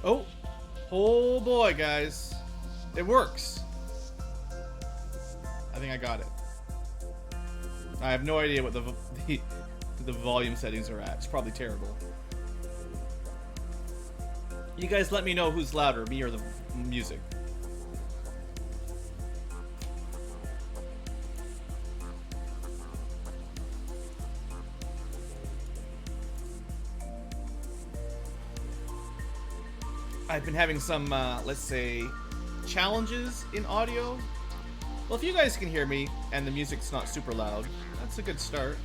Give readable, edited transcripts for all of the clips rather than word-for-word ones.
Oh. Oh boy, guys. It works. I think I got it. I have no idea what the volume settings are at. It's probably terrible. You guys let me know who's louder, me or the music. I've been having some, let's say, challenges in audio. Well, if you guys can hear me and the music's not super loud, that's a good start.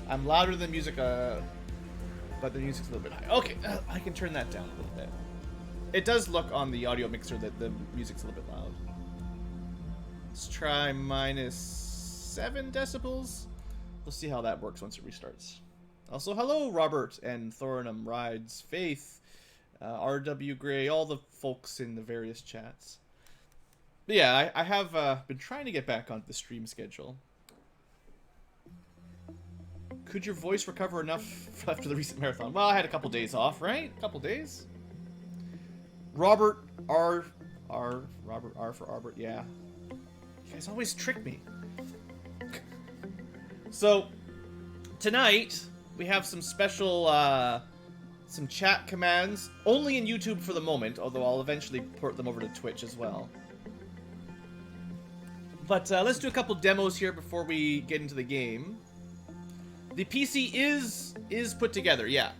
I'm louder than music, but the music's a little bit high. Okay, I can turn that down a little bit. It does look on the audio mixer that the music's a little bit loud. Let's try minus 7 decibels. We'll see how that works once it restarts. Also, hello, Robert and Thorinum Rides, Faith, RW Gray, all the folks in the various chats. But yeah, I have been trying to get back onto the stream schedule. Could your voice recover enough after the recent marathon? Well, I had a couple days off, right? A couple days. Robert Robert R for Arbert, yeah. You guys always trick me. So, tonight, we have some special, some chat commands, only in YouTube for the moment, although I'll eventually port them over to Twitch as well. But let's do a couple demos here before we get into the game. The PC is put together, yeah.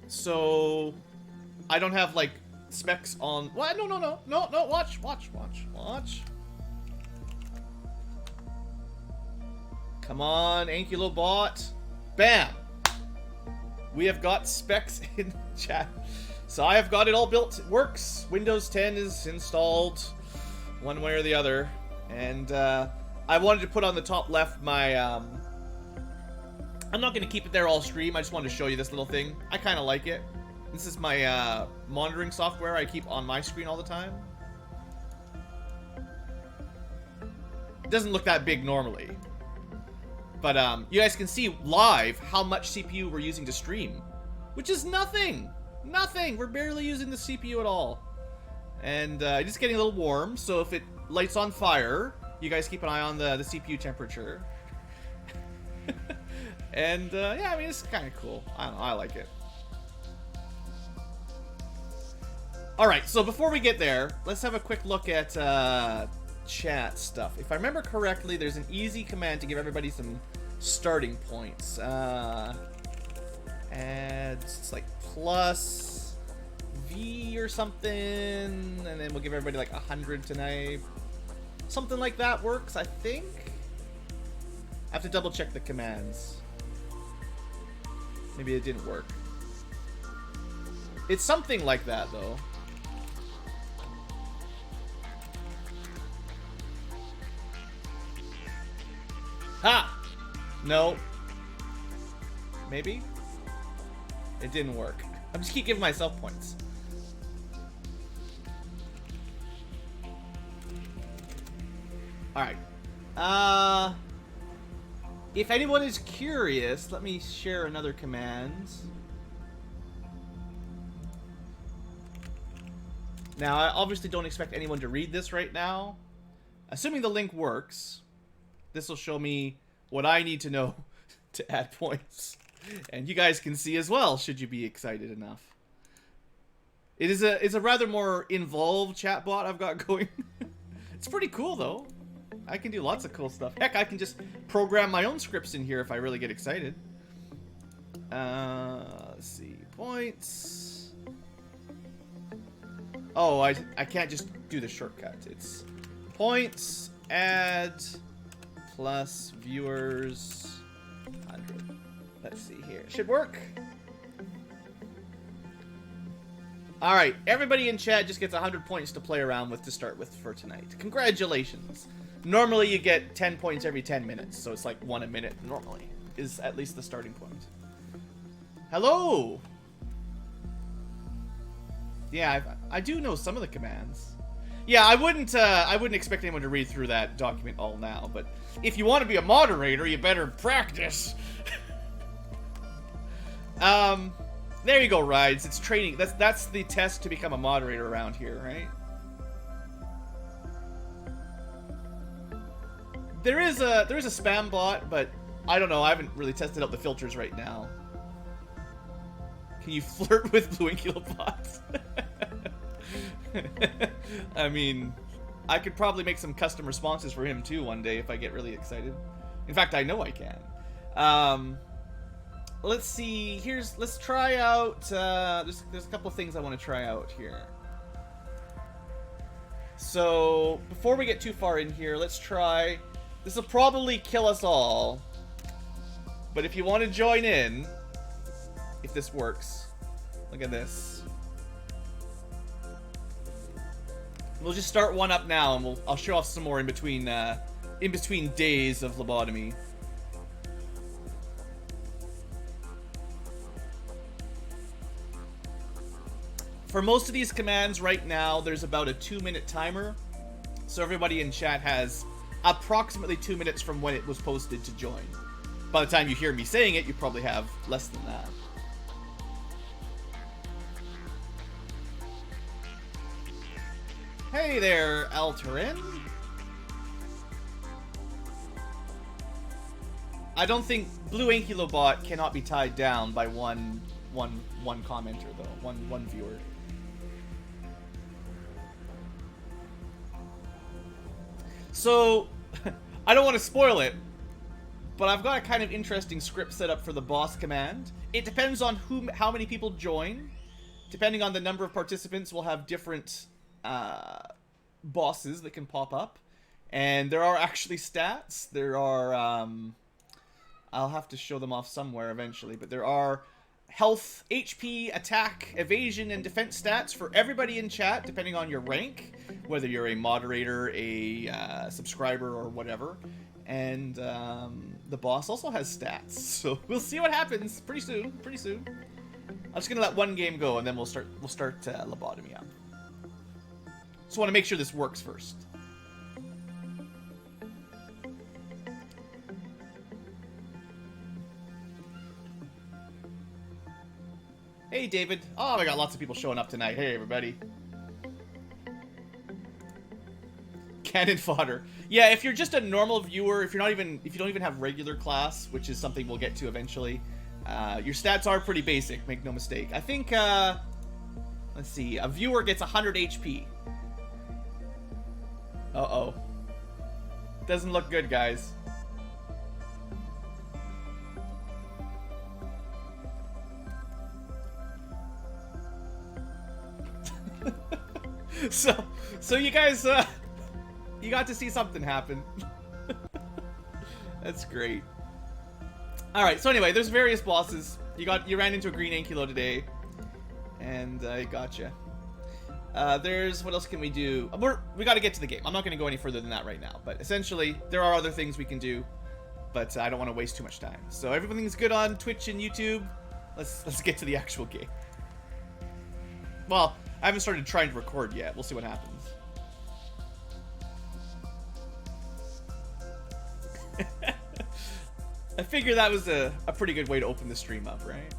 So I don't have like specs on. What? No. Watch. Come on, Ankylo bot. Bam. We have got specs in chat. So I have got it all built. It works. Windows 10 is installed, one way or the other, and I wanted to put on the top left my. I'm not going to keep it there all stream. I just wanted to show you this little thing. I kind of like it. This is my monitoring software I keep on my screen all the time. It doesn't look that big normally. But you guys can see live how much CPU we're using to stream. Which is nothing. Nothing. We're barely using the CPU at all. And it's just getting a little warm. So if it lights on fire, you guys keep an eye on the CPU temperature. And, yeah, I mean, it's kind of cool. I don't know, I like it. Alright, so before we get there, let's have a quick look at, chat stuff. If I remember correctly, there's an easy command to give everybody some starting points. Add, it's like plus V or something, and then we'll give everybody like 100 tonight. Something like that works, I think. I have to double check the commands. Maybe it didn't work. It's something like that, though. Ha! No. Maybe? It didn't work. I'm just keep giving myself points. Alright. If anyone is curious, let me share another command. Now, I obviously don't expect anyone to read this right now. Assuming the link works, this will show me what I need to know to add points. And you guys can see as well, should you be excited enough. It's a rather more involved chatbot I've got going. It's pretty cool, though. I can do lots of cool stuff. Heck, I can just program my own scripts in here if I really get excited. Let's see. Points. Oh, I can't just do the shortcut. It's points, add, plus viewers, 100. Let's see here. It should work. Alright, everybody in chat just gets 100 points to play around with to start with for tonight. Congratulations. Normally you get 10 points every 10 minutes, so it's like 1 a minute normally, is at least the starting point. Hello! Yeah, I do know some of the commands. Yeah, I wouldn't expect anyone to read through that document all now, but if you want to be a moderator, you better practice. There you go, Rides. It's training. That's the test to become a moderator around here, right? There is a spam bot, but I don't know. I haven't really tested out the filters right now. Can you flirt with BlueAnkylo bots? I mean, I could probably make some custom responses for him too one day if I get really excited. In fact, I know I can. Let's see. Let's try out. There's a couple of things I want to try out here. So before we get too far in here, let's try. This will probably kill us all. But if you want to join in, if this works, look at this. We'll just start one up now, and I'll show off some more in between days of lobotomy. For most of these commands right now, there's about a 2-minute timer, so everybody in chat has approximately 2 minutes from when it was posted to join. By the time you hear me saying it, you probably have less than that. Hey there, Alterin. I don't think BlueAnkylo bot cannot be tied down by one commenter though, one viewer. So, I don't want to spoil it, but I've got a kind of interesting script set up for the boss command. It depends on how many people join. Depending on the number of participants, we'll have different bosses that can pop up. And there are actually stats. There are, I'll have to show them off somewhere eventually, but there are health, HP, attack, evasion, and defense stats for everybody in chat, depending on your rank, whether you're a moderator, a subscriber, or whatever. And the boss also has stats, so we'll see what happens pretty soon. I'm just gonna let one game go, and then we'll start lobotomy up. Just want to make sure this works first. Hey, David. Oh, I got lots of people showing up tonight. Hey, everybody. Cannon fodder. Yeah, if you're just a normal viewer, if you don't even have regular class, which is something we'll get to eventually, your stats are pretty basic. Make no mistake. I think. Let's see. A viewer gets 100 HP. Uh-oh. Doesn't look good, guys. So you guys, you got to see something happen. That's great. Alright, so anyway, there's various bosses. You ran into a green Ankylo today. And I gotcha. What else can we do? We gotta get to the game. I'm not gonna go any further than that right now. But essentially, there are other things we can do. But I don't want to waste too much time. So everything's good on Twitch and YouTube. Let's get to the actual game. Well, I haven't started trying to record yet. We'll see what happens. I figure that was a pretty good way to open the stream up, right?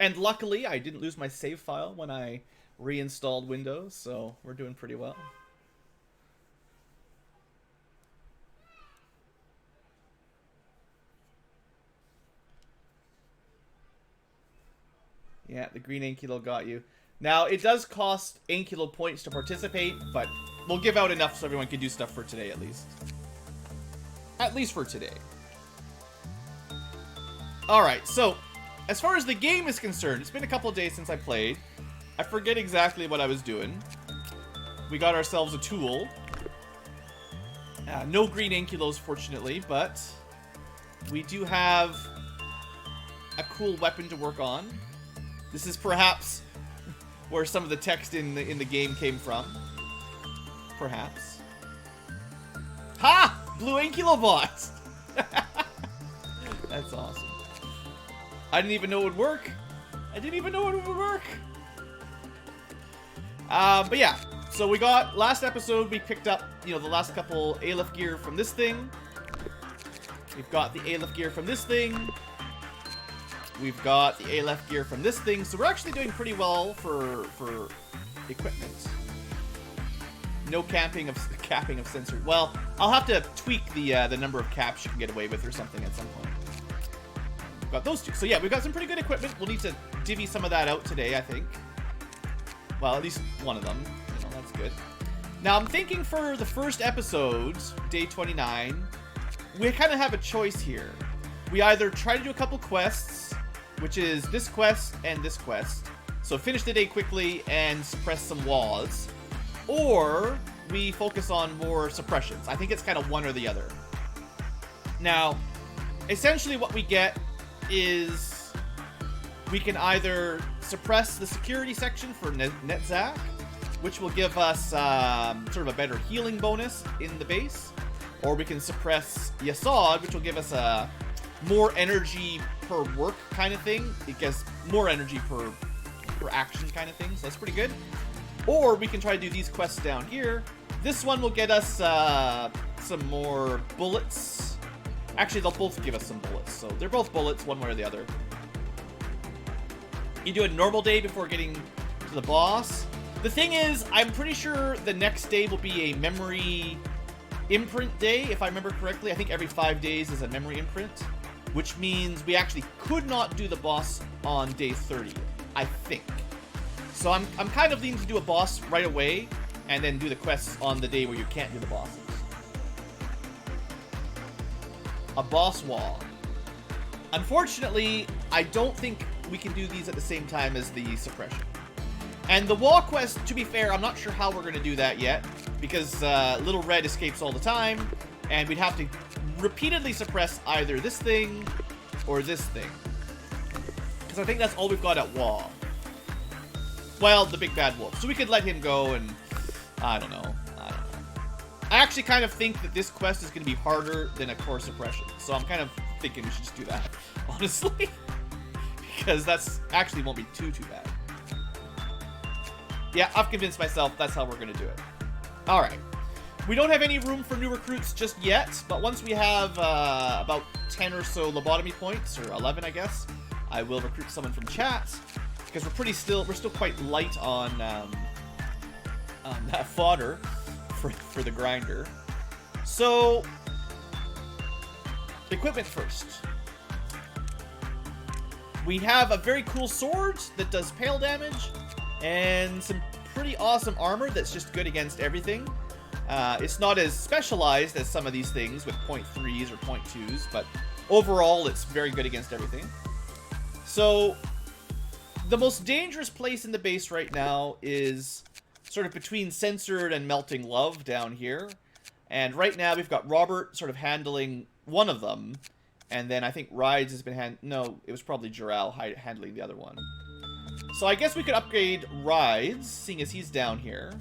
And luckily, I didn't lose my save file when I reinstalled Windows, so we're doing pretty well. Yeah, the green Ankylo got you. Now, it does cost Ankylo points to participate, but we'll give out enough so everyone can do stuff for today, at least. At least for today. Alright, so, as far as the game is concerned, it's been a couple days since I played. I forget exactly what I was doing. We got ourselves a tool. No green Ankylos, fortunately, but we do have a cool weapon to work on. This is perhaps where some of the text in the game came from. Perhaps. Ha! BlueAnkylo bot! That's awesome. I didn't even know it would work. I didn't even know it would work. But yeah, so we got, last episode, we picked up, you know, the last couple Aleph gear from this thing. We've got the Aleph gear from this thing. We've got the Aleph gear from this thing. So we're actually doing pretty well for equipment. No capping of sensors. Well, I'll have to tweak the number of caps you can get away with or something at some point. We've got those two. So yeah, we've got some pretty good equipment. We'll need to divvy some of that out today, I think. Well, at least one of them. You know, that's good. Now, I'm thinking for the first episode, day 29, we kind of have a choice here. We either try to do a couple quests, which is this quest and this quest. So finish the day quickly and suppress some walls. Or we focus on more suppressions. I think it's kind of one or the other. Now, essentially what we get is we can either suppress the security section for Netzach, which will give us sort of a better healing bonus in the base. Or we can suppress Yasod, which will give us a more energy per work kind of thing. It gets more energy per action kind of thing, so that's pretty good. Or we can try to do these quests down here. This one will get us some more bullets. Actually, they'll both give us some bullets, so they're both bullets one way or the other. You do a normal day before getting to the boss. The thing is, I'm pretty sure the next day will be a memory imprint day, if I remember correctly. I think every 5 days is a memory imprint, which means we actually could not do the boss on day 30, I think. So I'm kind of leaning to do a boss right away, and then do the quests on the day where you can't do the bosses. A boss wall. Unfortunately, I don't think we can do these at the same time as the suppression. And the wall quest, to be fair, I'm not sure how we're going to do that yet, because Little Red escapes all the time, and we'd have to repeatedly suppress either this thing or this thing. Because I think that's all we've got at wall. Well, the big bad wolf. So we could let him go and... I don't know. I actually kind of think that this quest is going to be harder than a core suppression. So I'm kind of thinking we should just do that, honestly. Because that's actually won't be too bad. Yeah, I've convinced myself that's how we're going to do it. Alright. We don't have any room for new recruits just yet, but once we have about 10 or so lobotomy points, or 11 I guess, I will recruit someone from chat. Because we're still quite light on that fodder for the grinder. So, equipment first. We have a very cool sword that does pale damage, and some pretty awesome armor that's just good against everything. It's not as specialized as some of these things with 0.3s or 0.2s, but overall it's very good against everything. So, the most dangerous place in the base right now is sort of between Censored and Melting Love down here. And right now we've got Robert sort of handling one of them. And then I think Rides has been no, it was probably Jural handling the other one. So I guess we could upgrade Rides, seeing as he's down here.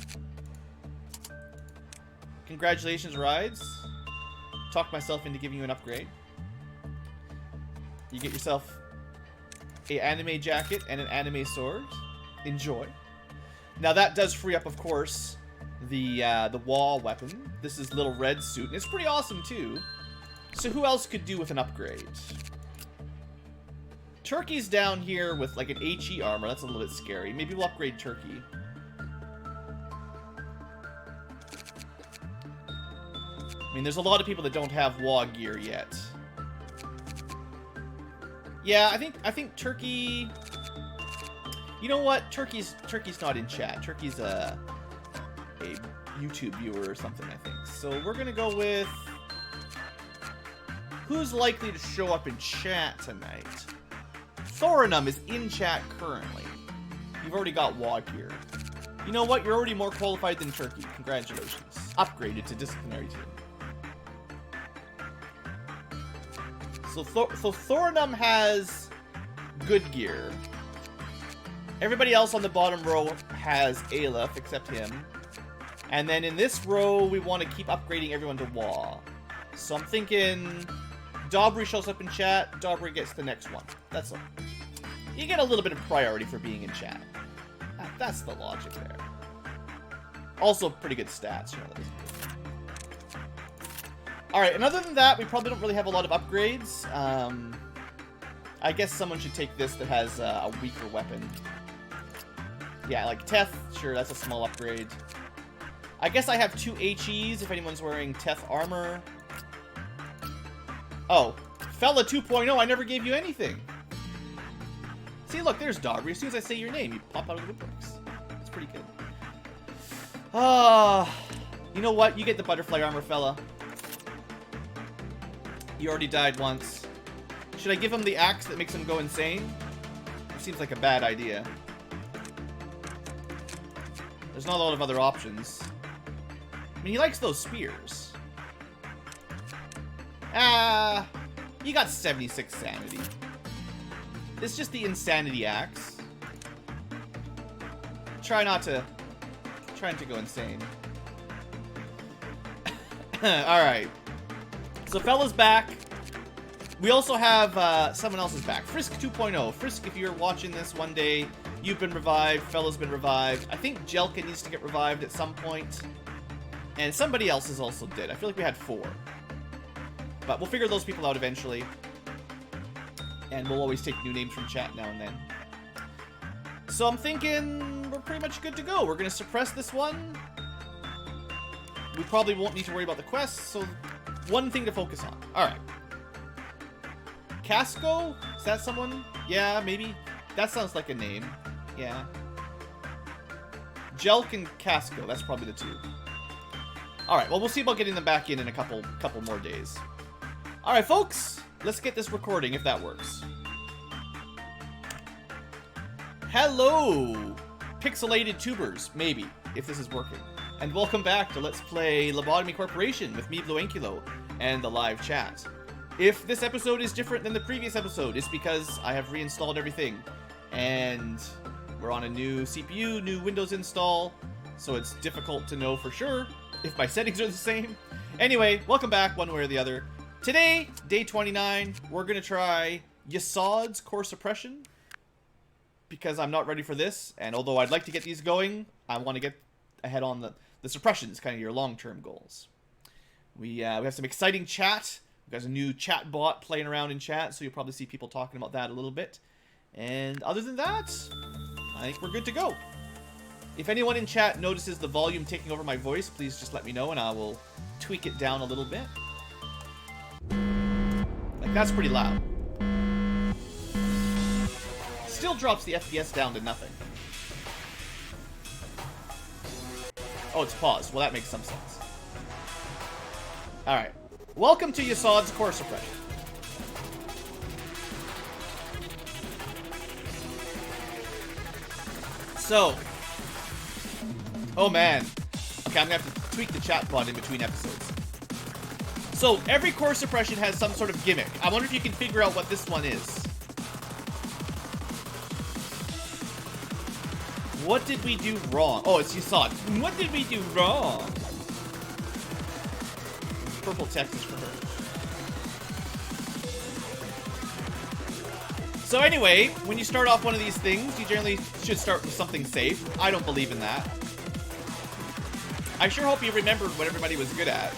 Congratulations, Rides. Talked myself into giving you an upgrade. You get yourself an anime jacket and an anime sword. Enjoy. Now that does free up, of course, the wall weapon. This is Little Red suit, and it's pretty awesome too. So who else could do with an upgrade? Turkey's down here with like an HE armor. That's a little bit scary. Maybe we'll upgrade Turkey. I mean, there's a lot of people that don't have WA gear yet. Yeah, I think Turkey... You know what? Turkey's not in chat. Turkey's a YouTube viewer or something, I think. So we're gonna go with... Who's likely to show up in chat tonight? Thorinum is in chat currently. You've already got WA gear. You know what? You're already more qualified than Turkey. Congratulations. Upgraded to disciplinary team. So Thorinum has good gear. Everybody else on the bottom row has Aleph, except him. And then in this row, we want to keep upgrading everyone to WA. So I'm thinking Dobry shows up in chat, Dobry gets the next one. That's all. You get a little bit of priority for being in chat. That's the logic there. Also, pretty good stats. You know, that is good. Alright, and other than that, we probably don't really have a lot of upgrades. I guess someone should take this that has a weaker weapon. Yeah, like Teth, sure, that's a small upgrade. I guess I have 2 HEs if anyone's wearing Teth armor. Oh, Fella 2.0, I never gave you anything. See, look, there's Dobry. As soon as I say your name, you pop out of the woodworks. It's pretty good. You know what? You get the butterfly armor, Fella. You already died once. Should I give him the axe that makes him go insane? It seems like a bad idea. There's not a lot of other options. I mean, he likes those spears. You got 76 sanity. It's just the insanity axe. Trying to go insane. Alright. So Fella's back. We also have someone else's back. Frisk 2.0. Frisk, if you're watching this one day, you've been revived. Fella's been revived. I think Jelka needs to get revived at some point. And somebody else is also dead. I feel like we had 4. But we'll figure those people out eventually. And we'll always take new names from chat now and then. So I'm thinking we're pretty much good to go. We're going to suppress this one. We probably won't need to worry about the quests. So one thing to focus on. Alright. Casco? Is that someone? Yeah, maybe. That sounds like a name. Yeah. Jelk and Casco. That's probably the 2. Alright, well, we'll see about getting them back in a couple more days. Alright, folks. Let's get this recording, if that works. Hello, pixelated tubers. Maybe, if this is working. And welcome back to Let's Play Lobotomy Corporation with me, BlueAnkylo, and the live chat. If this episode is different than the previous episode, it's because I have reinstalled everything. And we're on a new CPU, new Windows install, so it's difficult to know for sure if my settings are the same. Anyway, welcome back one way or the other. Today, day 29, we're going to try Yesod's Core Suppression. Because I'm not ready for this, and although I'd like to get these going, I want to get ahead on the suppressions, kind of your long-term goals. We have some exciting chat. We've got a new chat bot playing around in chat, so you'll probably see people talking about that a little bit. And other than that, I think we're good to go. If anyone in chat notices the volume taking over my voice, please just let me know, and I will tweak it down a little bit. Like, that's pretty loud. Still drops the FPS down to nothing. Oh, it's paused. Well, that makes some sense. Alright. Welcome to Yesod's Core Suppression. So. Oh, man. Okay, I'm going to have to tweak the chat bot in between episodes. So, every core suppression has some sort of gimmick. I wonder if you can figure out what this one is. What did we do wrong? Oh, it's Yesod. What did we do wrong? Purple text is for her. So anyway, when you start off one of these things, you generally should start with something safe. I don't believe in that. I sure hope you remembered what everybody was good at.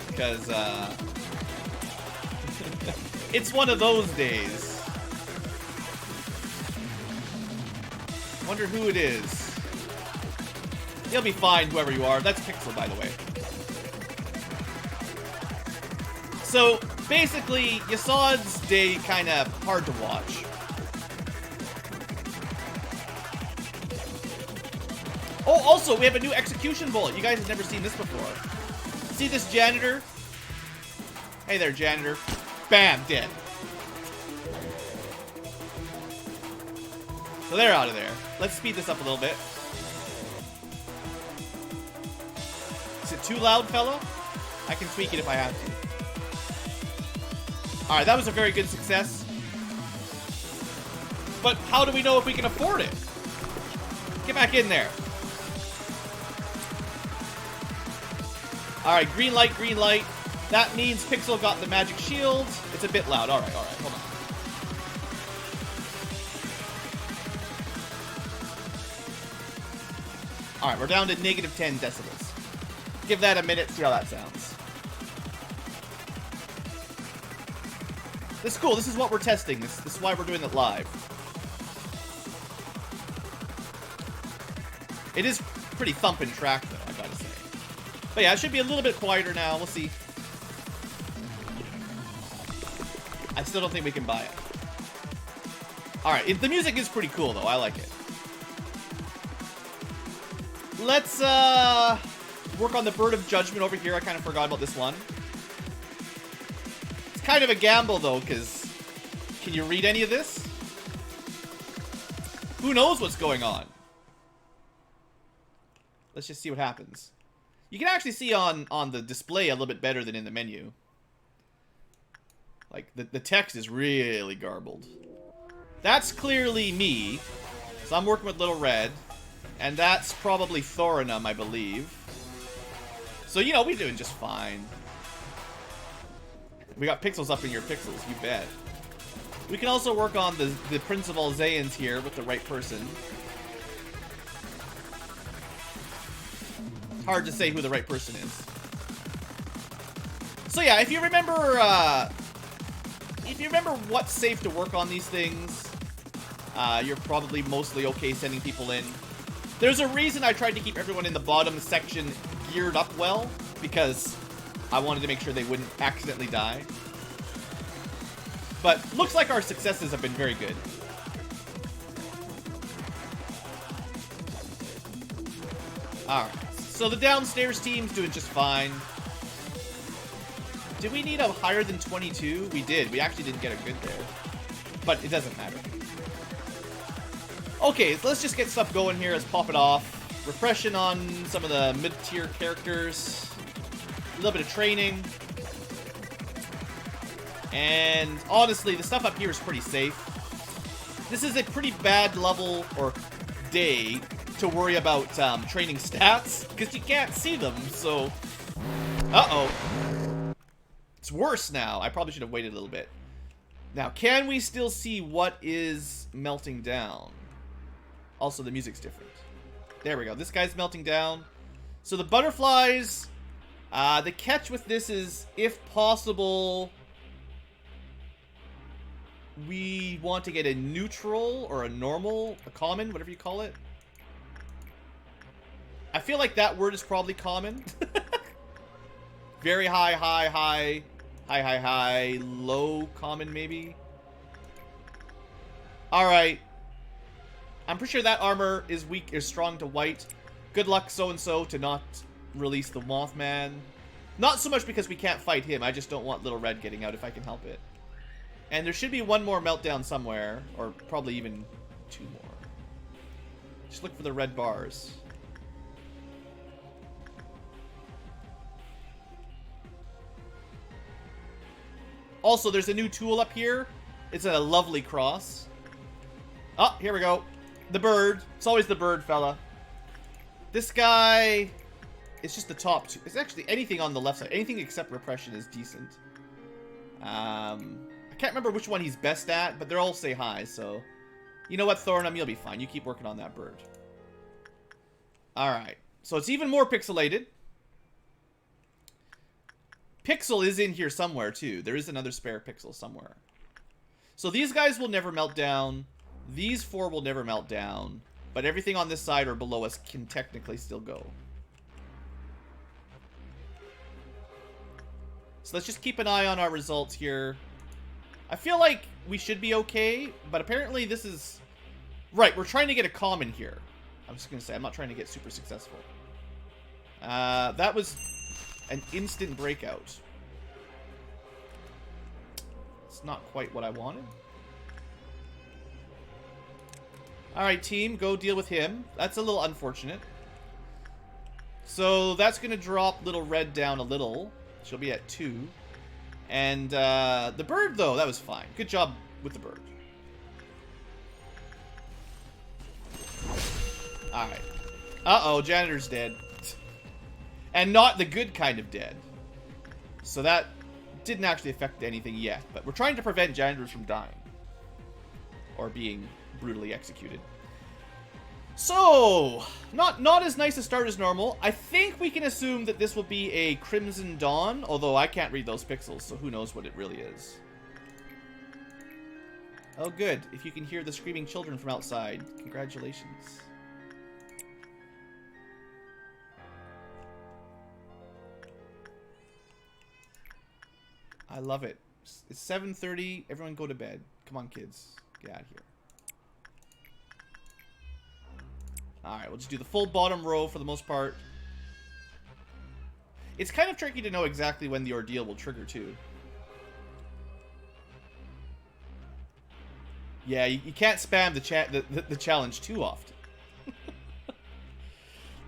Because, it's one of those days. Wonder who it is. You'll be fine, whoever you are. That's Pixel, by the way. So, basically, Yesod's day kind of hard to watch. Oh, also, we have a new execution bullet. You guys have never seen this before. See this janitor? Hey there, janitor. Bam, dead. So they're out of there. Let's speed this up a little bit. Is it too loud, fella? I can tweak it if I have to. Alright, that was a very good success. But how do we know if we can afford it? Get back in there. Alright, green light, green light. That means Pixel got the magic shield. It's a bit loud. Alright, hold on. Alright, we're down to negative 10 decibels. Give that a minute, see how that sounds. This is cool, this is what we're testing. This is why we're doing it live. It is pretty thumping track, though, I gotta say. But yeah, it should be a little bit quieter now. We'll see. I still don't think we can buy it. Alright, the music is pretty cool, though. I like it. Let's work on the Bird of Judgment over here. I kind of forgot about this one. It's kind of a gamble, though, because can you read any of this? Who knows what's going on? Let's just see what happens. You can actually see on the display a little bit better than in the menu. Like, the text is really garbled. That's clearly me. So I'm working with Little Red. And that's probably Thorinum, I believe. So, you know, we're doing just fine. We got pixels up in your pixels, you bet. We can also work on the Principal Zaans here with the right person. Hard to say who the right person is. So yeah, if you remember what's safe to work on these things, you're probably mostly okay sending people in. There's a reason I tried to keep everyone in the bottom section geared up well, because I wanted to make sure they wouldn't accidentally die. But looks like our successes have been very good. Alright, so the downstairs team's doing just fine. Did we need a higher than 22? We did. We actually didn't get a good there. But it doesn't matter. Okay, so let's just get stuff going here. Let's pop it off. Repression on some of the mid-tier characters. A little bit of training. And honestly, the stuff up here is pretty safe. This is a pretty bad level or day to worry about training stats, because you can't see them, so... Uh-oh. It's worse now. I probably should have waited a little bit. Now, can we still see what is melting down? Also, the music's different. There we go. This guy's melting down. So the butterflies, the catch with this is, if possible, we want to get a neutral or a normal, a common, whatever you call it. I feel like that word is probably common. Very high, high, high, high, high, high, low, common maybe. Alright. I'm pretty sure that armor is weak, is strong to white. Good luck so-and-so to not release the Mothman. Not so much because we can't fight him, I just don't want Little Red getting out if I can help it. And there should be one more meltdown somewhere, or probably even two more. Just look for the red bars. Also, there's a new tool up here. It's a lovely cross. Oh, here we go. The bird. It's always the bird, fella. This guy... It's just the top two. It's actually anything on the left side. Anything except repression is decent. I can't remember which one he's best at, but they're all say hi, so... You know what, Thorinum? You'll be fine. You keep working on that bird. Alright. So it's even more pixelated. Pixel is in here somewhere, too. There is another spare pixel somewhere. So these guys will never melt down. These four will never melt down. But everything on this side or below us can technically still go. So let's just keep an eye on our results here. I feel like we should be okay, but apparently this is... Right, we're trying to get a common here. I'm just going to say, I'm not trying to get super successful. That was an instant breakout. It's not quite what I wanted. Alright, team, go deal with him. That's a little unfortunate. So that's going to drop Little Red down a little. She'll be at 2. And the bird, though, that was fine. Good job with the bird. Alright. Uh-oh, janitor's dead. And not the good kind of dead. So that didn't actually affect anything yet, but we're trying to prevent janitors from dying. Or being brutally executed. So, not as nice a start as normal. I think we can assume that this will be a Crimson Dawn, although I can't read those pixels, so who knows what it really is. Oh good, if you can hear the screaming children from outside, congratulations. I love it. It's 7:30, everyone go to bed. Come on kids, get out of here. Alright, we'll just do the full bottom row for the most part. It's kind of tricky to know exactly when the ordeal will trigger, too. Yeah, you can't spam the challenge too often.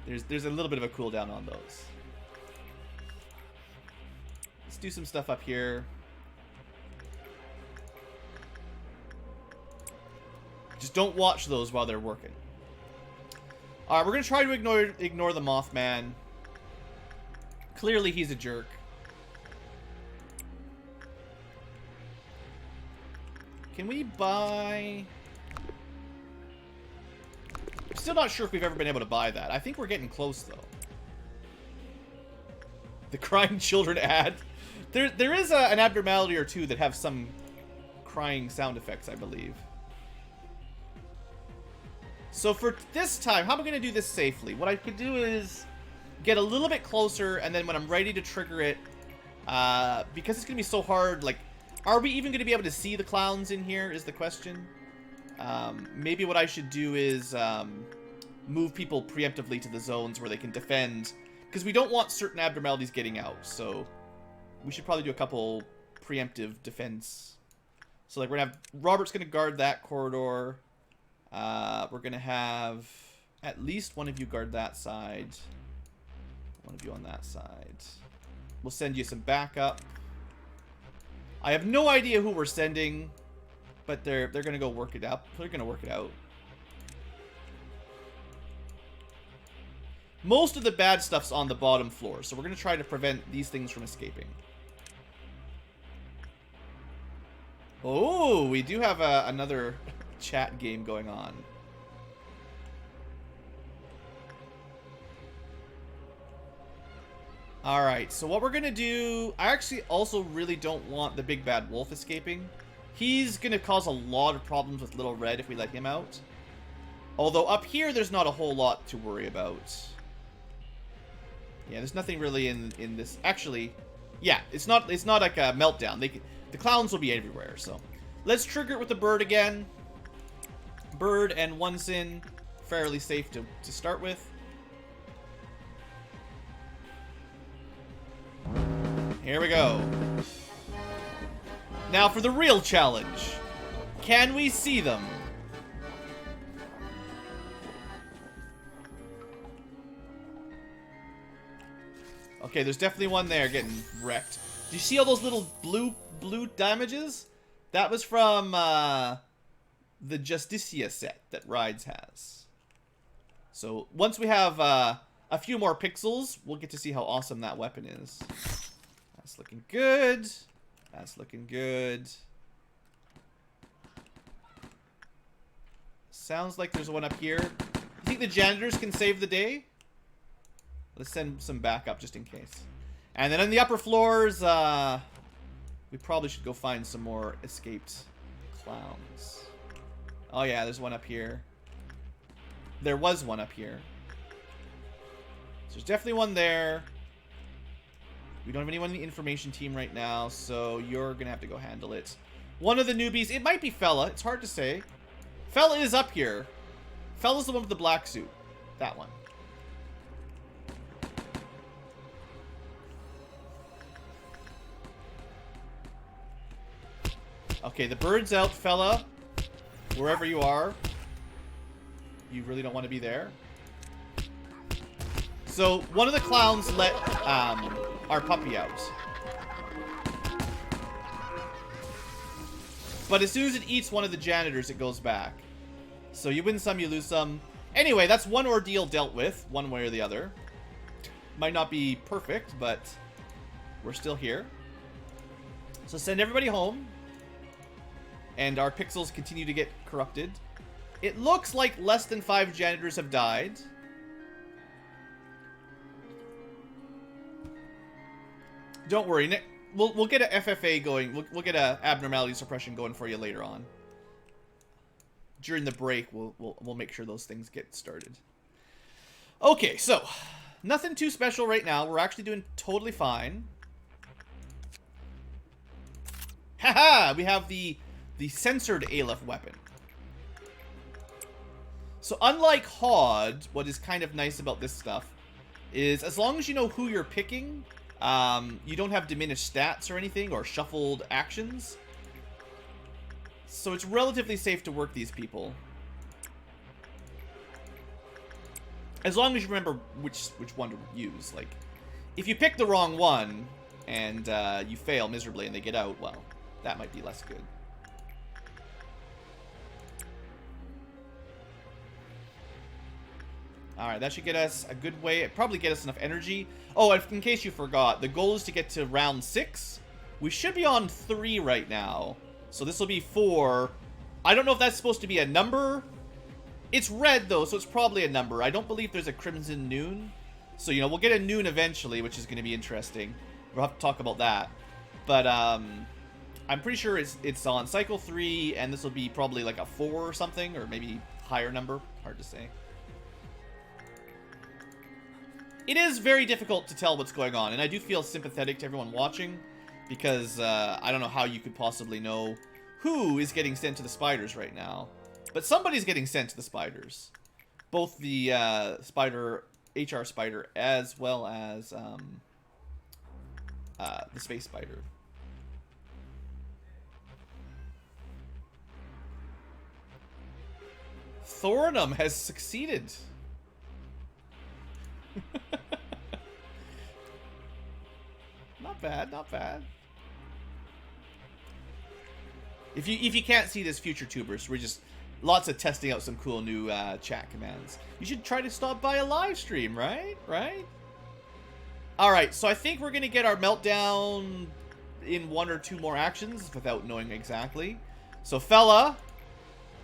There's a little bit of a cooldown on those. Let's do some stuff up here. Just don't watch those while they're working. Alright, we're going to try to ignore the Mothman. Clearly he's a jerk. Can we buy... I'm still not sure if we've ever been able to buy that. I think we're getting close, though. The crying children ad. There is an abnormality or two that have some crying sound effects, I believe. So for this time, how am I going to do this safely? What I could do is get a little bit closer, and then when I'm ready to trigger it, because it's going to be so hard, like, are we even going to be able to see the clowns in here is the question. Maybe what I should do is move people preemptively to the zones where they can defend, because we don't want certain abnormalities getting out, so we should probably do a couple preemptive defense. So like we're going to have, Robert's going to guard that corridor. We're going to have at least one of you guard that side. One of you on that side. We'll send you some backup. I have no idea who we're sending, but they're going to go work it up. They're going to work it out. Most of the bad stuff's on the bottom floor, so we're going to try to prevent these things from escaping. Oh, we do have another chat game going on. Alright, so what we're going to do... I actually also really don't want the big bad wolf escaping. He's going to cause a lot of problems with Little Red if we let him out. Although up here, there's not a whole lot to worry about. Yeah, there's nothing really in this... Actually, yeah, it's not like a meltdown. The clowns will be everywhere, so... Let's trigger it with the bird again. Bird and one sin. Fairly safe to start with. Here we go. Now for the real challenge. Can we see them? Okay, there's definitely one there getting wrecked. Do you see all those little blue damages? That was from the Justicia set that Rides has. So once we have a few more pixels, we'll get to see how awesome that weapon is. That's looking good. That's looking good. Sounds like there's one up here. You think the janitors can save the day? Let's send some backup just in case. And then on the upper floors, we probably should go find some more escaped clowns. Oh yeah, there's one up here. There was one up here. So there's definitely one there. We don't have anyone in the information team right now, so you're going to have to go handle it. One of the newbies, it might be Fella, it's hard to say. Fella is up here. Fella's the one with the black suit. That one. Okay, the bird's out, Fella. Wherever you are. You really don't want to be there. So, one of the clowns let our puppy out. But as soon as it eats one of the janitors, it goes back. So you win some, you lose some. Anyway, that's one ordeal dealt with, one way or the other. Might not be perfect, but We're still here. So send everybody home. And our pixels continue to get corrupted. It looks like less than 5 janitors have died. Don't worry, Nick. We'll get a FFA going. We'll get a abnormality suppression going for you later on. During the break, we'll make sure those things get started. Okay, so nothing too special right now. We're actually doing totally fine. Haha! We have the censored Aleph weapon. So unlike HOD, what is kind of nice about this stuff is as long as you know who you're picking, you don't have diminished stats or anything, or shuffled actions. So it's relatively safe to work these people. As long as you remember which one to use. Like, if you pick the wrong one, and you fail miserably and they get out, well, that might be less good. Alright, that should get us a good way. Probably get us enough energy. Oh, and in case you forgot, the goal is to get to round 6. We should be on 3 right now. So this will be 4. I don't know if that's supposed to be a number. It's red, though, so it's probably a number. I don't believe there's a crimson noon. So, you know, we'll get a noon eventually, which is going to be interesting. We'll have to talk about that. But, I'm pretty sure it's on cycle 3, and this will be probably like a 4 or something, or maybe higher number. Hard to say. It is very difficult to tell what's going on, and I do feel sympathetic to everyone watching, because I don't know how you could possibly know who is getting sent to the spiders right now. But somebody's getting sent to the spiders. Both the HR spider, as well as the space spider. Thornum has succeeded. Not bad, not bad. If you can't see this, future tubers, we're just lots of testing out some cool new chat commands. You should try to stop by a live stream, right? Right? Alright, so I think we're gonna get our meltdown in 1 or 2 more actions without knowing exactly. So Fella,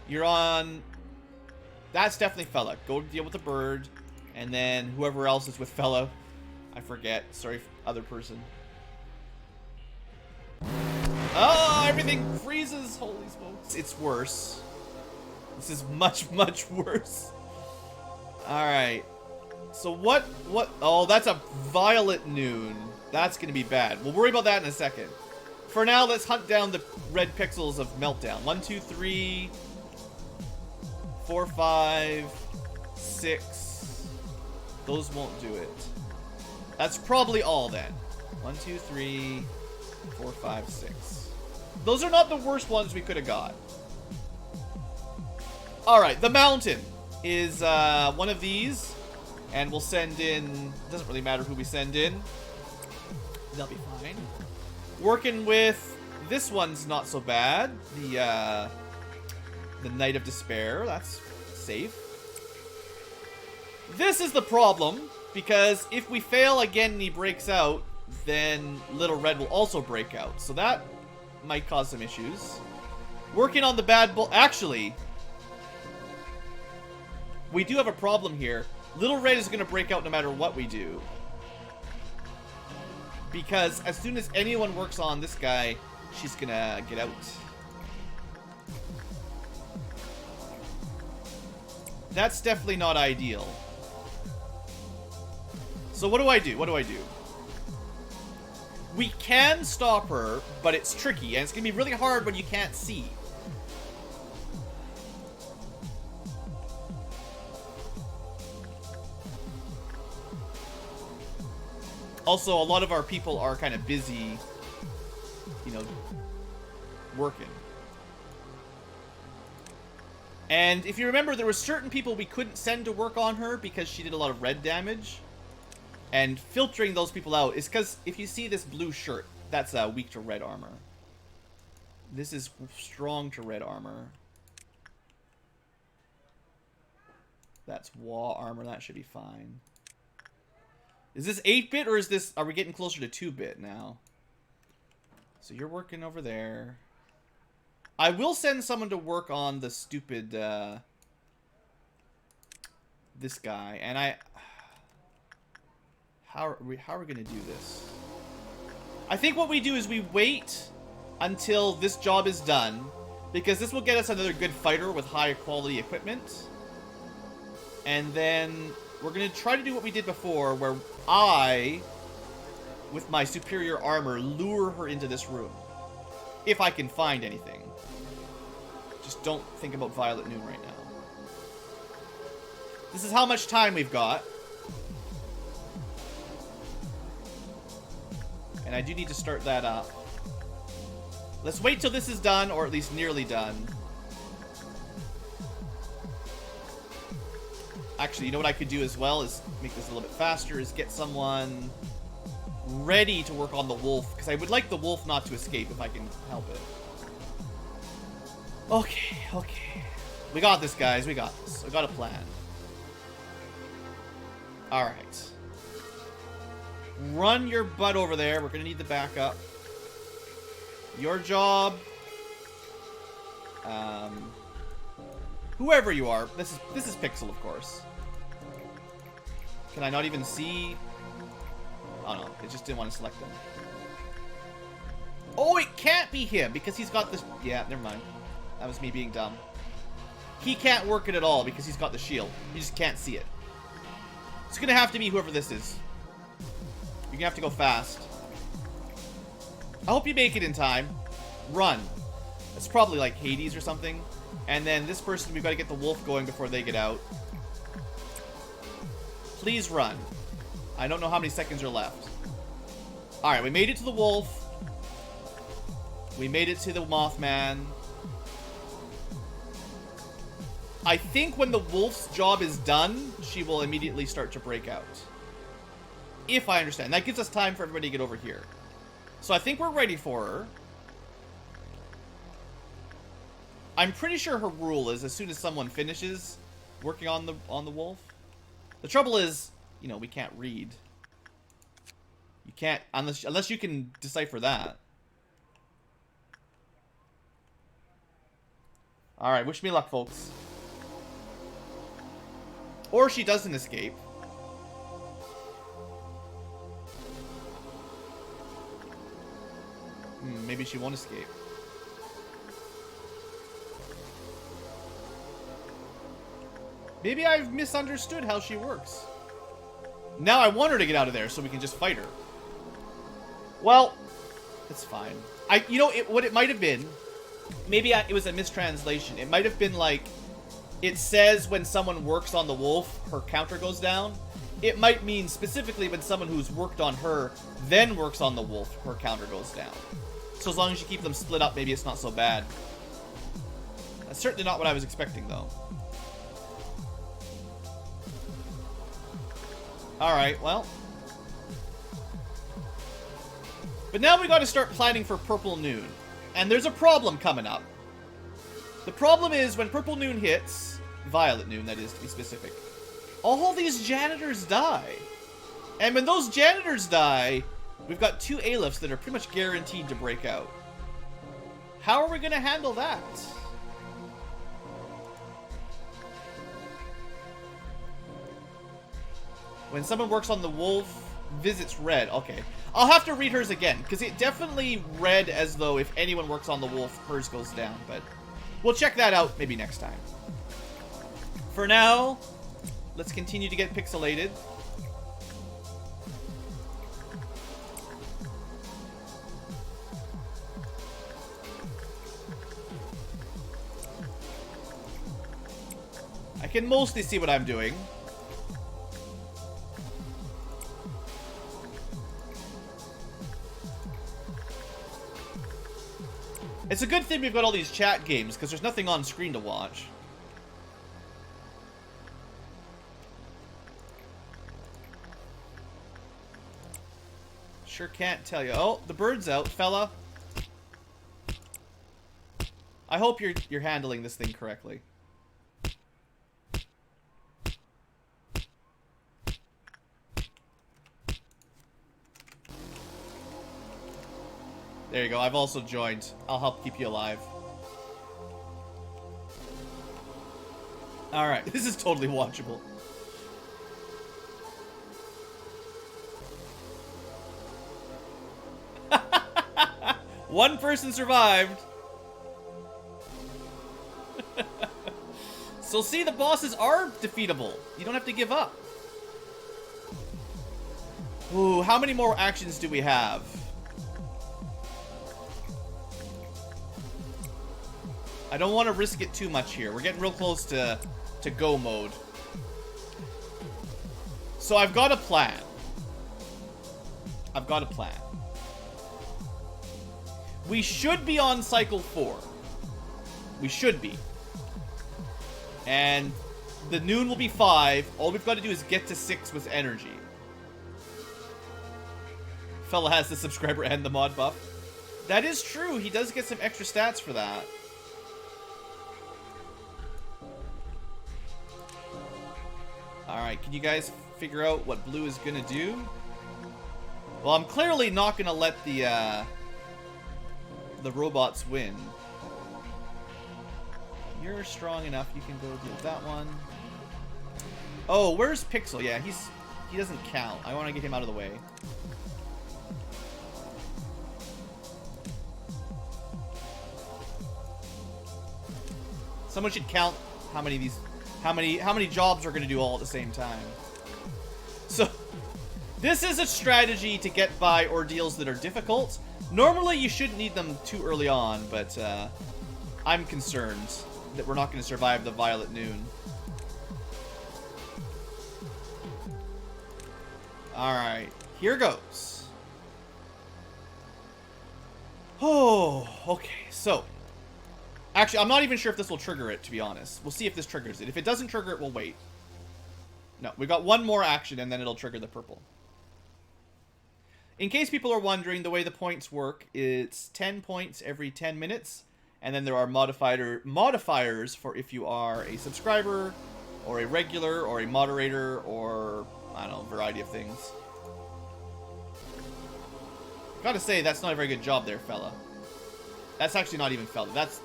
you're on. That's definitely Fella. Go deal with the bird. And then whoever else is with Fella, I forget. Sorry, other person. Oh, everything freezes. Holy smokes. It's worse. This is much, much worse. Alright. So what? Oh, that's a violet noon. That's going to be bad. We'll worry about that in a second. For now, let's hunt down the red pixels of meltdown. 1, 2, 3, 4, 5, 6. Those won't do it. That's probably all then. 1, 2, 3, 4, 5, 6. Those are not the worst ones we could have got. Alright, the mountain is one of these. And we'll send in... Doesn't really matter who we send in. They'll be fine. Working with... This one's not so bad. The Knight of Despair. That's safe. This is the problem, because if we fail again and he breaks out, then Little Red will also break out. So that might cause some issues. Working on the bad bull... Actually, we do have a problem here. Little Red is going to break out no matter what we do. Because as soon as anyone works on this guy, she's going to get out. That's definitely not ideal. So what do I do? What do I do? We can stop her, but it's tricky, and it's going to be really hard when you can't see. Also, a lot of our people are kind of busy, you know, working. And if you remember, there were certain people we couldn't send to work on her because she did a lot of red damage. And filtering those people out is because if you see this blue shirt, that's weak to red armor. This is strong to red armor. That's Wa armor, that should be fine. Is this 8-bit or is this... Are we getting closer to 2-bit now? So you're working over there. I will send someone to work on the stupid... this guy. And I... How are we going to do this? I think what we do is we wait until this job is done. Because this will get us another good fighter with high quality equipment. And then we're going to try to do what we did before, where I, with my superior armor, lure her into this room. If I can find anything. Just don't think about Violet Noon right now. This is how much time we've got. And I do need to start that up. Let's wait till this is done, or at least nearly done. Actually, you know what I could do as well is make this a little bit faster, is get someone ready to work on the wolf, because I would like the wolf not to escape if I can help it. Okay, okay. We got this, guys. We got this. We got a plan. Alright. Run your butt over there. We're going to need the backup. Your job. Whoever you are. This is Pixel, of course. Can I not even see? Oh no, it just didn't want to select him. Oh, it can't be him because he's got this. Yeah, never mind. That was me being dumb. He can't work it at all because he's got the shield. You just can't see it. It's gonna have to be whoever this is. You're gonna have to go fast. I hope you make it in time. Run. It's probably like Hades or something. And then this person, we've got to get the wolf going before they get out. Please run. I don't know how many seconds are left. Alright, we made it to the wolf. We made it to the Mothman. I think when the wolf's job is done, she will immediately start to break out. If I understand. That gives us time for everybody to get over here. So I think we're ready for her. I'm pretty sure her rule is as soon as someone finishes working on the wolf. The trouble is, you know, we can't read. You can't unless you can decipher that. All right, wish me luck, folks. Or she doesn't escape. Maybe she won't escape. Maybe I've misunderstood how she works. Now I want her to get out of there so we can just fight her. Well, it's fine. You know, what it might have been, maybe it was a mistranslation. It might have been like, it says when someone works on the wolf, her counter goes down. It might mean specifically when someone who's worked on her then works on the wolf, her counter goes down. So as long as you keep them split up, maybe it's not so bad. That's certainly not what I was expecting, though. Alright, well. But now we gotta start planning for Purple Noon. And there's a problem coming up. The problem is, when Purple Noon hits, Violet Noon, that is, to be specific, all these janitors die. And when those janitors die, we've got 2 Alephis that are pretty much guaranteed to break out. How are we gonna handle that? When someone works on the wolf, visits red. Okay. I'll have to read hers again, because it definitely read as though if anyone works on the wolf, hers goes down. But we'll check that out maybe next time. For now, let's continue to get pixelated. I can mostly see what I'm doing. It's a good thing we've got all these chat games, because there's nothing on screen to watch. Sure can't tell you. Oh, the bird's out, fella. I hope you're handling this thing correctly. There you go. I've also joined. I'll help keep you alive. Alright, this is totally watchable. One person survived. So see, the bosses are defeatable. You don't have to give up. Ooh, how many more actions do we have? I don't want to risk it too much here. We're getting real close to go mode. So I've got a plan. I've got a plan. We should be on cycle 4. We should be. And the noon will be 5. All we've got to do is get to 6 with energy. Fella has the subscriber and the mod buff. That is true. He does get some extra stats for that. Alright, can you guys figure out what blue is going to do? Well, I'm clearly not going to let the robots win. You're strong enough. You can go deal with that one. Oh, where's Pixel? Yeah, he doesn't count. I want to get him out of the way. Someone should count how many jobs we're going to do all at the same time. So, this is a strategy to get by ordeals that are difficult. Normally, you shouldn't need them too early on, but I'm concerned that we're not going to survive the Violet Noon. Alright, here goes. Oh, okay, so. Actually, I'm not even sure if this will trigger it, to be honest. We'll see if this triggers it. If it doesn't trigger it, we'll wait. No, we got one more action, and then it'll trigger the purple. In case people are wondering, the way the points work, it's 10 points every 10 minutes. And then there are modifiers for if you are a subscriber, or a regular, or a moderator, or, I don't know, a variety of things. Gotta say, that's not a very good job there, fella. That's actually not even fella. That's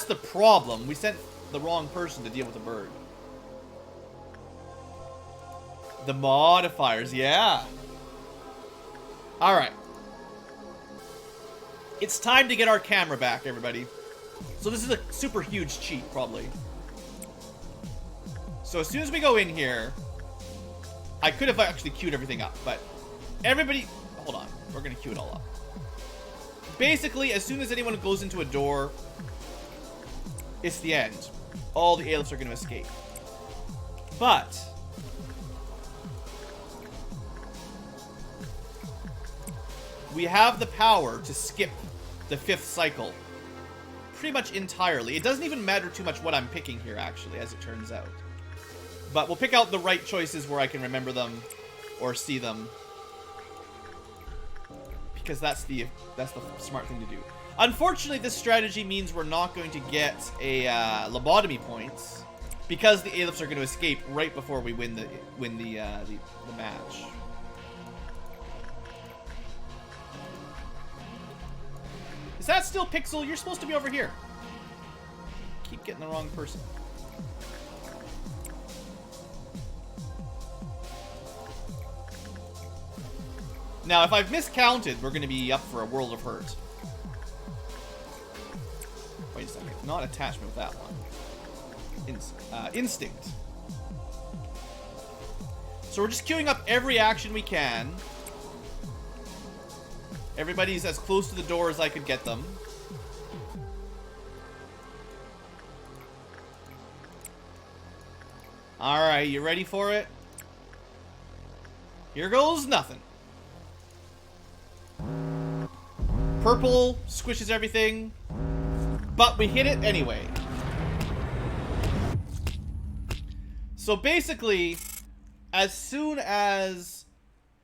the problem. We sent the wrong person to deal with the bird. The modifiers, yeah. Alright. It's time to get our camera back, everybody. So this is a super huge cheat, probably. So as soon as we go in here, I could have actually queued everything up, but everybody, hold on, we're gonna queue it all up. Basically, as soon as anyone goes into a door, it's the end. All the ailifs are gonna escape. But we have the power to skip the 5th cycle pretty much entirely. It doesn't even matter too much what I'm picking here, actually, as it turns out. But we'll pick out the right choices where I can remember them or see them, because that's the smart thing to do. Unfortunately, this strategy means we're not going to get a lobotomy points, because the ailifs are going to escape right before we win the match. Is that still Pixel? You're supposed to be over here. Keep getting the wrong person. Now, if I've miscounted, we're going to be up for a world of hurt. Wait a second. Not attachment with that one. Instinct. So we're just queuing up every action we can. Everybody's as close to the door as I could get them. Alright, you ready for it? Here goes nothing. Purple squishes everything, but we hit it anyway. So basically, as soon as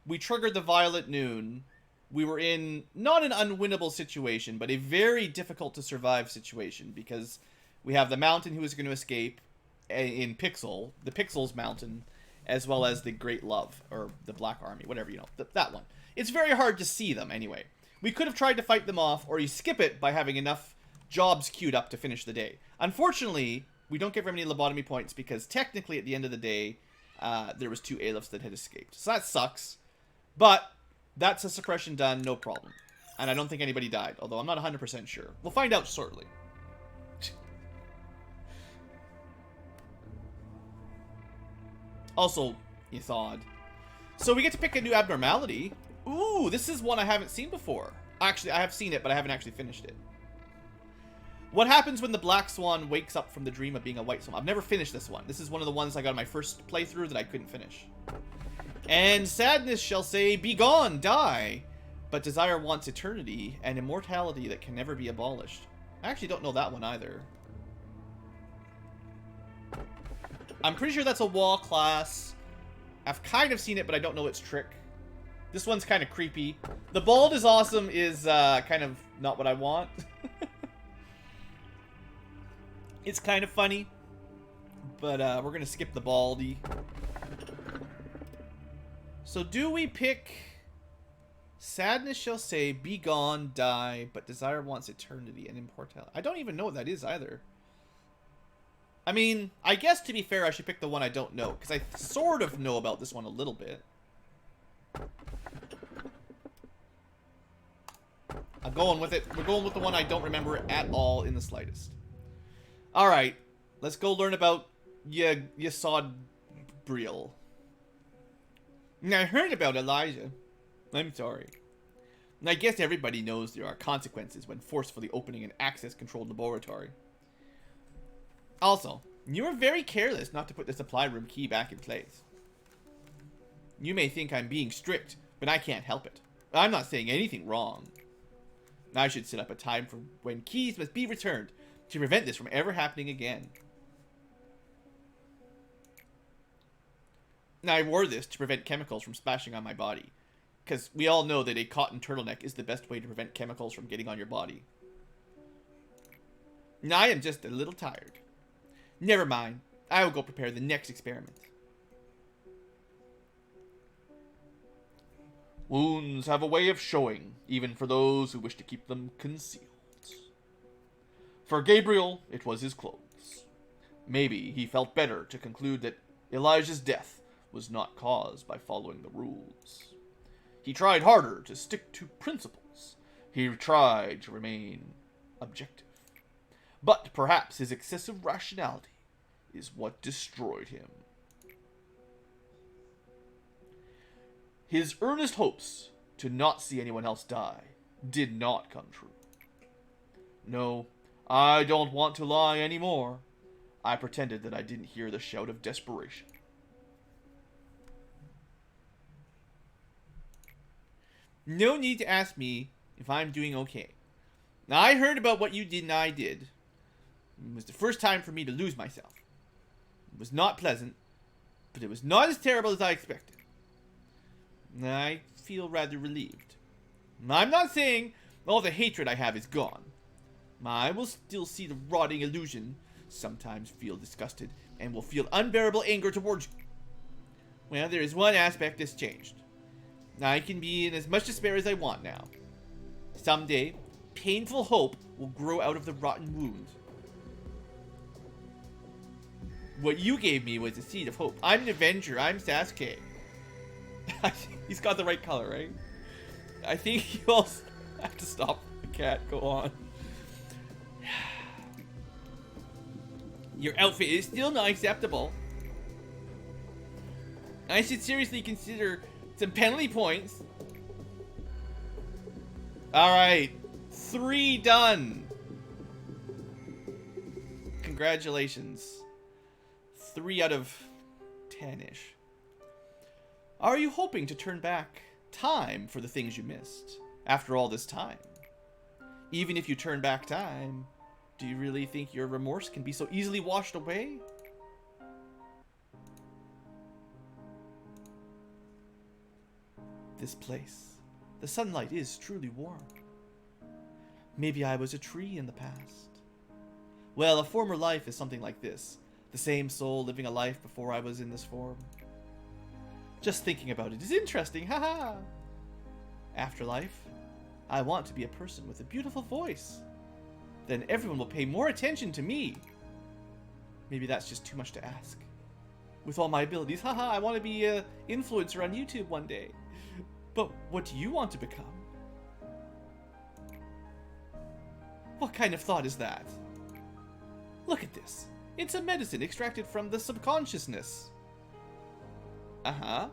we triggered the Violet Noon, we were in not an unwinnable situation, but a very difficult to survive situation, because we have the mountain who is going to escape in Pixel, the Pixel's mountain, as well as the Great Love, or the Black Army, whatever, you know, that one. It's very hard to see them anyway. We could have tried to fight them off, or you skip it by having enough jobs queued up to finish the day. Unfortunately, we don't get very many lobotomy points because technically at the end of the day, there was 2 Aleph that had escaped. So that sucks. But that's a suppression done, no problem. And I don't think anybody died, although I'm not 100% sure. We'll find out shortly. Also, Ithod. So we get to pick a new abnormality. Ooh, this is one I haven't seen before. Actually, I have seen it, but I haven't actually finished it. What happens when the black swan wakes up from the dream of being a white swan? I've never finished this one. This is one of the ones I got in my first playthrough that I couldn't finish. And sadness shall say, "Be gone, die." But desire wants eternity and immortality that can never be abolished. I actually don't know that one either. I'm pretty sure that's a wall class. I've kind of seen it, but I don't know its trick. This one's kind of creepy. The bald is awesome is kind of not what I want. It's kind of funny. But we're going to skip the baldy. So do we pick... Sadness shall say, "Be gone, die," but desire wants eternity and immortality. I don't even know what that is either. I mean, I guess to be fair, I should pick the one I don't know, because I sort of know about this one a little bit. I'm going with it. We're going with the one I don't remember at all in the slightest. Alright, let's go learn about Yesod Briel. I heard about Elijah. I'm sorry. I guess everybody knows there are consequences when forcefully opening an access-controlled laboratory. Also, you were very careless not to put the supply room key back in place. You may think I'm being strict, but I can't help it. I'm not saying anything wrong. I should set up a time for when keys must be returned to prevent this from ever happening again. Now, I wore this to prevent chemicals from splashing on my body. Because we all know that a cotton turtleneck is the best way to prevent chemicals from getting on your body. Now, I am just a little tired. Never mind. I will go prepare the next experiment. Wounds have a way of showing, even for those who wish to keep them concealed. For Gabriel, it was his clothes. Maybe he felt better to conclude that Elijah's death was not caused by following the rules. He tried harder to stick to principles. He tried to remain objective. But perhaps his excessive rationality is what destroyed him. His earnest hopes to not see anyone else die did not come true. No, I don't want to lie anymore. I pretended that I didn't hear the shout of desperation. No need to ask me if I'm doing okay. Now, I heard about what you did and I did. It was the first time for me to lose myself. It was not pleasant, but it was not as terrible as I expected. I feel rather relieved. I'm not saying all the hatred I have is gone. I will still see the rotting illusion, sometimes feel disgusted, and will feel unbearable anger towards you. Well, there is one aspect that's changed. I can be in as much despair as I want now. Someday, painful hope will grow out of the rotten wound. What you gave me was a seed of hope. I'm an Avenger. I'm Sasuke. He's got the right color, right? I think you also have to stop the cat. Go on. Your outfit is still not acceptable. I should seriously consider some penalty points. Alright. 3 done. Congratulations. 3 out of 10-ish. Are you hoping to turn back time for the things you missed after all this time? Even if you turn back time, do you really think your remorse can be so easily washed away? This place, the sunlight is truly warm. Maybe I was a tree in the past. Well, a former life is something like this. The same soul living a life before I was in this form. Just thinking about it is interesting, haha. Afterlife? I want to be a person with a beautiful voice. Then everyone will pay more attention to me. Maybe that's just too much to ask. With all my abilities, haha, I want to be an influencer on YouTube one day. But what do you want to become? What kind of thought is that? Look at this. It's a medicine extracted from the subconsciousness. Uh-huh.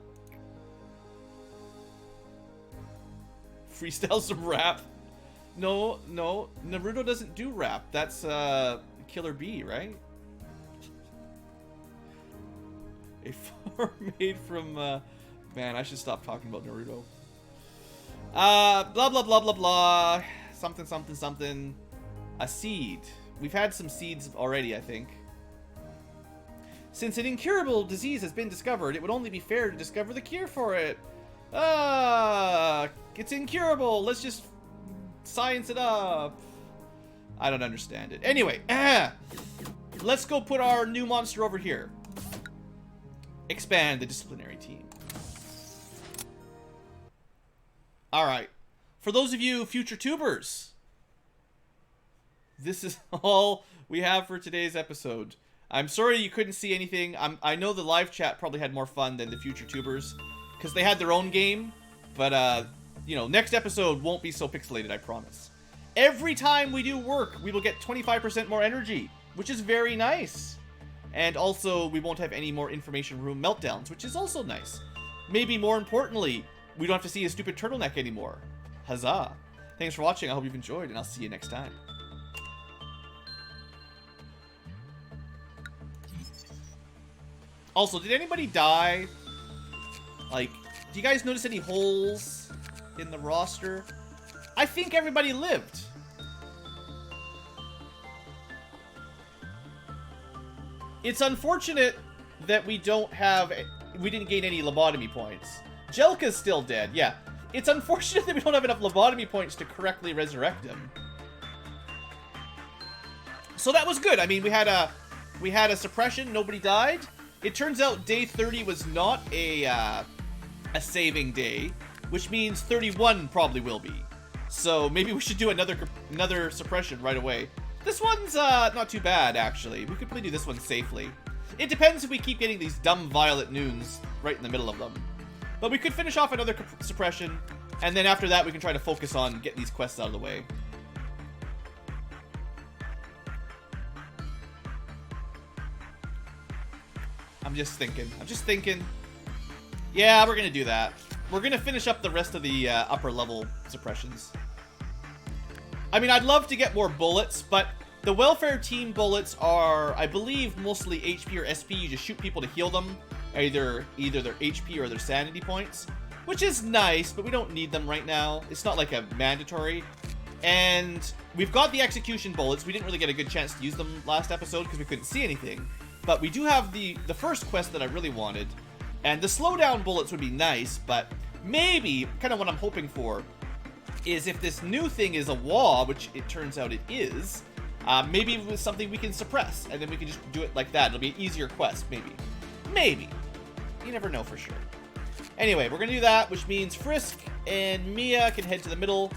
Freestyle some rap. No, Naruto doesn't do rap. That's Killer Bee, right? A farm made from man, I should stop talking about Naruto. Blah blah blah blah blah. Something something something. A seed. We've had some seeds already, I think. Since an incurable disease has been discovered, it would only be fair to discover the cure for it. It's incurable. Let's just science it up. I don't understand it. Anyway, let's go put our new monster over here. Expand the disciplinary team. Alright. For those of you future tubers, this is all we have for today's episode. I'm sorry you couldn't see anything. I know the live chat probably had more fun than the future tubers, because they had their own game, but, you know, next episode won't be so pixelated, I promise. Every time we do work, we will get 25% more energy, which is very nice. And also, we won't have any more information room meltdowns, which is also nice. Maybe more importantly, we don't have to see a stupid turtleneck anymore. Huzzah. Thanks for watching, I hope you've enjoyed, and I'll see you next time. Also, did anybody die? Like, do you guys notice any holes in the roster? I think everybody lived. It's unfortunate that we didn't gain any lobotomy points. Jelka's still dead, yeah. It's unfortunate that we don't have enough lobotomy points to correctly resurrect him. So that was good. I mean, we had a suppression, nobody died. It turns out day 30 was not a saving day, which means 31 probably will be. So maybe we should do another suppression right away. This one's not too bad, actually. We could probably do this one safely. It depends if we keep getting these dumb violet noons right in the middle of them. But we could finish off another suppression, and then after that we can try to focus on getting these quests out of the way. I'm just thinking. Yeah, we're gonna do that. We're gonna finish up the rest of the upper level suppressions. I mean, I'd love to get more bullets, but the welfare team bullets are, I believe, mostly HP or SP. You just shoot people to heal them, either their HP or their sanity points, which is nice, but we don't need them right now. It's not like a mandatory. And we've got the execution bullets. We didn't really get a good chance to use them last episode because we couldn't see anything. But we do have the first quest that I really wanted. And the slowdown bullets would be nice, but maybe, kind of what I'm hoping for, is if this new thing is a wall, which it turns out it is, maybe it was something we can suppress, and then we can just do it like that. It'll be an easier quest, maybe. Maybe. You never know for sure. Anyway, we're going to do that, which means Frisk and Mia can head to the middle,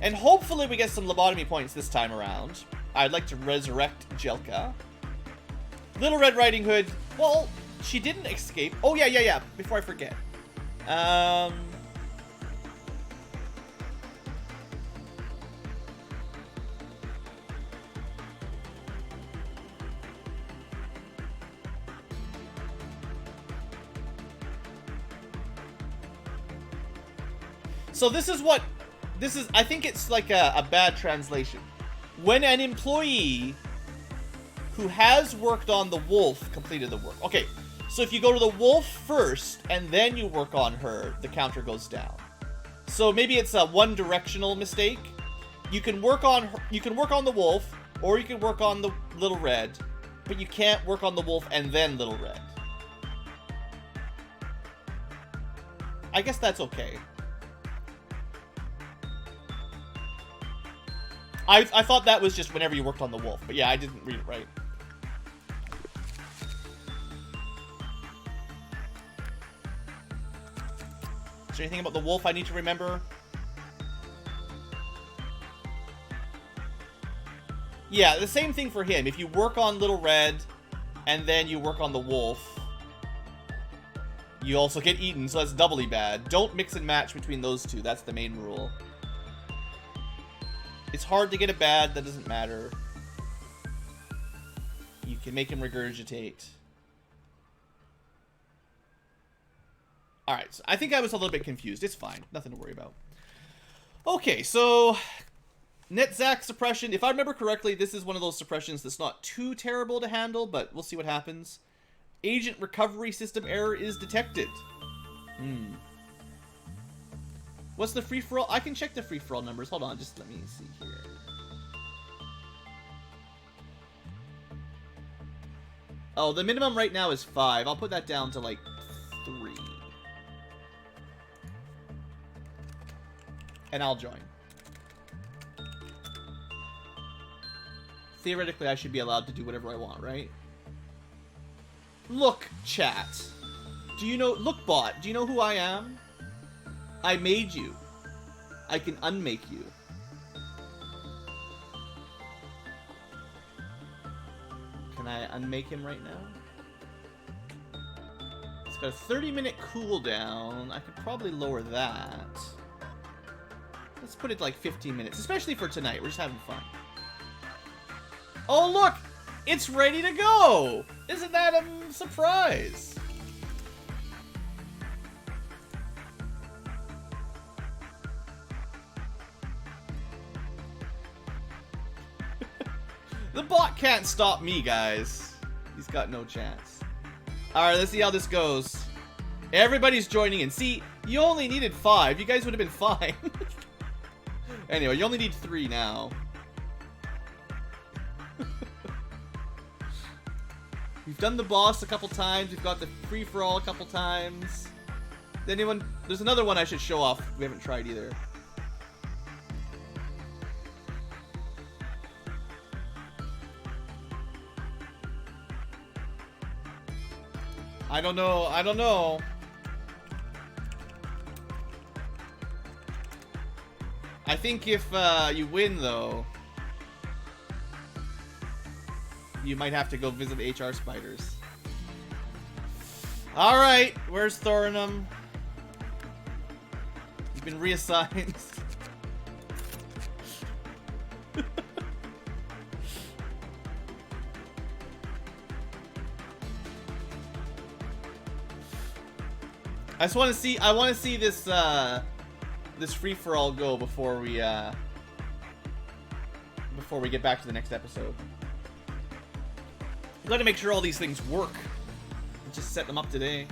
and hopefully we get some lobotomy points this time around. I'd like to resurrect Jelka. Little Red Riding Hood, well, she didn't escape. Oh, yeah, before I forget. So I think it's like a bad translation. When an employee who has worked on the wolf completed the work. Okay, so if you go to the wolf first and then you work on her, the counter goes down. So maybe it's a one-directional mistake. You can work on her, you can work on the wolf, or you can work on the Little Red, but you can't work on the wolf and then Little Red. I guess that's okay. I thought that was just whenever you worked on the wolf, but yeah, I didn't read it right. Is there anything about the wolf I need to remember? Yeah, the same thing for him. If you work on Little Red, and then you work on the Wolf, you also get eaten, so that's doubly bad. Don't mix and match between those two. That's the main rule. It's hard to get a bad. That doesn't matter. You can make him regurgitate. Alright, so I think I was a little bit confused. It's fine. Nothing to worry about. Okay, so... Netzach suppression. If I remember correctly, this is one of those suppressions that's not too terrible to handle, but we'll see what happens. Agent recovery system error is detected. What's the free-for-all? I can check the free-for-all numbers. Hold on, just let me see here. Oh, the minimum right now is 5. I'll put that down to, like, 3. And I'll join. Theoretically, I should be allowed to do whatever I want, right? Look, chat. Do you know... Look, bot. Do you know who I am? I made you. I can unmake you. Can I unmake him right now? It's got a 30-minute cooldown. I could probably lower that. Let's put it like 15 minutes, especially for tonight. We're just having fun. Oh, look! It's ready to go! Isn't that a surprise? The bot can't stop me, guys. He's got no chance. Alright, let's see how this goes. Everybody's joining in. See, you only needed 5. You guys would have been fine. Anyway, you only need 3 now. We've done the boss a couple times. We've got the free-for-all a couple times. There's another one I should show off. We haven't tried either. I don't know. I don't know. I think if you win, though, you might have to go visit HR spiders. Alright, where's Thorinum? He's been reassigned. I just want to see. I want to see this this free-for-all go before we get back to the next episode. We've got to make sure all these things work. And just set them up today.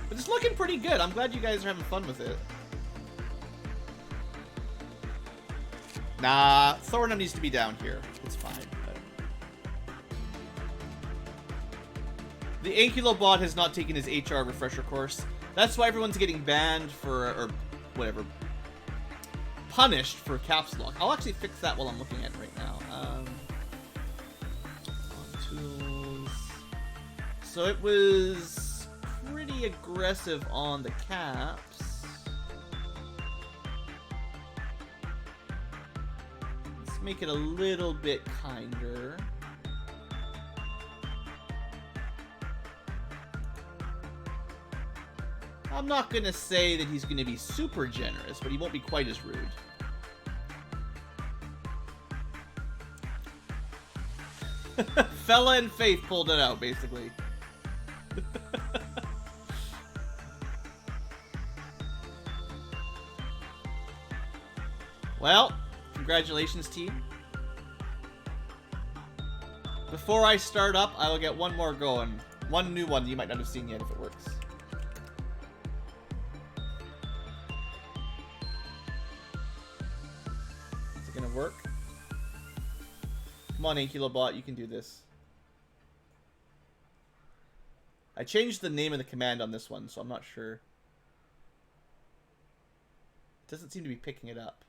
But it's looking pretty good. I'm glad you guys are having fun with it. Nah, Thorinum needs to be down here. It's fine. The Ankylo bot has not taken his HR refresher course. That's why everyone's getting banned for, or whatever, punished for caps lock. I'll actually fix that while I'm looking at it right now. On tools. So it was pretty aggressive on the caps. Let's make it a little bit kinder. I'm not going to say that he's going to be super generous, but he won't be quite as rude. Fella and Faith pulled it out, basically. Well, congratulations, team. Before I start up, I will get one more going. One new one that you might not have seen yet if it works. Work. Come on, Ankylo bot, you can do this. I changed the name of the command on this one, so I'm not sure. It doesn't seem to be picking it up.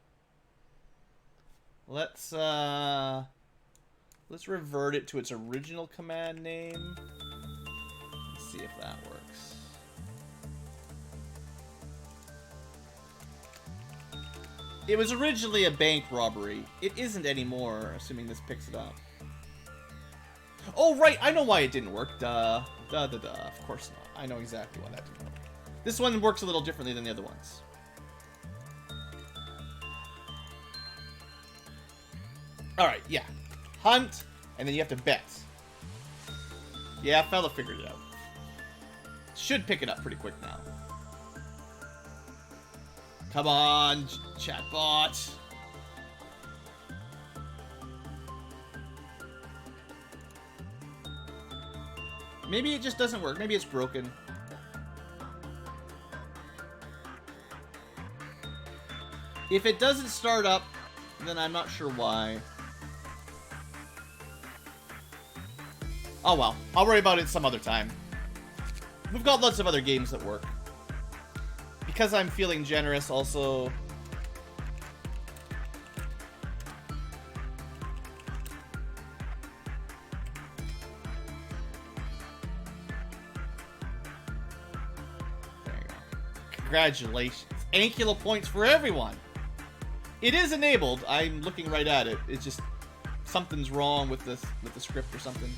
Let's revert it to its original command name. Let's see if that works. It was originally a bank robbery. It isn't anymore, assuming this picks it up. Oh, right, I know why it didn't work. Duh. Duh. Of course not. I know exactly why that didn't work. This one works a little differently than the other ones. Alright, yeah. Hunt, and then you have to bet. Yeah, fella figured it out. Should pick it up pretty quick now. Come on, chatbot. Maybe it just doesn't work. Maybe it's broken. If it doesn't start up, then I'm not sure why. Oh well, I'll worry about it some other time. We've got lots of other games that work. Because I'm feeling generous also. There you go. Congratulations. Ankylo points for everyone. It is enabled. I'm looking right at it. It's just something's wrong with the script or something.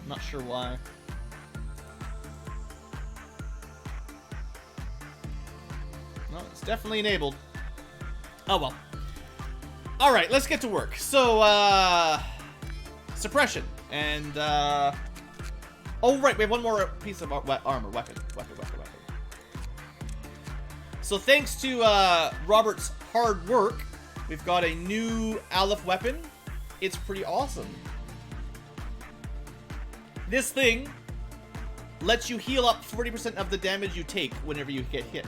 I'm not sure why. No, it's definitely enabled. Oh well. Alright, let's get to work. So, suppression. And, oh right, we have one more piece of armor. Weapon. So thanks to, Robert's hard work, we've got a new Aleph weapon. It's pretty awesome. This thing lets you heal up 40% of the damage you take whenever you get hit.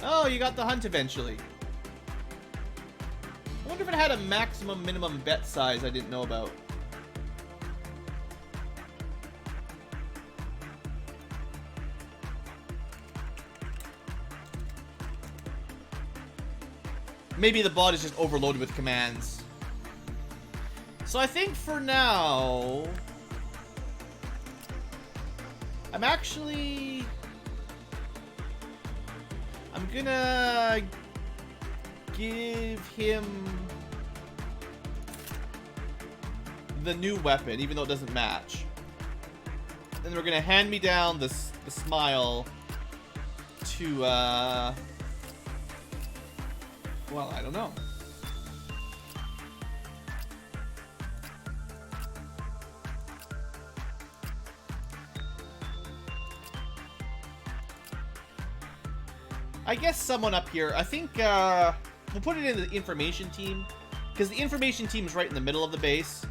Oh, you got the hunt eventually. I wonder if it had a maximum minimum bet size I didn't know about. Maybe the bot is just overloaded with commands. So I think for now, I'm gonna give him the new weapon, even though it doesn't match. Then we're gonna hand me down the smile to, well, I don't know. I guess someone up here. I think we'll put it in the information team, because the information team is right in the middle of the base,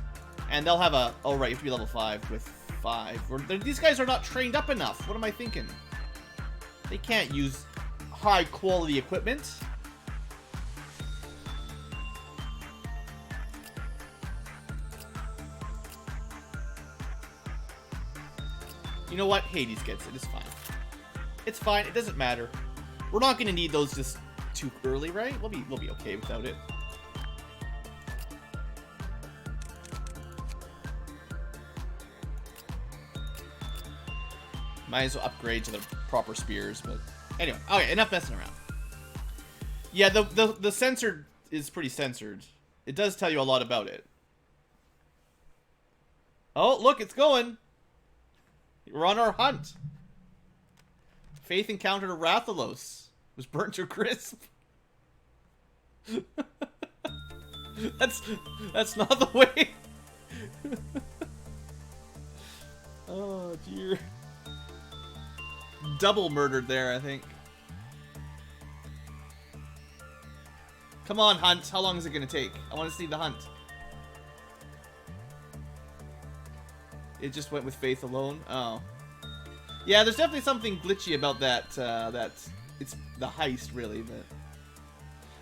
and they'll have a. Oh right, you have to be level 5 with 5. These guys are not trained up enough. What am I thinking? They can't use high quality equipment. You know what? Hades gets it. It's fine. It's fine. It doesn't matter. We're not going to need those just too early, right? We'll be okay without it. Might as well upgrade to the proper spears, but anyway. Okay, enough messing around. Yeah, the sensor is pretty censored. It does tell you a lot about it. Oh, look, it's going. We're on our hunt. Faith encountered a Rathalos. Was burnt to a crisp. That's not the way. Oh dear. Double murdered there, I think. Come on, hunt. How long is it gonna take? I want to see the hunt. It just went with faith alone. Oh. Yeah, there's definitely something glitchy about that, it's the heist, really, but...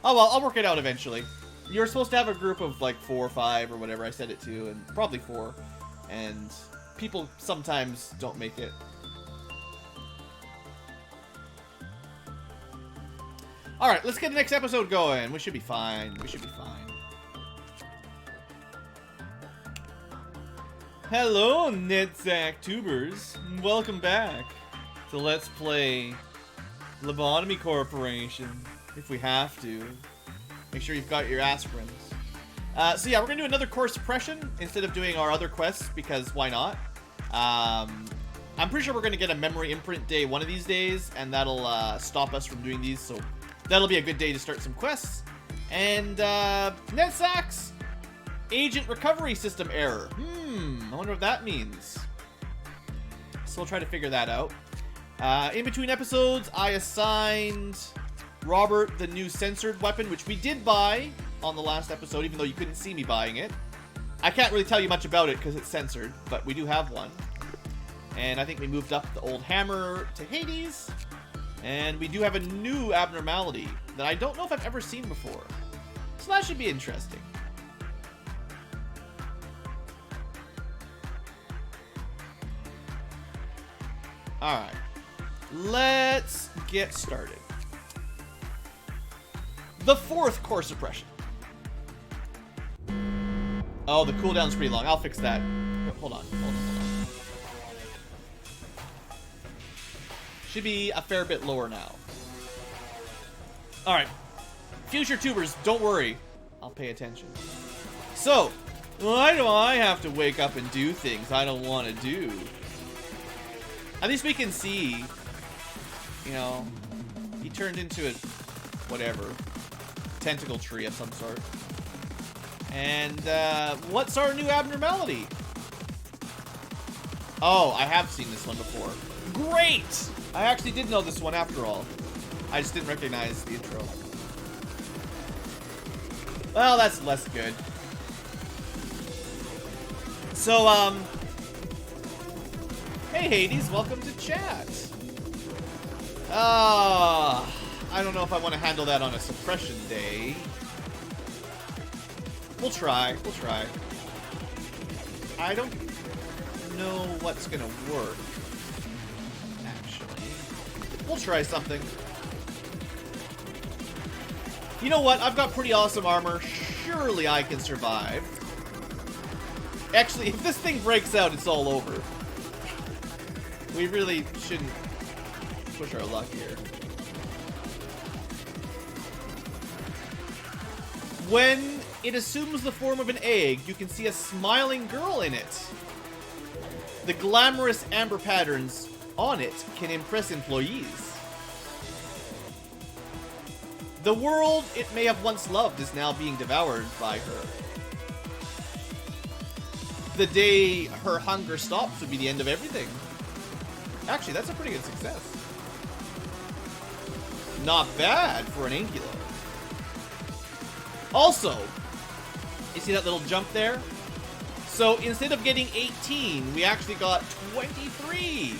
Oh, well, I'll work it out eventually. You're supposed to have a group of, like, 4 or 5 or whatever I set it to, and probably 4. And people sometimes don't make it. Alright, let's get the next episode going. We should be fine. We should be fine. Hello, NetZack Tubers. Welcome back to Let's Play Lobotomy Corporation. If we have to. Make sure you've got your aspirins. So yeah, we're gonna do another core suppression instead of doing our other quests, because why not? I'm pretty sure we're gonna get a memory imprint day one of these days, and that'll stop us from doing these, so that'll be a good day to start some quests. And NetSack's agent recovery system error. I wonder what that means. So we'll try to figure that out. In between episodes, I assigned Robert the new censored weapon, which we did buy on the last episode, even though you couldn't see me buying it. I can't really tell you much about it because it's censored, but we do have one. And I think we moved up the old hammer to Hades. And we do have a new abnormality that I don't know if I've ever seen before. So that should be interesting. Alright. Let's get started. The fourth core suppression. Oh, the cooldown's pretty long. I'll fix that. Hold on. Should be a fair bit lower now. Alright. Future tubers, don't worry. I'll pay attention. So, why do I have to wake up and do things I don't want to do? At least we can see, you know, he turned into a, whatever, tentacle tree of some sort. And, what's our new abnormality? Oh, I have seen this one before. Great! I actually did know this one after all. I just didn't recognize the intro. Well, that's less good. So, hey Hades, welcome to chat. I don't know if I want to handle that on a suppression day. We'll try. I don't know what's gonna work, actually. We'll try something. You know what? I've got pretty awesome armor. Surely I can survive. Actually, if this thing breaks out, it's all over. We really shouldn't push our luck here. When it assumes the form of an egg, you can see a smiling girl in it. The glamorous amber patterns on it can impress employees. The world it may have once loved is now being devoured by her. The day her hunger stops would be the end of everything. Actually, that's a pretty good success. Not bad for an Ankylo. Also, you see that little jump there? So instead of getting 18, we actually got 23.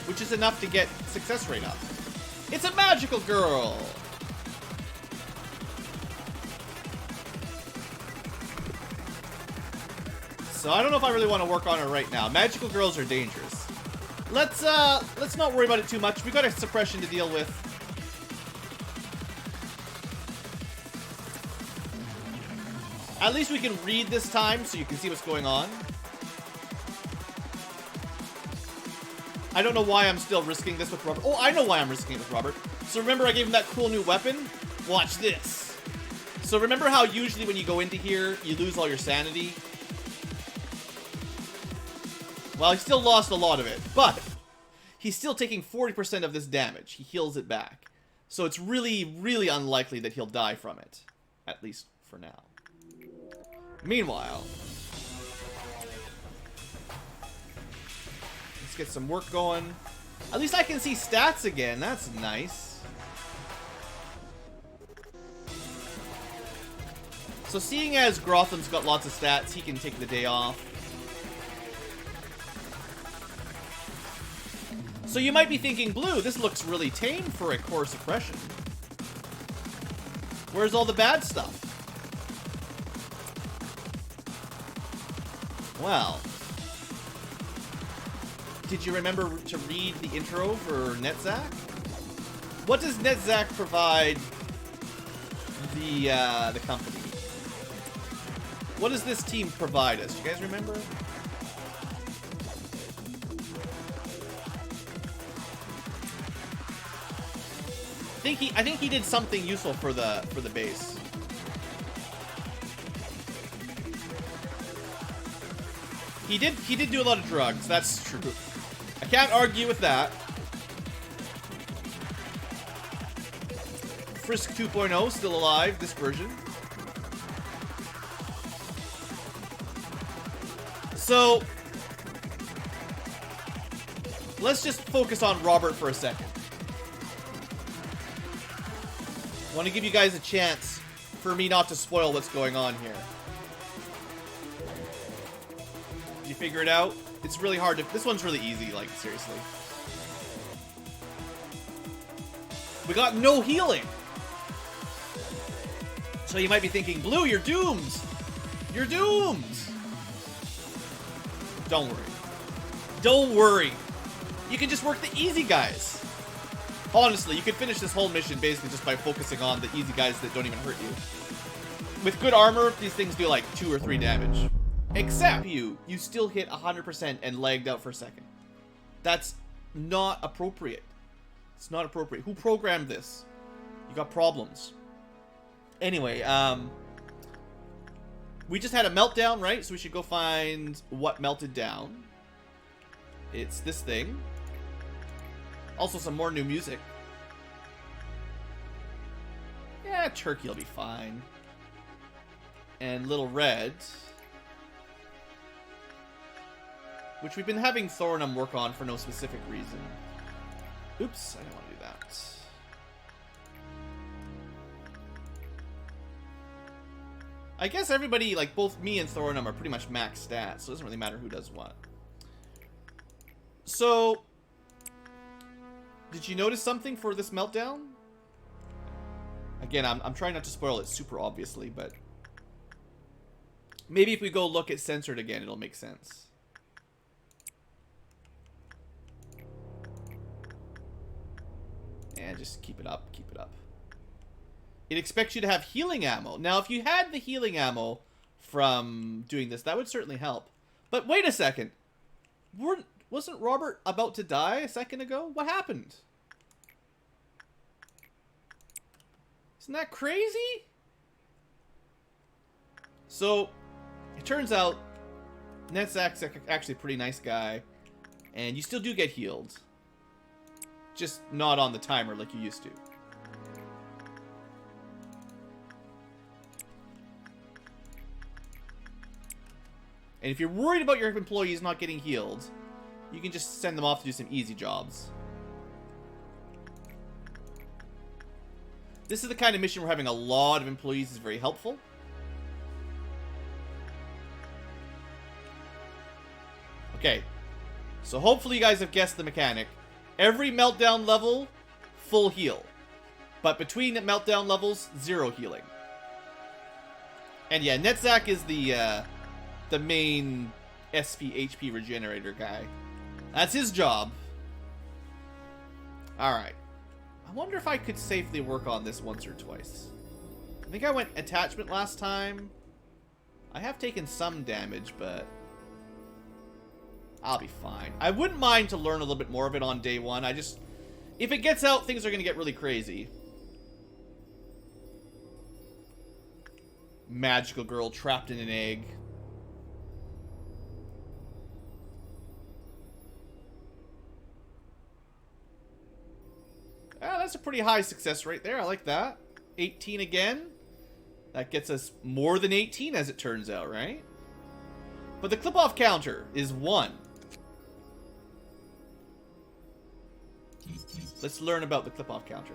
Which is enough to get success rate up. It's a magical girl! So I don't know if I really want to work on her right now. Magical girls are dangerous. Let's not worry about it too much. We got a suppression to deal with. At least we can read this time so you can see what's going on. I don't know why I'm still risking this with Robert. Oh, I know why I'm risking it with Robert. So remember I gave him that cool new weapon? Watch this. So remember how usually when you go into here, you lose all your sanity? Well, he still lost a lot of it, but he's still taking 40% of this damage. He heals it back. So it's really, really unlikely that he'll die from it. At least for now. Meanwhile, let's get some work going. At least I can see stats again. That's nice. So seeing as Grotham's got lots of stats, he can take the day off. So you might be thinking, Blue, this looks really tame for a core suppression. Where's all the bad stuff? Well, did you remember to read the intro for NetZack? What does NetZack provide the company? What does this team provide us? You guys remember? think he did something useful for the base. He did do a lot of drugs. That's true. I can't argue with that. Frisk 2.0 still alive, this version. So, let's just focus on Robert for a second. I want to give you guys a chance for me not to spoil what's going on here. You figure it out? It's really hard to... This one's really easy, like, seriously. We got no healing! So you might be thinking, Blue, you're doomed! You're doomed! Don't worry. Don't worry. You can just work the easy guys. Honestly, you could finish this whole mission basically just by focusing on the easy guys that don't even hurt you. With good armor, these things do like 2 or 3 damage. Except you still hit 100% and lagged out for a second. That's not appropriate. It's not appropriate. Who programmed this? You got problems. Anyway, we just had a meltdown, right? So we should go find what melted down. It's this thing. Also some more new music. Yeah, Turkey will be fine. And Little Red, which we've been having Thorinum work on for no specific reason. Oops, I don't want to do that. I guess everybody, like both me and Thorinum, are pretty much max stats, so it doesn't really matter who does what. So, did you notice something for this meltdown? Again, I'm trying not to spoil it super obviously, but maybe if we go look at censored again, it'll make sense. And just keep it up, keep it up. It expects you to have healing ammo. Now, if you had the healing ammo from doing this, that would certainly help. But wait a second. Wasn't Robert about to die a second ago? What happened? Isn't that crazy? So, it turns out Netzak's actually a pretty nice guy. And you still do get healed. Just not on the timer like you used to. And if you're worried about your employees not getting healed, you can just send them off to do some easy jobs. This is the kind of mission where having a lot of employees is very helpful. Okay. So hopefully you guys have guessed the mechanic. Every meltdown level, full heal. But between meltdown levels, 0 healing. And yeah, Netzak is the main SP HP regenerator guy. That's his job. Alright. I wonder if I could safely work on this once or twice. I think I went attachment last time. I have taken some damage, but I'll be fine. I wouldn't mind to learn a little bit more of it on day 1. If it gets out, things are going to get really crazy. Magical girl trapped in an egg. Ah, that's a pretty high success rate there. I like that. 18 again. That gets us more than 18 as it turns out, right? But the clip-off counter is 1. Let's learn about the clip-off counter.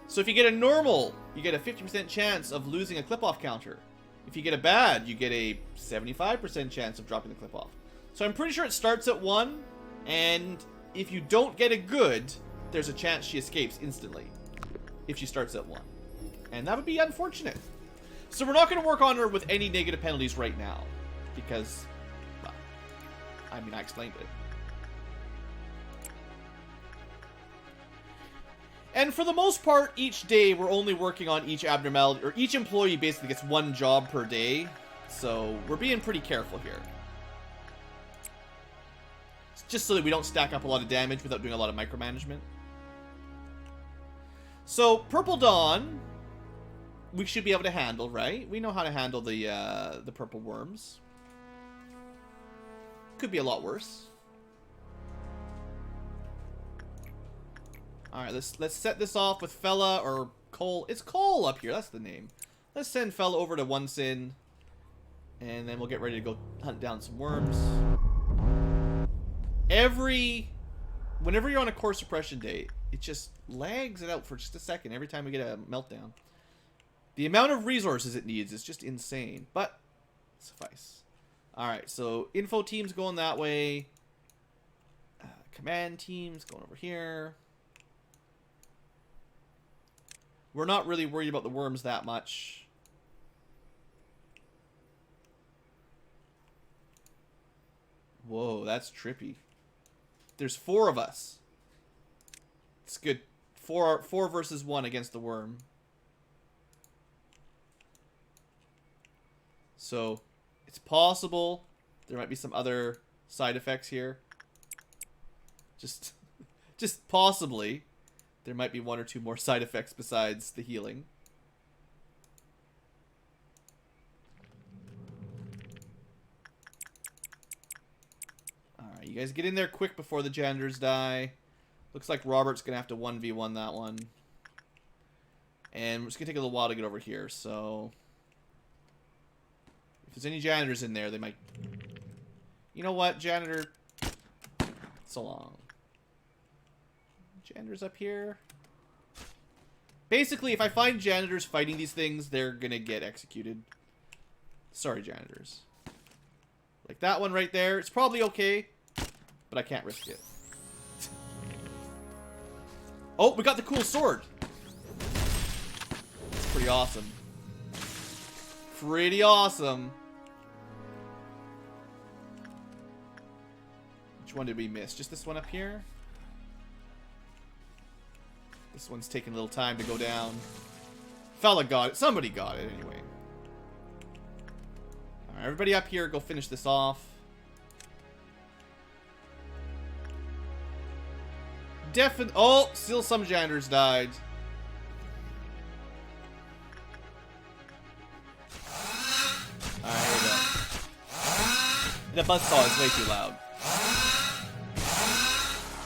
So if you get a normal, you get a 50% chance of losing a clip-off counter. If you get a bad, you get a 75% chance of dropping the clip-off. So I'm pretty sure it starts at 1, and if you don't get a good, there's a chance she escapes instantly if she starts at 1. And that would be unfortunate. So we're not going to work on her with any negative penalties right now. Because, well, I mean, I explained it. And for the most part, each day we're only working on each abnormality, or each employee basically gets 1 job per day. So we're being pretty careful here. It's just so that we don't stack up a lot of damage without doing a lot of micromanagement. So, Purple Dawn, we should be able to handle, right? We know how to handle the purple worms. Could be a lot worse. Alright, let's set this off with Fella or Cole. It's Cole up here, that's the name. Let's send Fella over to One Sin. And then we'll get ready to go hunt down some worms. Whenever you're on a core suppression date, it just lags it out for just a second every time we get a meltdown. The amount of resources it needs is just insane, but suffice. Alright, so info team's going that way. Command team's going over here. We're not really worried about the worms that much. Whoa, that's trippy. There's 4 of us. It's good. 4 versus 1 against the worm. So, it's possible there might be some other side effects here. Just possibly. There might be 1 or 2 more side effects besides the healing. Alright, you guys get in there quick before the janitors die. Looks like Robert's going to have to 1v1 that one. And it's going to take a little while to get over here, so... If there's any janitors in there, they might... You know what, janitor? So long. Janitors up here. Basically, if I find janitors fighting these things, they're gonna get executed. Sorry, janitors. Like that one right there. It's probably okay, but I can't risk it. Oh, we got the cool sword. It's pretty awesome. Pretty awesome. Which one did we miss? Just this one up here? This one's taking a little time to go down. Fella got it. Somebody got it anyway. Alright, everybody up here, go finish this off. Oh, still some janitors died. Alright, here we go. The buzzsaw is way too loud.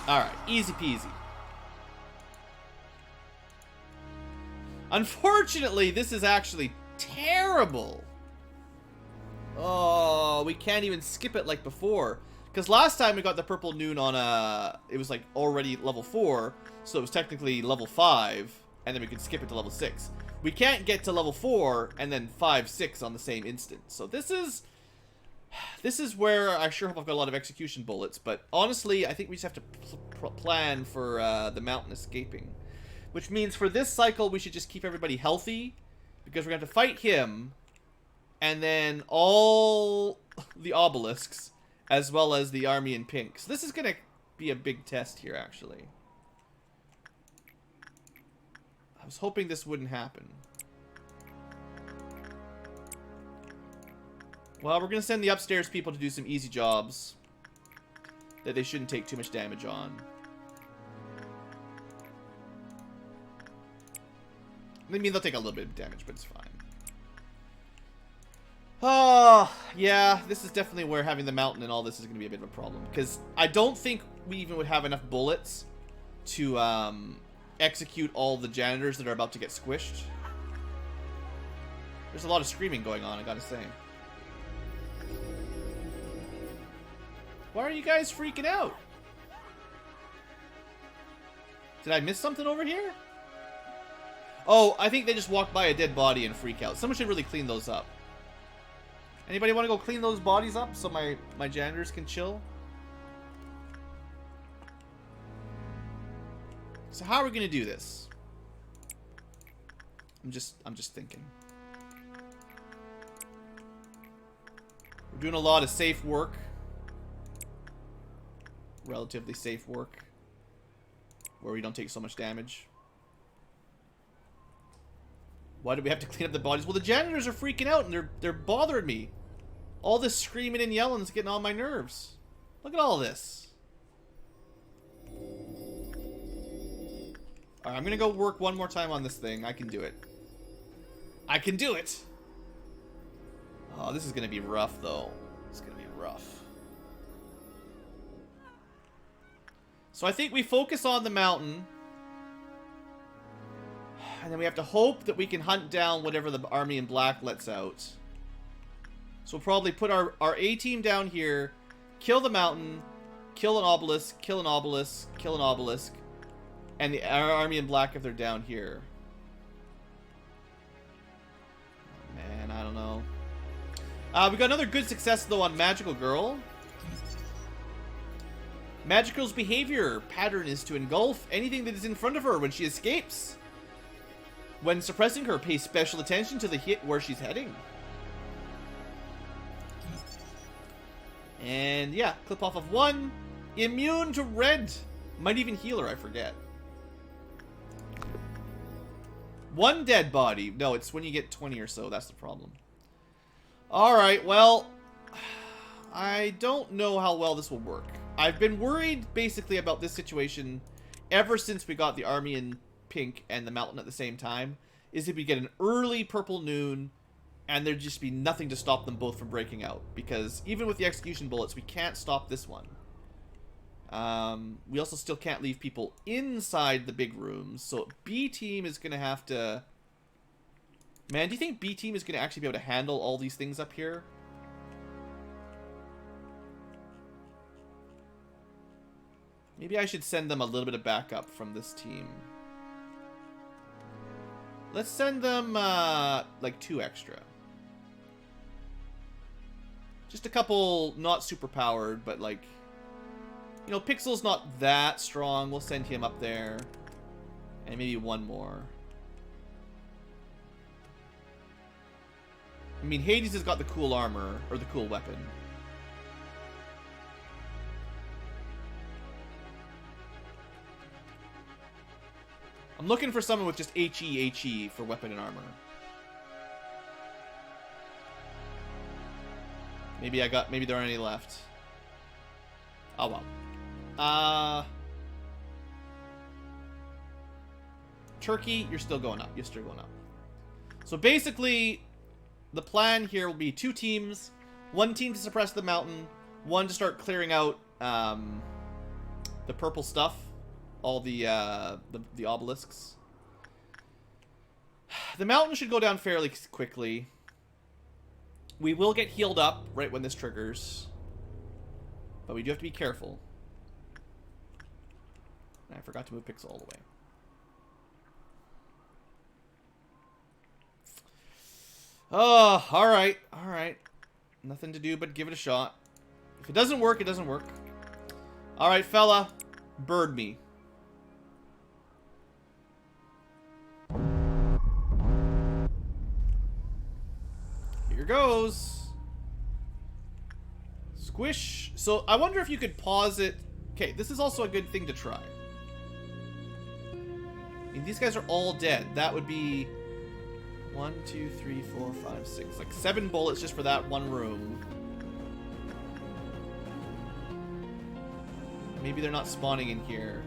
Alright, easy peasy. Unfortunately, this is actually terrible. Oh, we can't even skip it like before. Because last time we got the purple noon on it was like already level 4, so it was technically level 5, and then we could skip it to level 6. We can't get to level 4 and then 5, 6 on the same instant. So this is where I sure hope I've got a lot of execution bullets, but honestly, I think we just have to plan for the mountain escaping. Which means for this cycle, we should just keep everybody healthy, because we're going to have to fight him, and then all the obelisks, as well as the army in pink. So this is going to be a big test here, actually. I was hoping this wouldn't happen. Well, we're going to send the upstairs people to do some easy jobs that they shouldn't take too much damage on. I mean, they'll take a little bit of damage, but it's fine. Oh, yeah, this is definitely where having the mountain and all this is going to be a bit of a problem. Because I don't think we even would have enough bullets to execute all the janitors that are about to get squished. There's a lot of screaming going on, I gotta say. Why are you guys freaking out? Did I miss something over here? Oh, I think they just walked by a dead body and freak out. Someone should really clean those up. Anybody want to go clean those bodies up so my janitors can chill? So how are we gonna do this? I'm just thinking. We're doing a lot of safe work. Relatively safe work. Where we don't take so much damage. Why do we have to clean up the bodies? Well, the janitors are freaking out and they're bothering me. All this screaming and yelling is getting on my nerves. Look at all this. Alright, I'm gonna go work one more time on this thing. I can do it. I can do it! Oh, this is gonna be rough, though. It's gonna be rough. So I think we focus on the mountain. And then we have to hope that we can hunt down whatever the army in black lets out. So we'll probably put our A-team down here, kill the mountain, kill an obelisk, kill an obelisk, kill an obelisk, and our army in black if they're down here. Oh, man, I don't know. We got another good success, though, on Magical Girl. Magical Girl's behavior pattern is to engulf anything that is in front of her when she escapes. When suppressing her, pay special attention to the hit where she's heading. And yeah, clip off of 1. Immune to red. Might even heal her, I forget. 1 dead body. No, it's when you get 20 or so. That's the problem. Alright, well, I don't know how well this will work. I've been worried, basically, about this situation ever since we got the army in pink and the mountain at the same time. Is if we get an early purple noon, and there'd just be nothing to stop them both from breaking out. Because even with the execution bullets, we can't stop this one. We also still can't leave people inside the big rooms. So B team is going to have to... Man, do you think B team is going to actually be able to handle all these things up here? Maybe I should send them a little bit of backup from this team. Let's send them, like 2 extra. Just a couple, not super powered, but like... You know, Pixel's not that strong. We'll send him up there. And maybe 1 more. I mean, Hades has got the cool armor, or the cool weapon. I'm looking for someone with just HE for weapon and armor. Maybe there aren't any left. Oh well. Turkey, you're still going up. You're still going up. So basically, the plan here will be 2 teams. 1 team to suppress the mountain. 1 to start clearing out the purple stuff. All the obelisks. The mountain should go down fairly quickly. We will get healed up right when this triggers. But we do have to be careful. I forgot to move Pixel all the way. Oh, alright. Alright. Nothing to do but give it a shot. If it doesn't work, it doesn't work. Alright, fella. Bird me. Here goes. Squish. So, I wonder if you could pause it. Okay, this is also a good thing to try. I mean, these guys are all dead. That would be 1, 2, 3, 4, 5, 6. Like 7 bullets just for that one room. Maybe they're not spawning in here.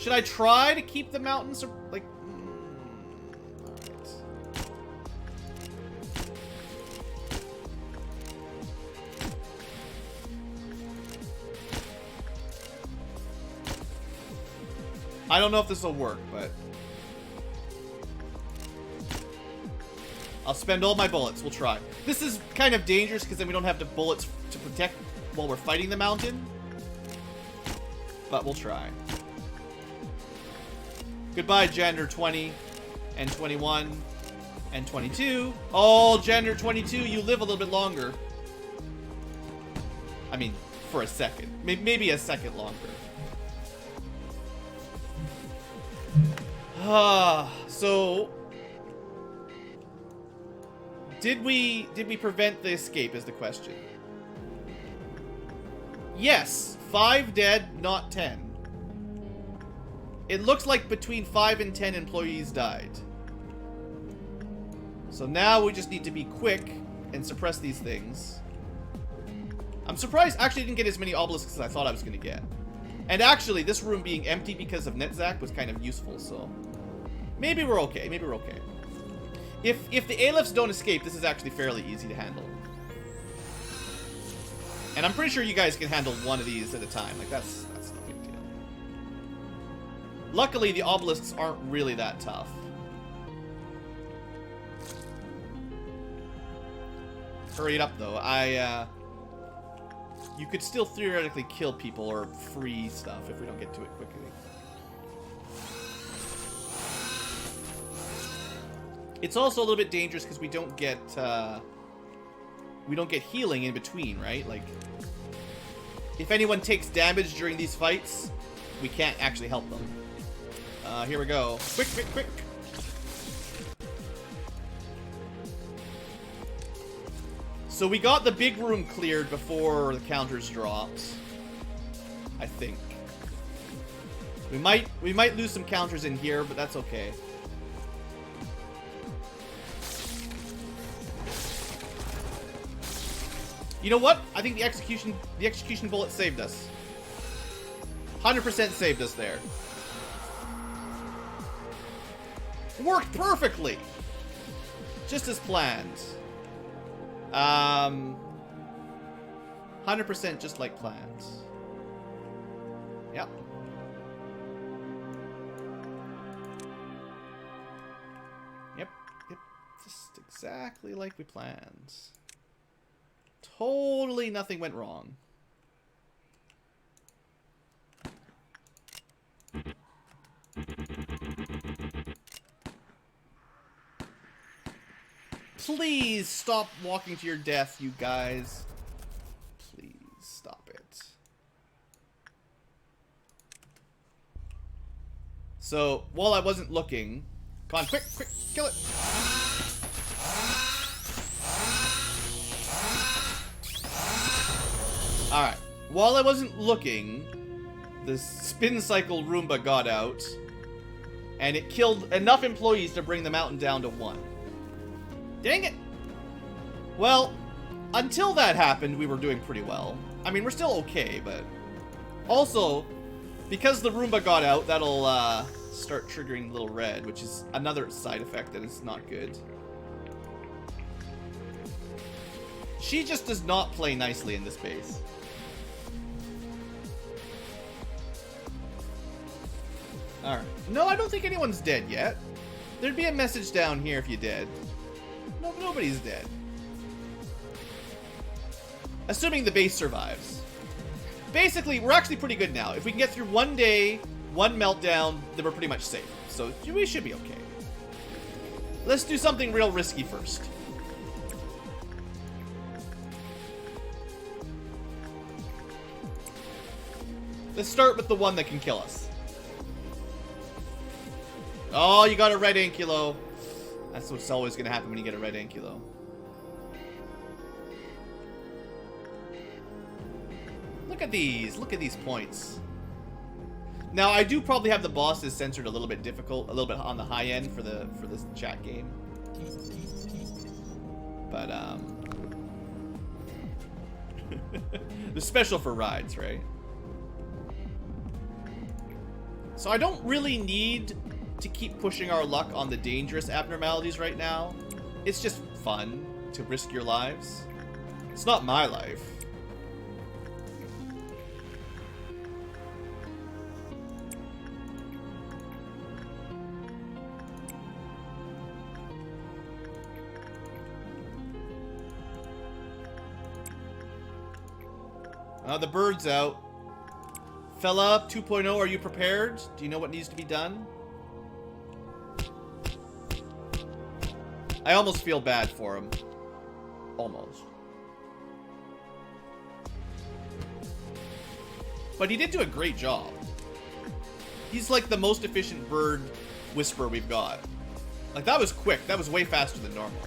Should I try to keep the mountains like... Alright. I don't know if this will work, but... I'll spend all my bullets. We'll try. This is kind of dangerous because then we don't have the bullets to protect while we're fighting the mountain. But we'll try. Goodbye, Gender 20 and 21 and 22. Oh, Gender 22, you live a little bit longer. I mean, for a second. Maybe a second longer. So... Did we prevent the escape is the question. Yes, 5 dead, not 10. It looks like between 5 and 10 employees died. So now we just need to be quick and suppress these things. I'm surprised I actually didn't get as many obelisks as I thought I was going to get. And actually, this room being empty because of Netzach was kind of useful, so... Maybe we're okay. Maybe we're okay. If the Alephists don't escape, this is actually fairly easy to handle. And I'm pretty sure you guys can handle one of these at a time. Like, that's no big deal. Luckily, the obelisks aren't really that tough. Hurry it up, though. You could still theoretically kill people or free stuff if we don't get to it quickly. It's also a little bit dangerous because we don't get healing in between, right? Like, if anyone takes damage during these fights, we can't actually help them. Here we go. Quick, quick, quick. So we got the big room cleared before the counters dropped. I think. We might lose some counters in here, but that's okay. You know what? I think the execution bullet saved us. 100% saved us there. Worked perfectly. Just as planned. 100% just like planned. Yep. Yep. Just exactly like we planned. Totally nothing went wrong. Please stop walking to your death, you guys. Please stop it. So, while I wasn't looking... Come on, quick, quick, kill it! Alright. While I wasn't looking, the spin cycle Roomba got out, and it killed enough employees to bring the mountain down to 1. Dang it! Well, until that happened, we were doing pretty well. I mean, we're still okay, but... Also, because the Roomba got out, that'll start triggering little red, which is another side effect that is not good. She just does not play nicely in this base. Alright. No, I don't think anyone's dead yet. There'd be a message down here if you did. No, nobody's dead. Assuming the base survives. Basically, we're actually pretty good now. If we can get through one day, one meltdown, then we're pretty much safe. So we should be okay. Let's do something real risky first. Let's start with the one that can kill us. Oh, you got a red Ankylo. That's what's always going to happen when you get a red Ankylo. Look at these. Look at these points. Now, I do probably have the bosses censored a little bit difficult, a little bit on the high end for this chat game. But, they're special for rides, right? So I don't really need to keep pushing our luck on the dangerous abnormalities right now. It's just fun to risk your lives. It's not my life. The bird's out. Fella 2.0, are you prepared? Do you know what needs to be done? I almost feel bad for him. Almost. But he did do a great job. He's like the most efficient bird whisperer we've got. Like, that was quick. That was way faster than normal.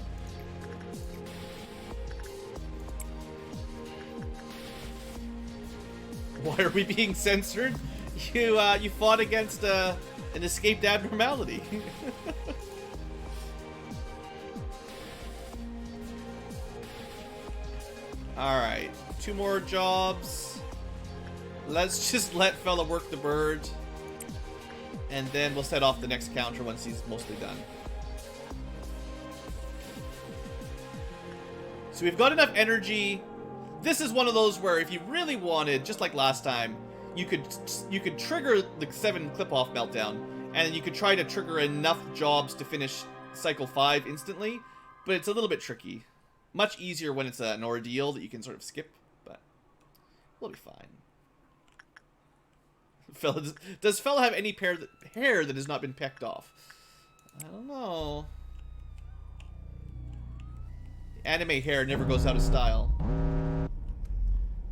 Why are we being censored? You fought against an escaped abnormality. Alright. 2 more jobs. Let's just let fella work the bird. And then we'll set off the next counter once he's mostly done. So we've got enough energy. This is one of those where if you really wanted, just like last time, you could trigger the 7 clip-off meltdown, and you could try to trigger enough jobs to finish cycle 5 instantly, but it's a little bit tricky. Much easier when it's an ordeal that you can sort of skip, but we'll be fine. Does fella have any hair that has not been pecked off? I don't know. Anime hair never goes out of style.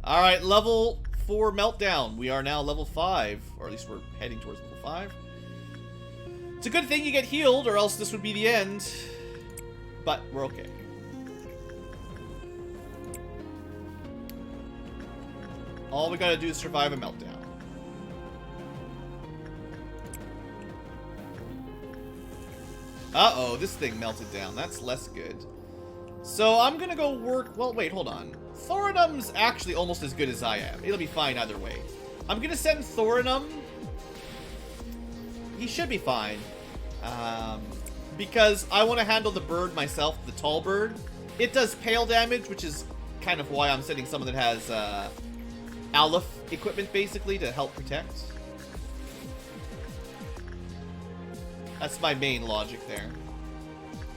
Alright, level 4 meltdown. We are now level 5, or at least we're heading towards level 5. It's a good thing you get healed, or else this would be the end. But we're okay. All we gotta do is survive a meltdown. Uh-oh, this thing melted down. That's less good. So I'm gonna go work... Well, wait, hold on. Thorinum's actually almost as good as I am. It'll be fine either way. I'm gonna send Thorinum. He should be fine. Because I want to handle the bird myself, the tall bird. It does pale damage, which is kind of why I'm sending someone that has Aleph equipment, basically, to help protect. That's my main logic there.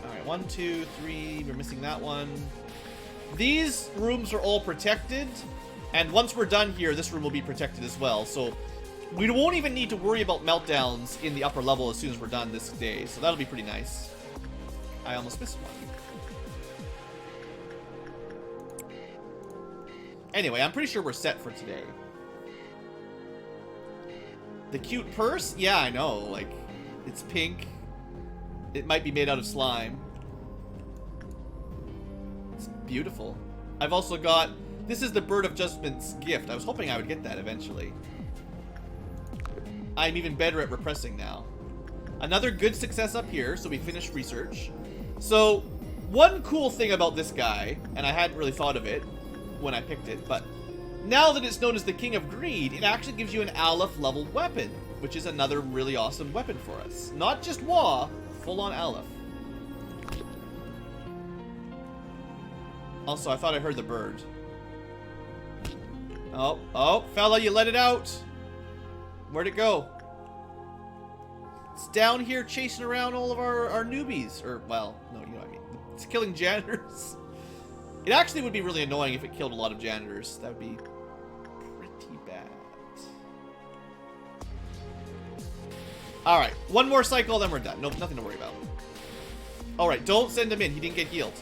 Alright, 1, 2, 3. We're missing that one. These rooms are all protected. And once we're done here, this room will be protected as well. So we won't even need to worry about meltdowns in the upper level as soon as we're done this day. So that'll be pretty nice. I almost missed one. Anyway, I'm pretty sure we're set for today. The cute purse? Yeah, I know. Like, it's pink. It might be made out of slime. It's beautiful. I've also got... This is the Bird of Judgment's gift. I was hoping I would get that eventually. I'm even better at repressing now. Another good success up here, so we finished research. So, one cool thing about this guy, and I hadn't really thought of it when I picked it, but now that it's known as the King of Greed, it actually gives you an Aleph level weapon, which is another really awesome weapon for us. Not just Wa, full-on Aleph. Also, I thought I heard the bird. Oh, fella, you let it out. Where'd it go? It's down here chasing around all of our newbies. Or, well, no, you know what I mean. It's killing janitors. It actually would be really annoying if it killed a lot of janitors. That would be pretty bad. Alright, one more cycle, then we're done. Nope, nothing to worry about. Alright, don't send him in. He didn't get healed.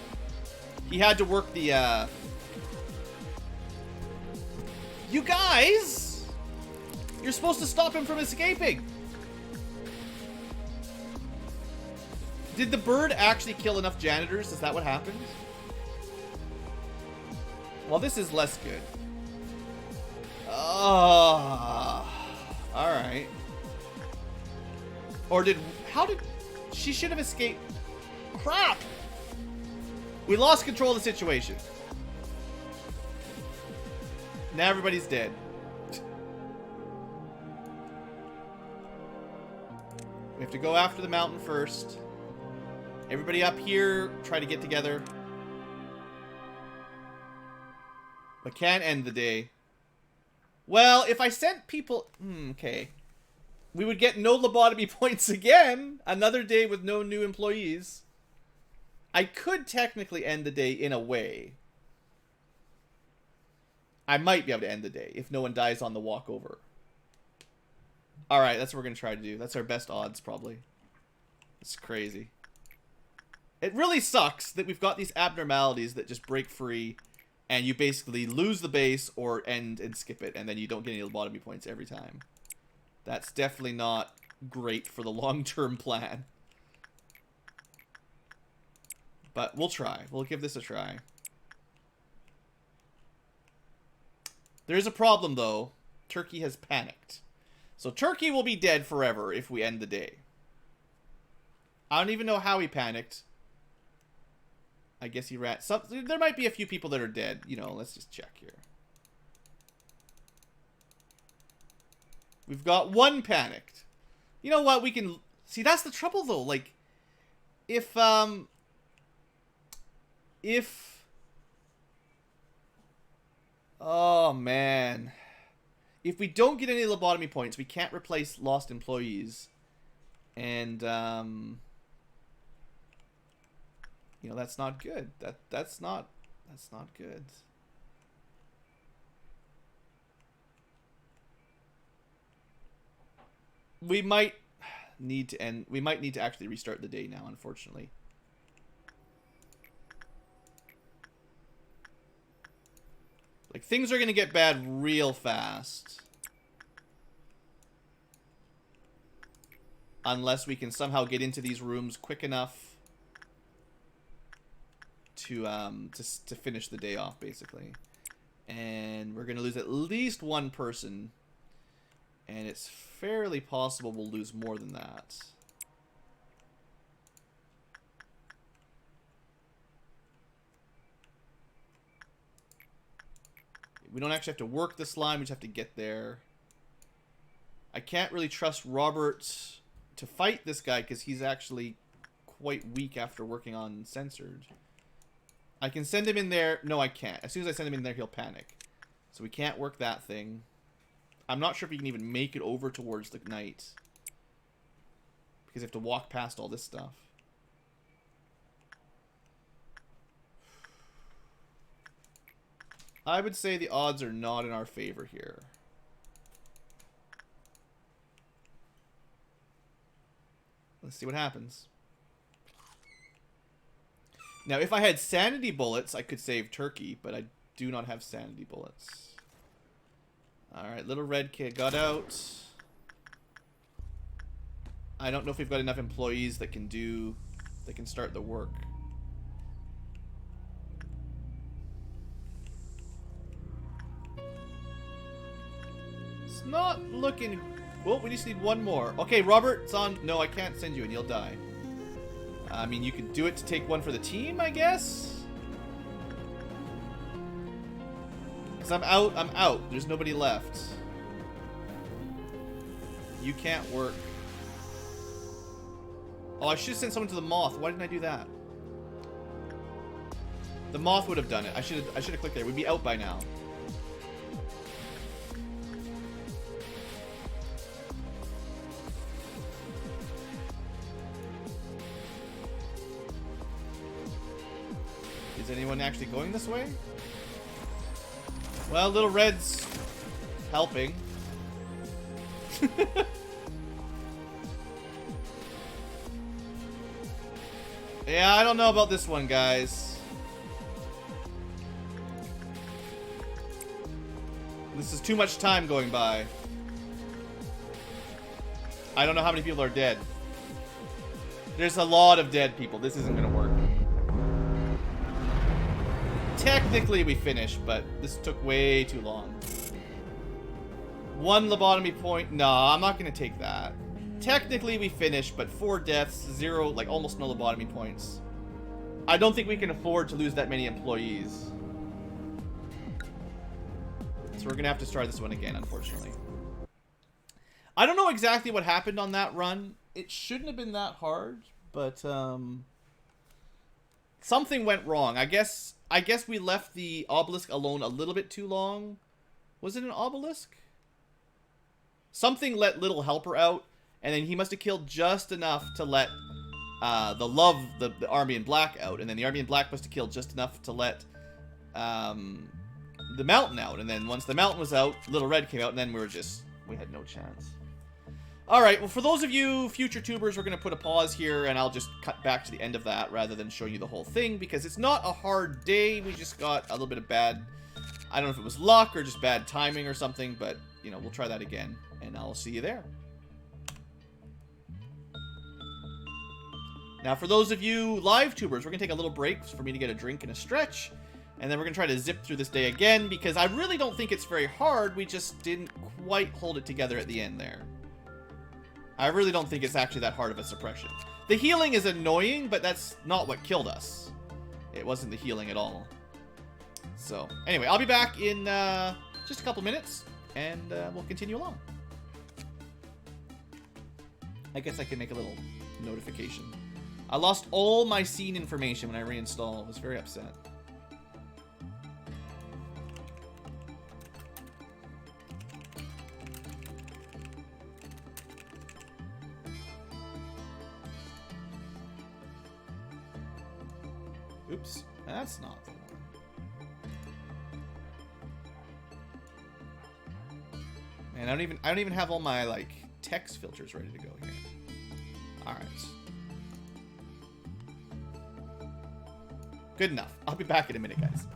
He had to work the, You guys! You're supposed to stop him from escaping! Did the bird actually kill enough janitors? Is that what happened? Well, this is less good. Alright. Or how did... She should have escaped. Crap! We lost control of the situation. Now everybody's dead. We have to go after the mountain first. Everybody up here, try to get together. But can't end the day. Well, if I sent people... okay. We would get no lobotomy points again. Another day with no new employees. I could technically end the day in a way. I might be able to end the day if no one dies on the walkover. Alright, that's what we're going to try to do. That's our best odds, probably. It's crazy. It really sucks that we've got these abnormalities that just break free, and you basically lose the base or end and skip it, and then you don't get any lobotomy points every time. That's definitely not great for the long-term plan. But we'll try. We'll give this a try. There is a problem, though. Turkey has panicked. So Turkey will be dead forever if we end the day. I don't even know how he panicked. I guess he ran... There might be a few people that are dead. You know, let's just check here. We've got one panicked. You know what? We can... See, that's the trouble, though. Like, if... Oh, man. If we don't get any lobotomy points, we can't replace lost employees. And, you know, that's not good. That's not good. We might need to end. We might need to actually restart the day now, unfortunately. Like, things are gonna get bad real fast. Unless we can somehow get into these rooms quick enough to finish the day off, basically. And we're gonna lose at least one person. And it's fairly possible we'll lose more than that. We don't actually have to work this line, we just have to get there. I can't really trust Robert to fight this guy because he's actually quite weak after working on Censored. I can send him in there. No, I can't. As soon as I send him in there, he'll panic. So we can't work that thing. I'm not sure if we can even make it over towards the night. Because you have to walk past all this stuff. I would say the odds are not in our favor here. Let's see what happens. Now, if I had sanity bullets, I could save Turkey, but I do not have sanity bullets. Alright, little red kid got out. I don't know if we've got enough employees that can start the work. It's not looking... Well, we just need one more. Okay, Robert, it's on... No, I can't send you in. You'll die. I mean, you could do it to take one for the team, I guess? Because I'm out. There's nobody left. You can't work. Oh, I should have sent someone to the moth. Why didn't I do that? The moth would have done it. I should have clicked there. We'd be out by now. Is anyone actually going this way? Well, Little Red's helping. Yeah, I don't know about this one, guys. This is too much time going by. I don't know how many people are dead. There's a lot of dead people. This isn't gonna work. Technically we finished, but this took way too long. One lobotomy point. No, I'm not gonna take that. Technically we finished, but 4 deaths, 0, like almost no lobotomy points. I don't think we can afford to lose that many employees. So we're gonna have to start this one again, unfortunately. I don't know exactly what happened on that run. It shouldn't have been that hard, but something went wrong. I guess we left the obelisk alone a little bit too long. Was it an obelisk? Something let Little Helper out, and then he must have killed just enough to let the Army in Black out, and then the Army in Black must have killed just enough to let the Mountain out, and then once the Mountain was out, Little Red came out, and then we had no chance. Alright, well, for those of you future tubers, we're going to put a pause here, and I'll just cut back to the end of that rather than show you the whole thing, because it's not a hard day. We just got a little bit of bad... I don't know if it was luck or just bad timing or something, but, you know, we'll try that again, and I'll see you there. Now, for those of you live tubers, we're going to take a little break for me to get a drink and a stretch, and then we're going to try to zip through this day again, because I really don't think it's very hard. We just didn't quite hold it together at the end there. I really don't think it's actually that hard of a suppression. The healing is annoying, but that's not what killed us. It wasn't the healing at all. So, anyway, I'll be back in just a couple minutes, and we'll continue along. I guess I can make a little notification. I lost all my scene information when I reinstalled. I was very upset. Oops, that's not the one. Man, I don't even have all my like text filters ready to go here. All right. Good enough. I'll be back in a minute, guys.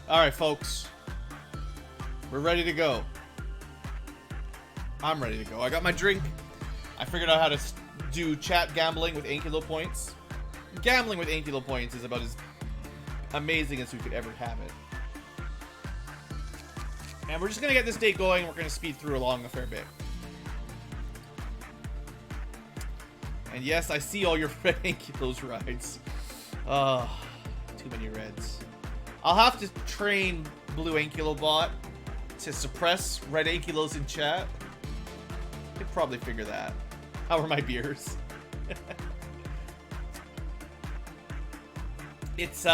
Alright, folks. We're ready to go. I'm ready to go. I got my drink. I figured out how to do chat gambling with Ankylo points. Gambling with Ankylo points is about as amazing as we could ever have it. And we're just going to get this day going. We're going to speed through along a fair bit. And yes, I see all your red Ankylos rides. Too many reds. I'll have to train BlueAnkylo bot to suppress red Ankylos in chat. Could probably figure that. How are my beers? It's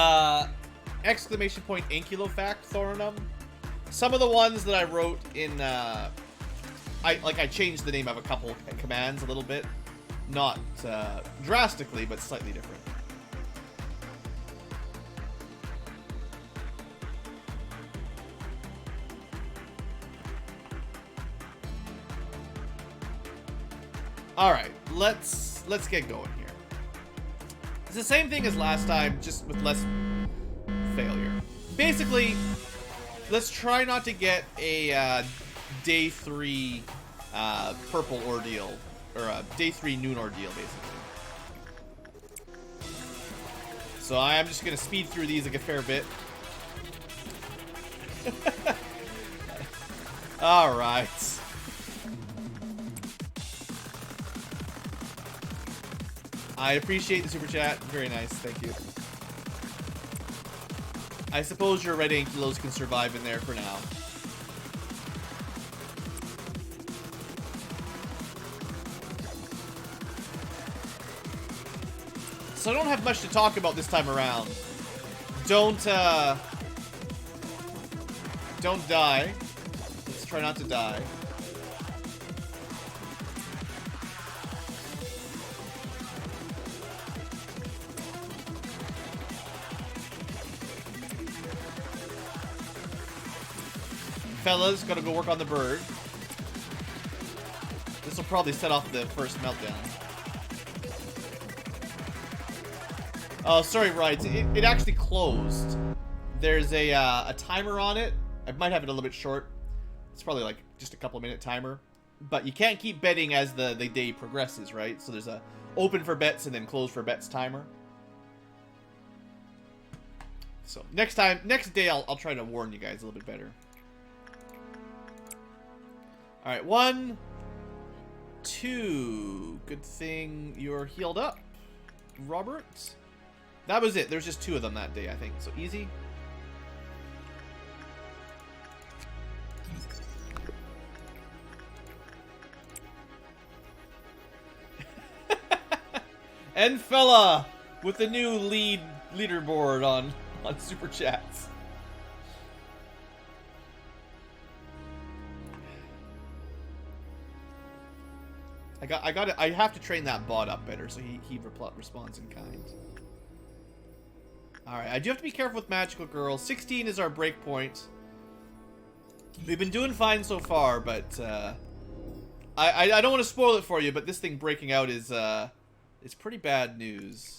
exclamation point Ankylo fact Thorinum. Some of the ones that I wrote in I changed the name of a couple commands a little bit. Not drastically, but slightly different. All right, let's get going here. It's the same thing as last time, just with less failure. Basically, let's try not to get a day 3 purple ordeal, or a day 3 noon ordeal, basically. So I am just gonna speed through these like a fair bit. All right. I appreciate the super chat. Very nice. Thank you. I suppose your red Ankylos can survive in there for now. So I don't have much to talk about this time around. Don't die. Let's try not to die. Fellas, gotta go work on the bird. This will probably set off the first meltdown. Oh, sorry, Rides. It actually closed. There's a timer on it. I might have it a little bit short. It's probably like just a couple-minute timer. But you can't keep betting as the day progresses, right? So there's a open for bets and then close for bets timer. So next day, I'll try to warn you guys a little bit better. All right, 1, 2. Good thing you're healed up, Robert. That was it. There's just 2 of them that day, I think. So easy. And fella with the new leaderboard on Super Chats. I have to train that bot up better so he responds in kind. All right, I do have to be careful with Magical Girl. 16 is our break point. We've been doing fine so far, but I don't want to spoil it for you, but this thing breaking out is pretty bad news.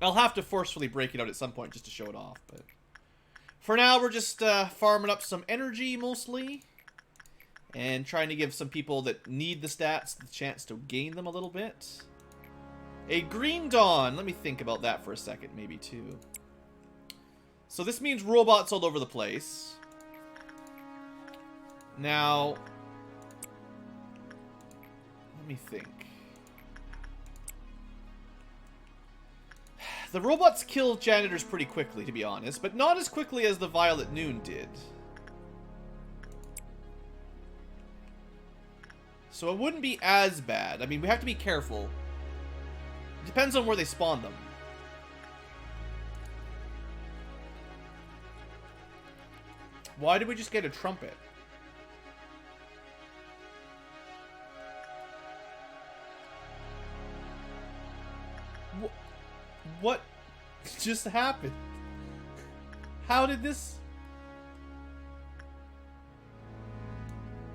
I'll have to forcefully break it out at some point just to show it off, but for now we're just farming up some energy mostly and trying to give some people that need the stats the chance to gain them a little bit. A green dawn. Let me think about that for a second, maybe too. So this means robots all over the place. Now, let me think. The robots kill janitors pretty quickly, to be honest, but not as quickly as the Violet Noon did. So it wouldn't be as bad. I mean, we have to be careful. It depends on where they spawn them. Why did we just get a trumpet? What just happened? How did this...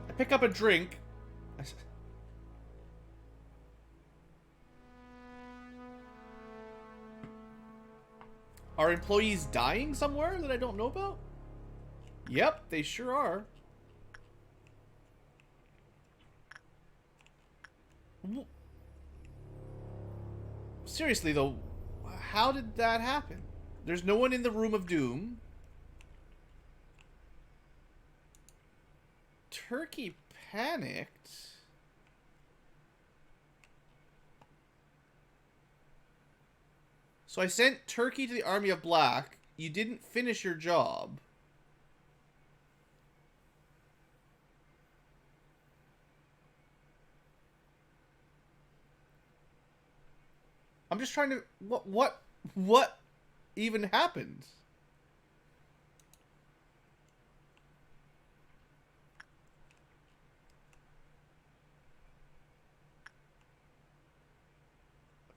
I pick up a drink. Are employees dying somewhere that I don't know about? Yep, they sure are. Seriously, though, how did that happen? There's no one in the room of doom. Turkey panicked. So I sent Turkey to the Army of Black. You didn't finish your job. I'm just trying to... What even happened?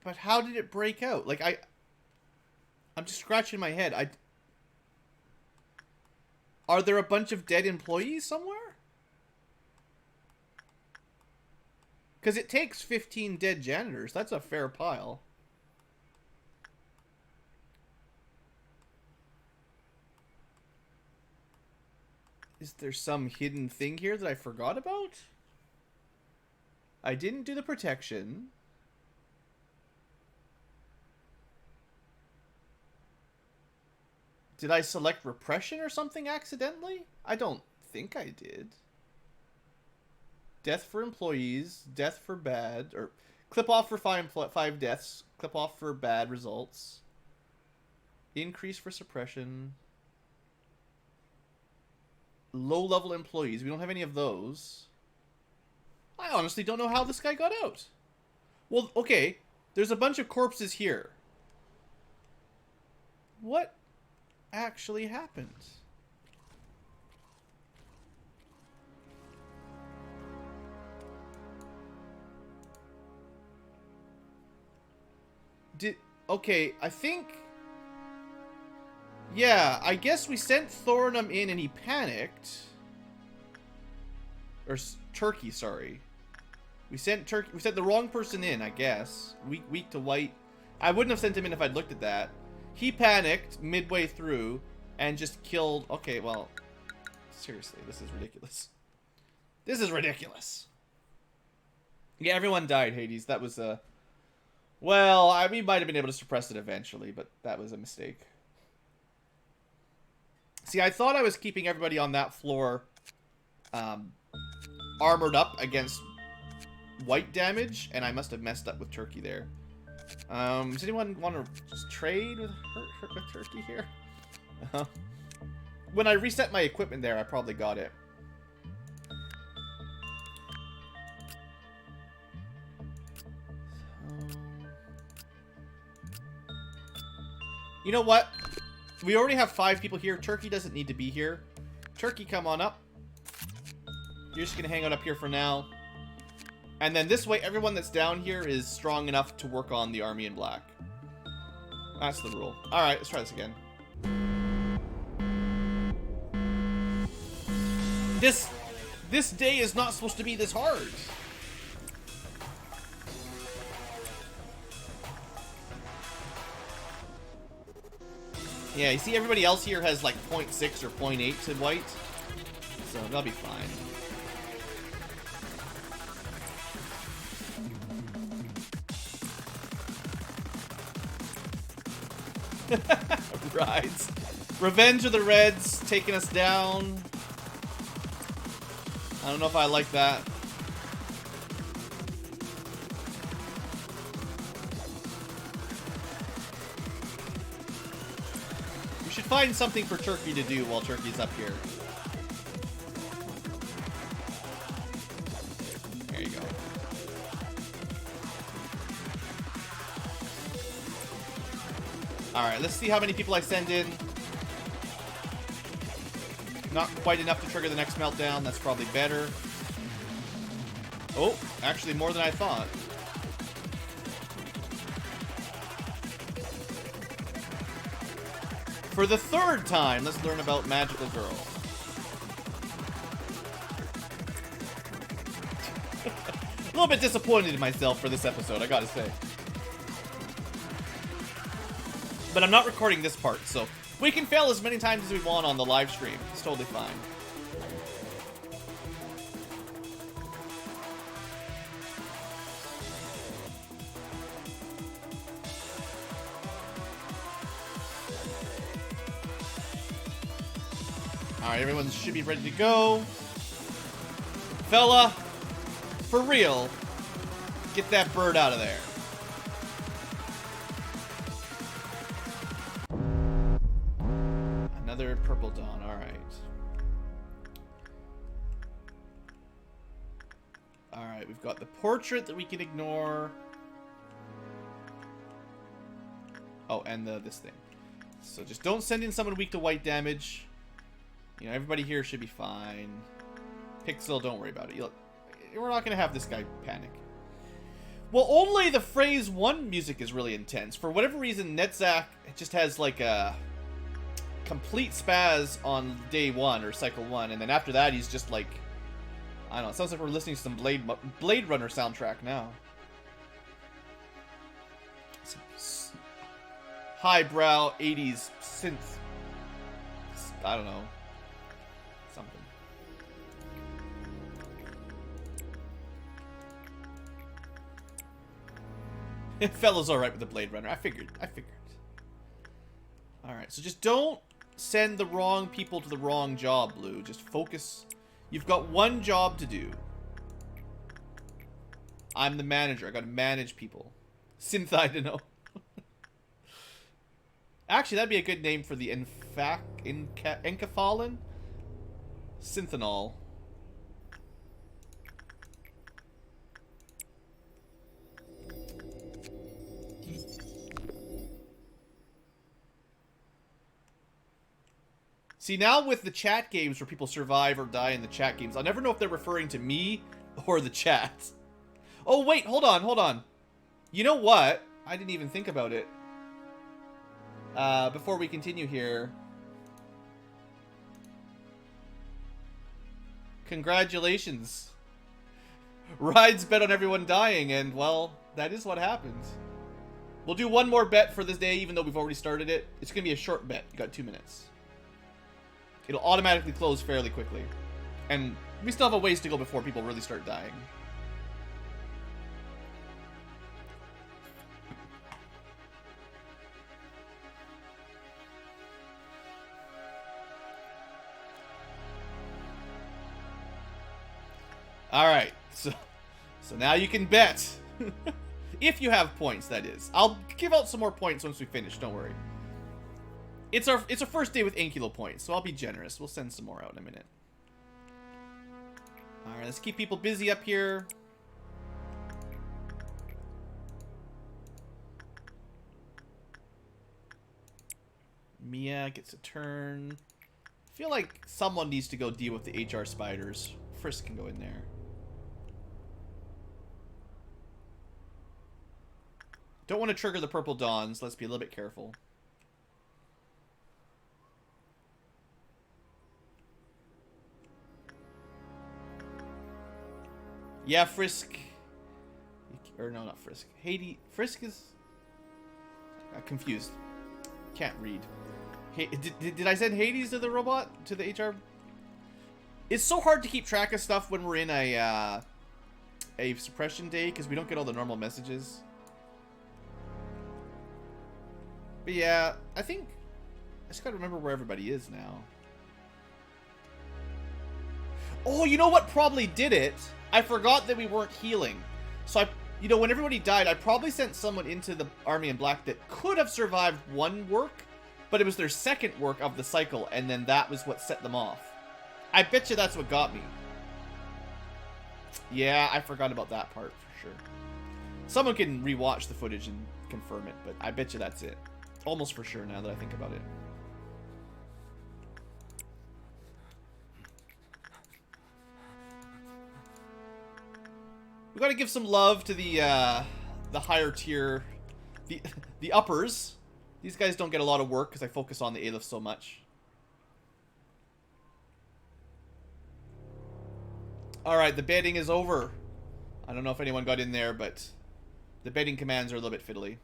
But how did it break out? Like, I'm just scratching my head. Are there a bunch of dead employees somewhere? Because it takes 15 dead janitors. That's a fair pile. Is there some hidden thing here that I forgot about? I didn't do the protection. Did I select repression or something accidentally? I don't think I did. Death for employees, death for bad, or clip off for five deaths, clip off for bad results. Increase for suppression. Low-level employees. We don't have any of those. I honestly don't know how this guy got out. Well, okay. There's a bunch of corpses here. What actually happened? Okay, I think... Yeah, I guess we sent Thornham in and he panicked. Or Turkey, sorry. We sent the wrong person in, I guess. Weak to white. I wouldn't have sent him in if I'd looked at that. He panicked midway through and just killed... Okay, well... Seriously, this is ridiculous. This is ridiculous. Yeah, everyone died, Hades. That was a... Well, we might have been able to suppress it eventually, but that was a mistake. See, I thought I was keeping everybody on that floor armored up against white damage, and I must have messed up with Turkey there. Does anyone want to just trade with Turkey here? When I reset my equipment there, I probably got it. You know what? We already have 5 people here. Turkey doesn't need to be here. Turkey, come on up. You're just going to hang out up here for now. And then this way, everyone that's down here is strong enough to work on the Army in Black. That's the rule. Alright, let's try this again. This day is not supposed to be this hard. Yeah, you see everybody else here has like 0.6 or 0.8 to white. So that'll be fine. Right. Revenge of the Reds taking us down. I don't know if I like that. We should find something for Turkey to do while Turkey's up here. There you go. Alright, let's see how many people I send in. Not quite enough to trigger the next meltdown. That's probably better. Oh, actually more than I thought. For the 3rd time, let's learn about Magical Girl. A little bit disappointed in myself for this episode, I gotta say. But I'm not recording this part, so We can fail as many times as we want on the live stream. It's totally fine. Alright, everyone should be ready to go. Fella, for real, get that bird out of there. Another purple dawn, alright. Alright, we've got the portrait that we can ignore. Oh, and this thing. So just don't send in someone weak to white damage. You know, everybody here should be fine. Pixel, don't worry about it. We're not going to have this guy panic. Well, only the phrase 1 music is really intense. For whatever reason, Netzach just has like a complete spaz on day 1 or cycle 1. And then after that, he's just like, I don't know. It sounds like we're listening to some Blade Runner soundtrack now. Some highbrow 80s synth. I don't know. Something. Fellow's alright with the Blade Runner. I figured. Alright, so just don't send the wrong people to the wrong job, Blue. Just focus. You've got one job to do. I'm the manager. I gotta manage people. Synth, I don't know. Actually, that'd be a good name for the enkephalin? Synthanol. See, now with the chat games where people survive or die in the chat games, I'll never know if they're referring to me or the chat. Oh, wait, hold on. You know what? I didn't even think about it. Before we continue here. Congratulations. Rides bet on everyone dying, and, well, that is what happens. We'll do one more bet for this day, even though we've already started it. It's going to be a short bet. You got 2 minutes. It'll automatically close fairly quickly. And we still have a ways to go before people really start dying. Alright, so now you can bet. If you have points, that is. I'll give out some more points once we finish, don't worry. It's our first day with Ankylo points, so I'll be generous. We'll send some more out in a minute. Alright, let's keep people busy up here. Mia gets a turn. I feel like someone needs to go deal with the HR spiders. Frisk can go in there. Don't want to trigger the purple dawns. Let's be a little bit careful. Yeah, Frisk. Or no, not Frisk. Hades. Frisk is... confused. Can't read. Hey, did I send Hades to the robot? To the HR? It's so hard to keep track of stuff when we're in a suppression day, because we don't get all the normal messages. But yeah, I think... I just gotta remember where everybody is now. Oh, you know what probably did it? I forgot that we weren't healing. So you know, when everybody died, I probably sent someone into the army in black that could have survived one work, but it was their second work of the cycle, and then that was what set them off. I bet you that's what got me. Yeah, I forgot about that part for sure. Someone can rewatch the footage and confirm it, but I bet you that's it. Almost for sure now that I think about it. We gotta give some love to the higher tier, the uppers. These guys don't get a lot of work because I focus on the Aleph so much. Alright, the bedding is over. I don't know if anyone got in there, but the bedding commands are a little bit fiddly.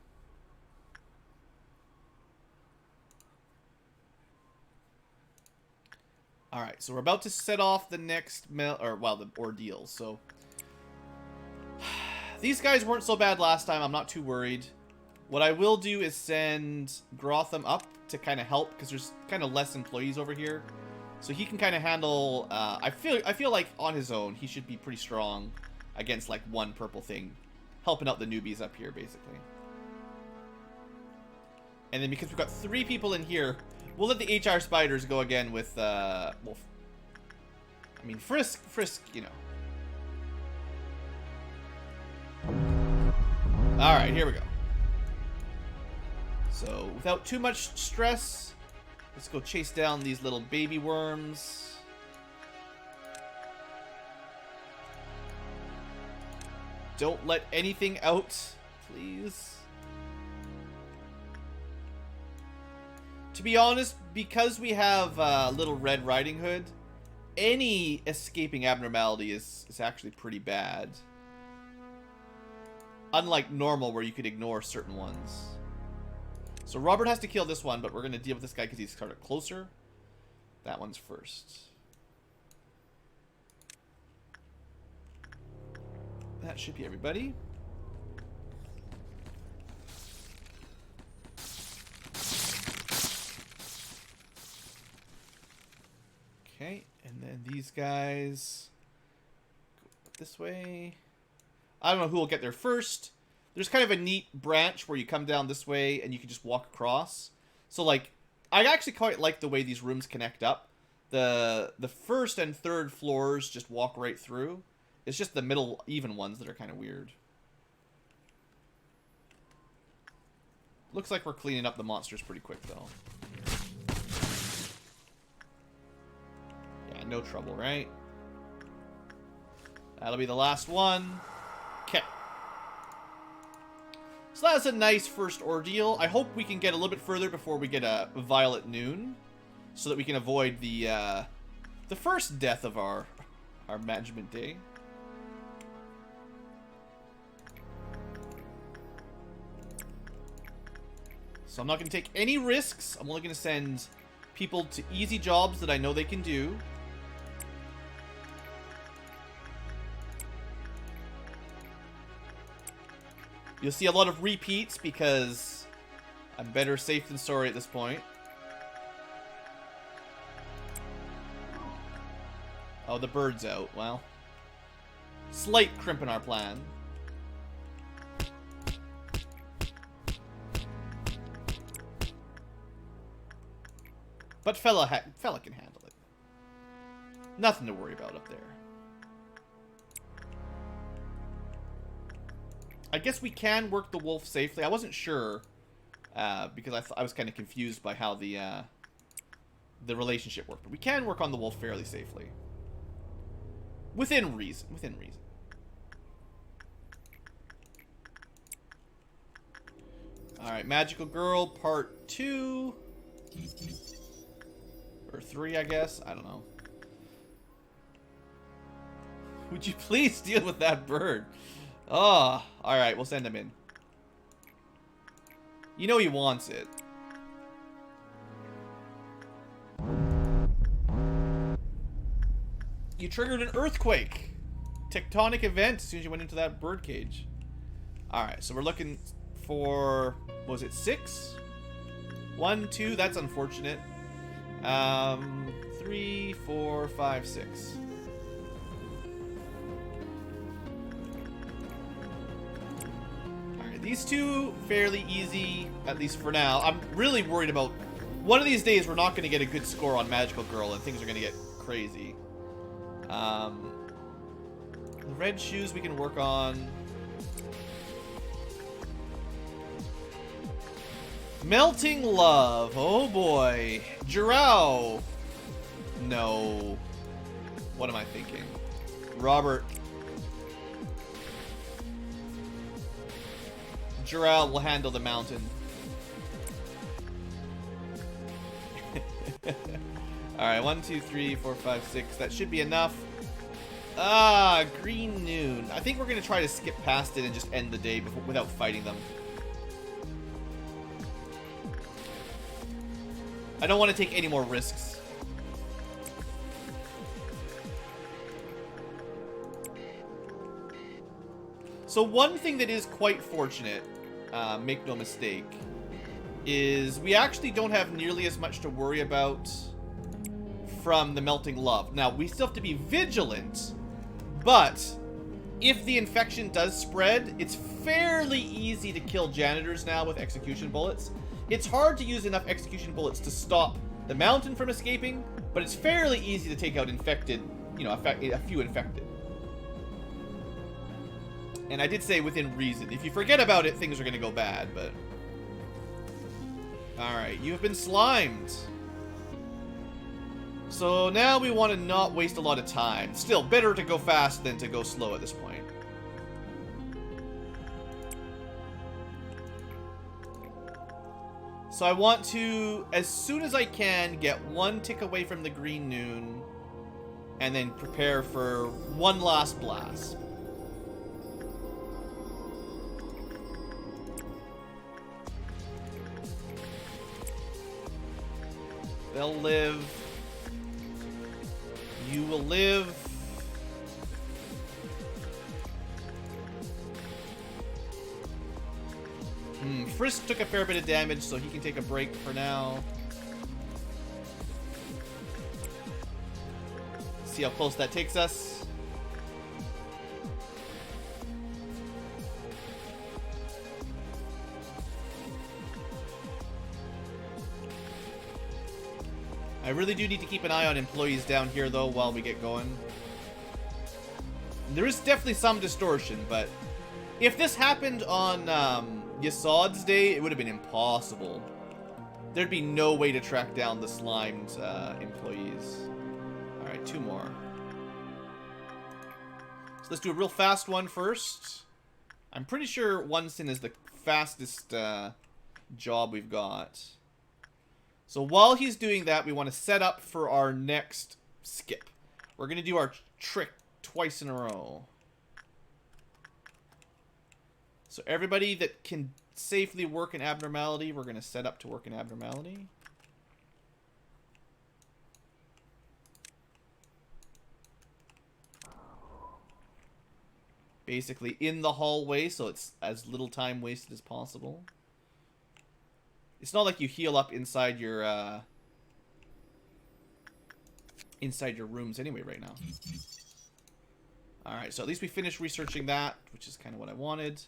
Alright, so we're about to set off the next the ordeal, so these guys weren't so bad last time, I'm not too worried. What I will do is send Grotham up to kind of help, because there's kind of less employees over here. So he can kind of handle, I feel like on his own, he should be pretty strong against like one purple thing, helping out the newbies up here, basically. And then because we've got 3 people in here, we'll let the HR spiders go again with, well, I mean, Frisk, you know. Alright, here we go. So, without too much stress, let's go chase down these little baby worms. Don't let anything out, please. To be honest, because we have Little Red Riding Hood, any escaping abnormality is actually pretty bad. Unlike normal, where you could ignore certain ones. So Robert has to kill this one, but we're going to deal with this guy because he's sort of closer. That one's first. That should be everybody. Okay, and then these guys go this way. I don't know who will get there first. There's kind of a neat branch where you come down this way and you can just walk across. So, like, I actually quite like the way these rooms connect up. The first and third floors just walk right through. It's just the middle even ones that are kind of weird. Looks like we're cleaning up the monsters pretty quick, though. Yeah, no trouble, right? That'll be the last one. Okay. So that's a nice first ordeal. I hope we can get a little bit further before we get a violet noon, so that we can avoid the first death of our management day. So I'm not going to take any risks. I'm only going to send people to easy jobs that I know they can do. You'll see a lot of repeats because I'm better safe than sorry at this point. Oh, the bird's out. Well, slight crimp in our plan. But fella can handle it. Nothing to worry about up there. I guess we can work the wolf safely. I wasn't sure because I was kind of confused by how the relationship worked. But we can work on the wolf fairly safely. Within reason. Within reason. Alright, Magical Girl Part 2. Or 3, I guess. I don't know. Would you please deal with that bird? Oh, alright, we'll send him in. You know he wants it. You triggered an earthquake. Tectonic event as soon as you went into that bird cage. Alright, so we're looking for, what was it, 6? 1, 2, that's unfortunate. 3, 4, 5, 6. Alright, these two fairly easy, at least for now. I'm really worried about one of these days we're not going to get a good score on Magical Girl and things are going to get crazy. The red shoes we can work on. Melting Love. Oh boy. Jirao. No. What am I thinking? Robert. Jirao will handle the mountain. Alright, 1, 2, 3, 4, 5, 6. That should be enough. Ah, Green Noon. I think we're going to try to skip past it and just end the day without fighting them. I don't want to take any more risks. So one thing that is quite fortunate, make no mistake, is we actually don't have nearly as much to worry about from the melting lava. Now, we still have to be vigilant, but if the infection does spread, it's fairly easy to kill janitors now with execution bullets. It's hard to use enough execution bullets to stop the mountain from escaping, but it's fairly easy to take out infected, you know, a few infected. And I did say within reason. If you forget about it, things are going to go bad, but... Alright, you have been slimed. So now we want to not waste a lot of time. Still, better to go fast than to go slow at this point. So I want to, as soon as I can, get one tick away from the green noon, and then prepare for one last blast. They'll live. You will live. Frisk took a fair bit of damage, so he can take a break for now. See how close that takes us. I really do need to keep an eye on employees down here, though, while we get going. There is definitely some distortion, but if this happened on Yesod's day, it would have been impossible. There'd be no way to track down the slimed employees. Alright, 2 more. So let's do a real fast one first. I'm pretty sure one sin is the fastest job we've got. So while he's doing that, we want to set up for our next skip. We're going to do our trick twice in a row. So everybody that can safely work an abnormality, we're going to set up to work an abnormality. Basically in the hallway, so it's as little time wasted as possible. It's not like you heal up inside your rooms anyway right now. Alright, so at least we finished researching that, which is kind of what I wanted.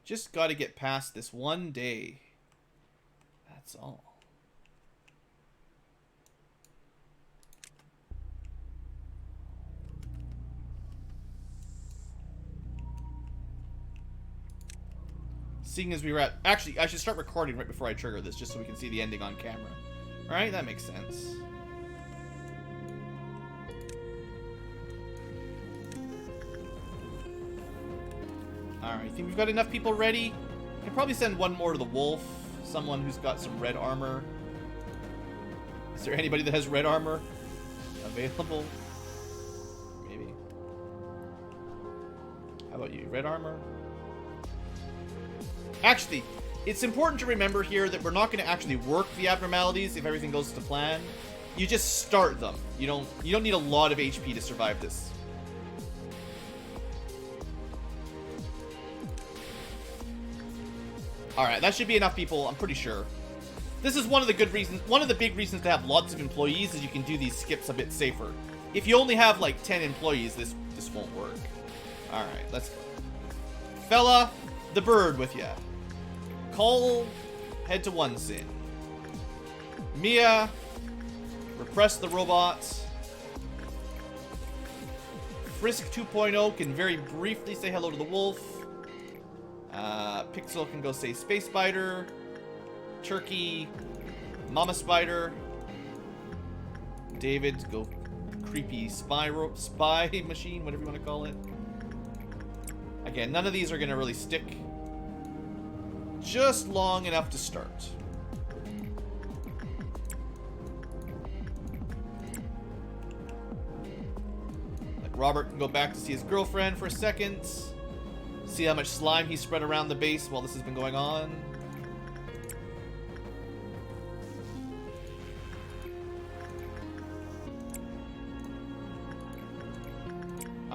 Just got to get past this one day. That's all. Seeing as we were at... Actually, I should start recording right before I trigger this, just so we can see the ending on camera. Alright, that makes sense. Alright, think we've got enough people ready? I can probably send one more to the wolf. Someone who's got some red armor. Is there anybody that has red armor available? Maybe. How about you? Red armor? Actually, it's important to remember here that we're not going to actually work the abnormalities if everything goes to plan. You just start them. You don't need a lot of HP to survive this. Alright, that should be enough people, I'm pretty sure. This is one of the good reasons, one of the big reasons to have lots of employees is you can do these skips a bit safer. If you only have like 10 employees, this won't work. Alright, let's go. Fella, the bird with ya. Cole, head to one sin. Mia, repress the robots. Frisk 2.0 can very briefly say hello to the wolf. Pixel can go say Space Spider. Turkey, Mama Spider. David, go creepy spy machine, whatever you want to call it. Again, none of these are going to really stick. Just long enough to start. Like Robert can go back to see his girlfriend for a second. See how much slime he spread around the base while this has been going on.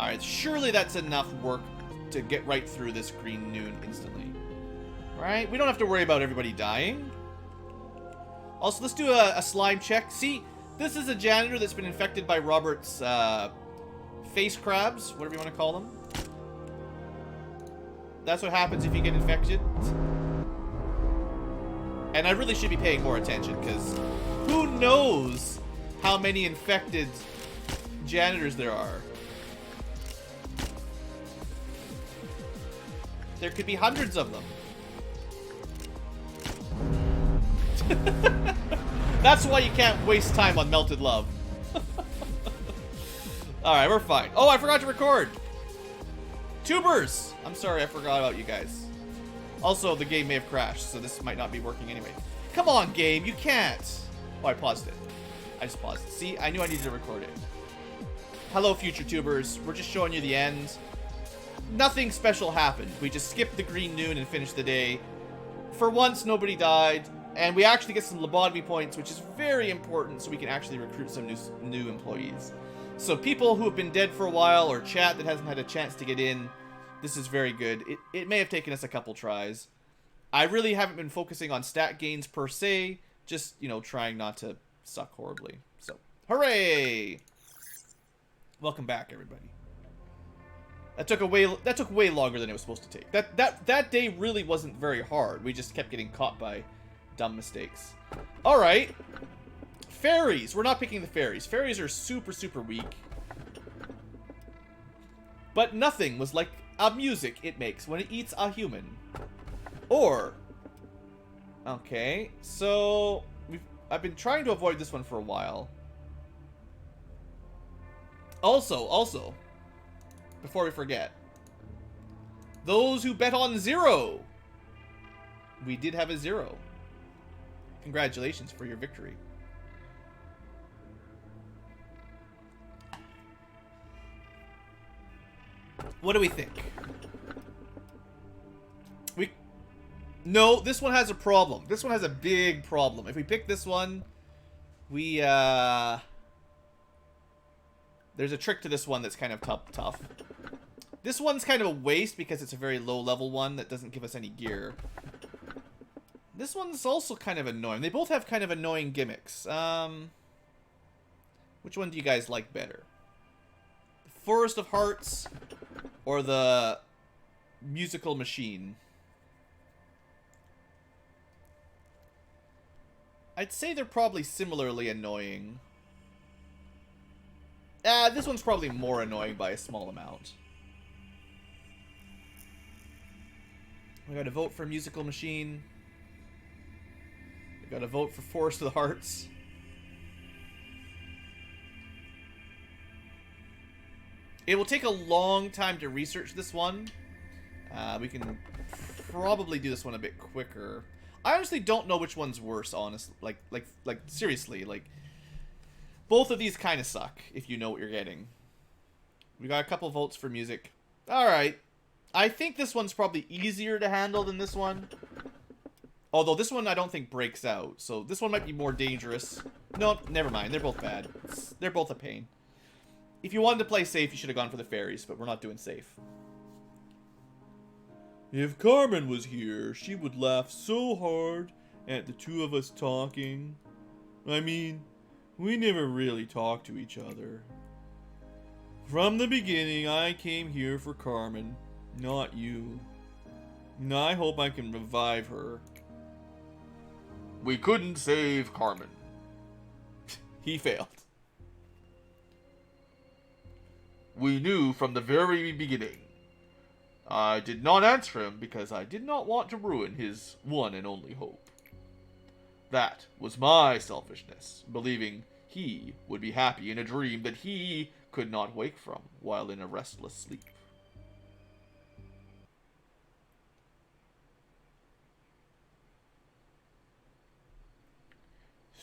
Alright, surely that's enough work to get right through this green noon instantly. Alright, we don't have to worry about everybody dying. Also, let's do a slime check. See, this is a janitor that's been infected by Robert's face crabs, whatever you want to call them. That's what happens if you get infected. And I really should be paying more attention, because who knows how many infected janitors there are. There could be hundreds of them. That's why you can't waste time on melted love. Alright, we're fine. Oh, I forgot to record. Tubers! I'm sorry, I forgot about you guys. Also, the game may have crashed, so this might not be working anyway. Come on, game, you can't. Oh, I paused it. I just paused it. See, I knew I needed to record it. Hello, future tubers. We're just showing you the end. Nothing special happened. We just skipped the green noon and finished the day. For once, nobody died. And we actually get some lobotomy points, which is very important, so we can actually recruit some new employees. So people who have been dead for a while, or chat that hasn't had a chance to get in, this is very good. It may have taken us a couple tries. I really haven't been focusing on stat gains per se, just, you know, trying not to suck horribly. So, hooray! Welcome back, everybody. That took way longer than it was supposed to take. That day really wasn't very hard. We just kept getting caught by dumb mistakes. All right. Fairies. We're not picking the fairies. Fairies are super, super weak. But nothing was like a music it makes when it eats a human. Or... Okay, so... I've been trying to avoid this one for a while. Also, before we forget, those who bet on 0. We did have a 0. Congratulations for your victory. What do we think? No, this one has a problem. This one has a big problem. If we pick this one, there's a trick to this one that's kind of tough. This one's kind of a waste because it's a very low level one that doesn't give us any gear. This one's also kind of annoying. They both have kind of annoying gimmicks. Which one do you guys like better? The Forest of Hearts or the musical machine? I'd say they're probably similarly annoying. This one's probably more annoying by a small amount. We gotta vote for musical machine. We gotta vote for Forest of the Hearts. It will take a long time to research this one. We can probably do this one a bit quicker. I honestly don't know which one's worse, honestly. Like seriously, like both of these kind of suck if you know what you're getting. We got a couple votes for music. All right. I think this one's probably easier to handle than this one. Although this one I don't think breaks out, so this one might be more dangerous. No, never mind. They're both bad. They're both a pain. If you wanted to play safe, you should have gone for the fairies, but we're not doing safe. If Carmen was here, she would laugh so hard at the two of us talking. I mean, we never really talked to each other. From the beginning, I came here for Carmen, not you. And I hope I can revive her. We couldn't save Carmen. He failed. We knew from the very beginning. I did not answer him because I did not want to ruin his one and only hope. That was my selfishness, believing he would be happy in a dream that he could not wake from while in a restless sleep.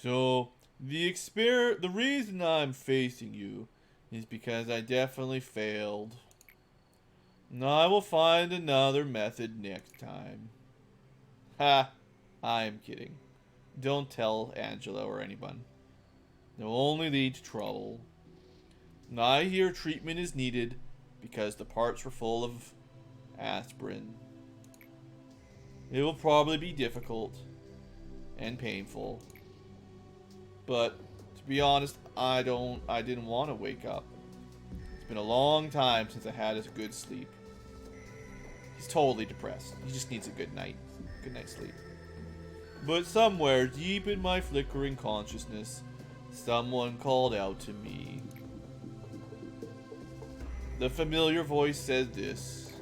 So, the reason I'm facing you is because I definitely failed. I will find another method next time. Ha! I am kidding. Don't tell Angela or anyone. They'll only lead to trouble. I hear treatment is needed, because the parts were full of aspirin. It will probably be difficult and painful, but to be honest, I didn't want to wake up. It's been a long time since I had a good sleep. He's totally depressed. He just needs a good night's sleep. But somewhere deep in my flickering consciousness, someone called out to me. The familiar voice said this.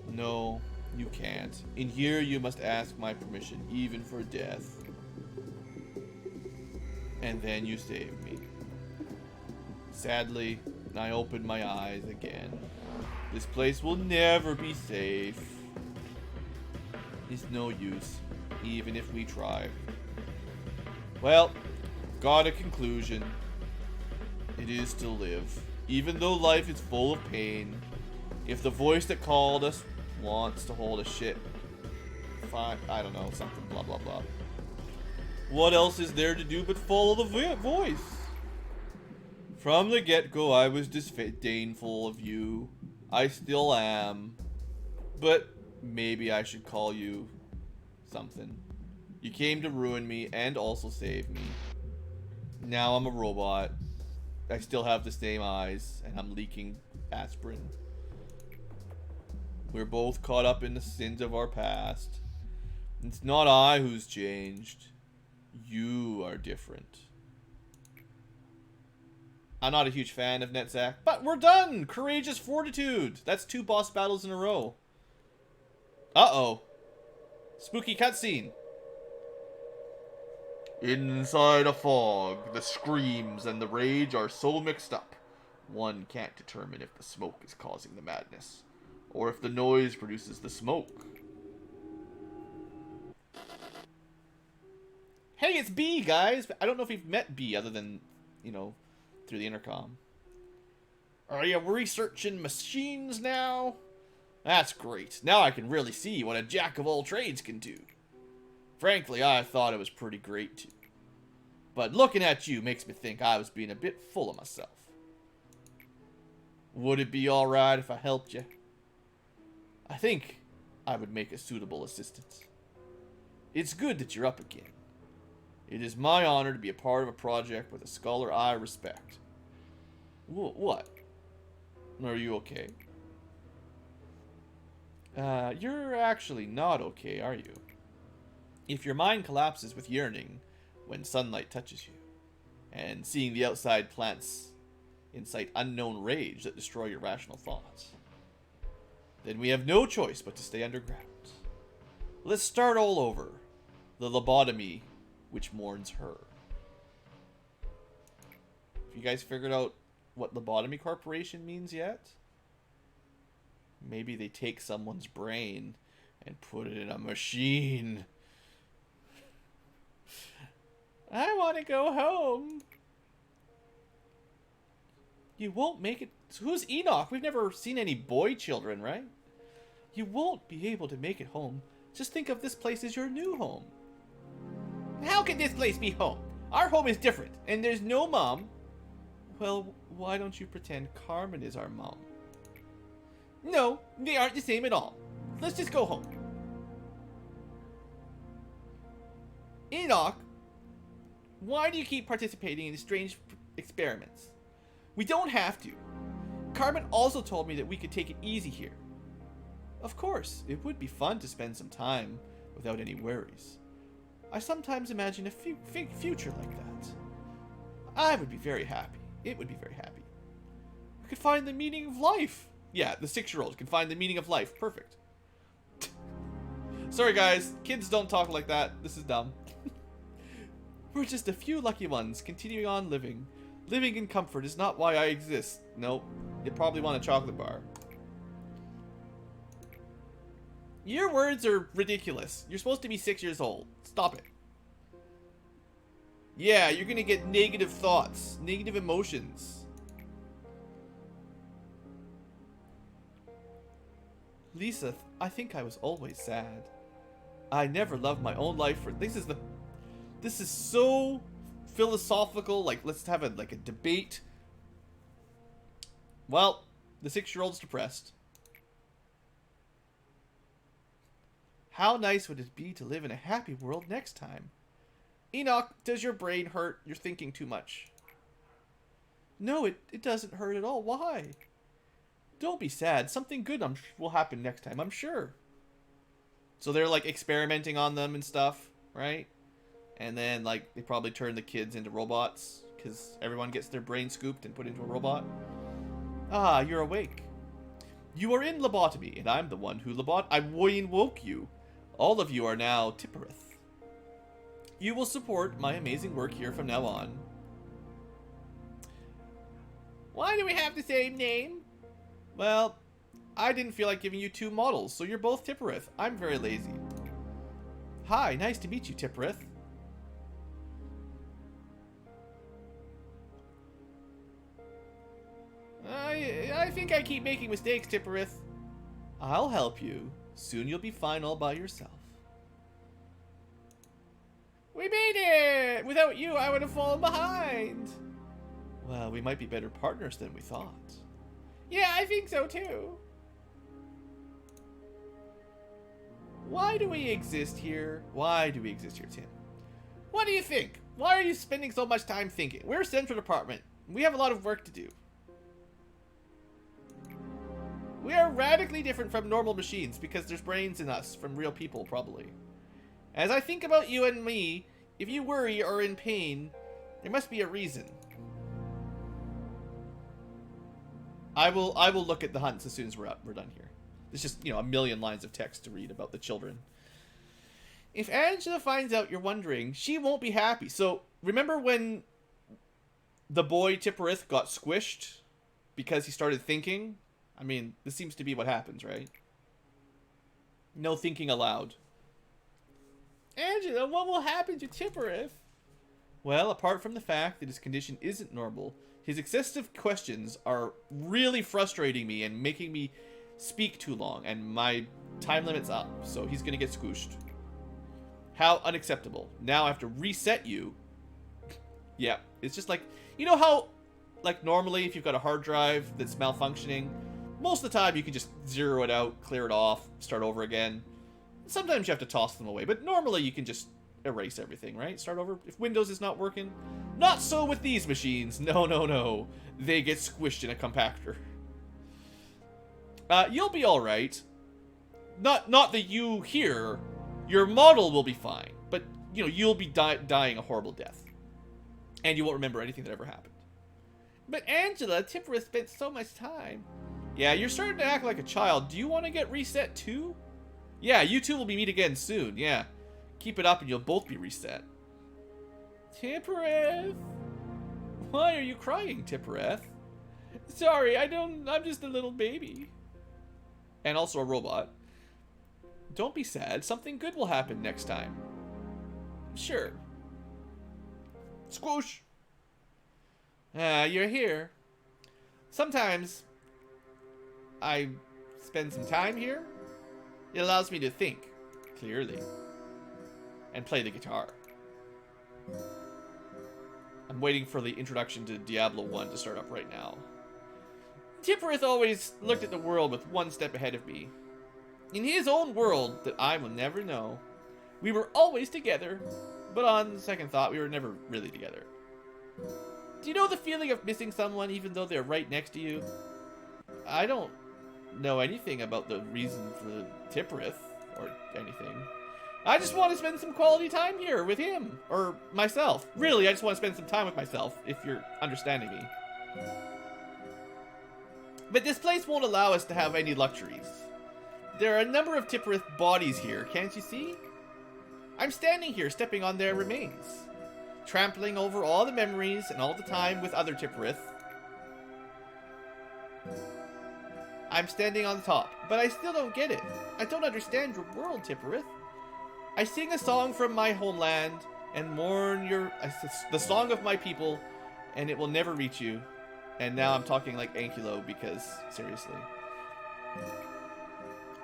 No, you can't. In here you must ask my permission, even for death. And then you saved me. Sadly, I opened my eyes again. This place will never be safe. It's no use, even if we try. Well, got a conclusion. It is to live. Even though life is full of pain, if the voice that called us wants to hold a shit, fine, I don't know, something, blah, blah, blah. What else is there to do but follow the voice? From the get-go, I was disdainful of you. I still am. But maybe I should call you something. You came to ruin me and also save me. Now I'm a robot. I still have the same eyes, and I'm leaking aspirin. We're both caught up in the sins of our past. It's not I who's changed. You are different. I'm not a huge fan of Netzach, but we're done! Courageous Fortitude! That's 2 boss battles in a row. Uh-oh. Spooky cutscene. Inside a fog, the screams and the rage are so mixed up, one can't determine if the smoke is causing the madness, or if the noise produces the smoke. Hey, it's B, guys! I don't know if we've met B other than, you know, through the intercom. Are you researching machines now? That's great. Now I can really see what a jack of all trades can do. Frankly, I thought it was pretty great too. But looking at you makes me think I was being a bit full of myself. Would it be alright if I helped you? I think I would make a suitable assistant. It's good that you're up again. It is my honor to be a part of a project with a scholar I respect. What? Are you okay? You're actually not okay, are you? If your mind collapses with yearning when sunlight touches you, and seeing the outside plants incite unknown rage that destroy your rational thoughts, then we have no choice but to stay underground. Let's start all over. The lobotomy which mourns her. Have you guys figured out what Lobotomy Corporation means yet? Maybe they take someone's brain and put it in a machine. I want to go home. You won't make it. So who's Enoch? We've never seen any boy children, right? You won't be able to make it home. Just think of this place as your new home. How can this place be home? Our home is different, and there's no mom. Well, why don't you pretend Carmen is our mom? No, they aren't the same at all. Let's just go home. Enoch, why do you keep participating in strange experiments? We don't have to. Carmen also told me that we could take it easy here. Of course, it would be fun to spend some time without any worries. I sometimes imagine a future like that. I would be very happy. It would be very happy. We could find the meaning of life. Yeah, the 6-year-old can find the meaning of life. Perfect. Sorry guys, kids don't talk like that. This is dumb. We're just a few lucky ones, continuing on living. Living in comfort is not why I exist. Nope. You probably want a chocolate bar. Your words are ridiculous. You're supposed to be 6 years old. Stop it. Yeah, you're gonna get negative thoughts, negative emotions. Lisa, I think I was always sad. I never loved my own life for this is so philosophical. Like, let's have a debate Well, the 6-year-old's depressed. How nice would it be to live in a happy world next time? Enoch, does your brain hurt? You're thinking too much. No, it doesn't hurt at all. Why? Don't be sad. Something good will happen next time, I'm sure. So they're like experimenting on them and stuff, right? And then like they probably turn the kids into robots because everyone gets their brain scooped and put into a robot. Ah, you're awake. You are in lobotomy, and I'm the one who I woke you. All of you are now Tippereth. You will support my amazing work here from now on. Why do we have the same name? Well, I didn't feel like giving you 2 models, so you're both Tippereth. I'm very lazy. Hi, nice to meet you, Tippereth. I think I keep making mistakes, Tippereth. I'll help you. Soon you'll be fine all by yourself. We made it! Without you, I would have fallen behind. Well, we might be better partners than we thought. Yeah, I think so too. Why do we exist here? Why do we exist here, Tim? What do you think? Why are you spending so much time thinking? We're a central department. We have a lot of work to do. We are radically different from normal machines because there's brains in us from real people, probably. As I think about you and me, if you worry or are in pain, there must be a reason. I will look at the hunts as soon as we're done here. There's just, a million lines of text to read about the children. If Angela finds out you're wondering, she won't be happy. So, remember when the boy Tippereth got squished because he started thinking? I mean, this seems to be what happens, right? No thinking aloud. Angela, what will happen to Tippereth? Well, apart from the fact that his condition isn't normal, his excessive questions are really frustrating me and making me speak too long, and my time limit's up, so he's gonna get squished. How unacceptable. Now I have to reset you. Yeah, it's just like, you know how, like normally if you've got a hard drive that's malfunctioning, most of the time you can just zero it out, clear it off, start over again. Sometimes you have to toss them away, but normally you can just erase everything, right? Start over. If Windows is not working. Not so with these machines. No, no, no. They get squished in a compactor. You'll be alright. Not that you here. Your model will be fine. But, you'll be dying a horrible death. And you won't remember anything that ever happened. But Angela, Tippereth spent so much time. Yeah, you're starting to act like a child. Do you want to get reset too? Yeah, you two will meet again soon. Yeah. Keep it up and you'll both be reset. Tippereth! Why are you crying, Tippereth? Sorry, I'm just a little baby. And also a robot. Don't be sad. Something good will happen next time. Sure. Squoosh! You're here. Sometimes I spend some time here. It allows me to think clearly and play the guitar. I'm waiting for the introduction to Diablo 1 to start up right now. Tippereth always looked at the world with one step ahead of me. In his own world that I will never know, we were always together, but on second thought, we were never really together. Do you know the feeling of missing someone even though they're right next to you? I don't know anything about the reason for Tippereth or anything. I just want to spend some quality time here with him, or myself. Really, I just want to spend some time with myself, if you're understanding me. But this place won't allow us to have any luxuries. There are a number of Tippereth bodies here, can't you see? I'm standing here stepping on their remains, trampling over all the memories and all the time with other Tippereth. I'm standing on the top, but I still don't get it. I don't understand your world, Tippereth. I sing a song from my homeland and mourn the song of my people, and it will never reach you. And now I'm talking like Ankylo because, seriously.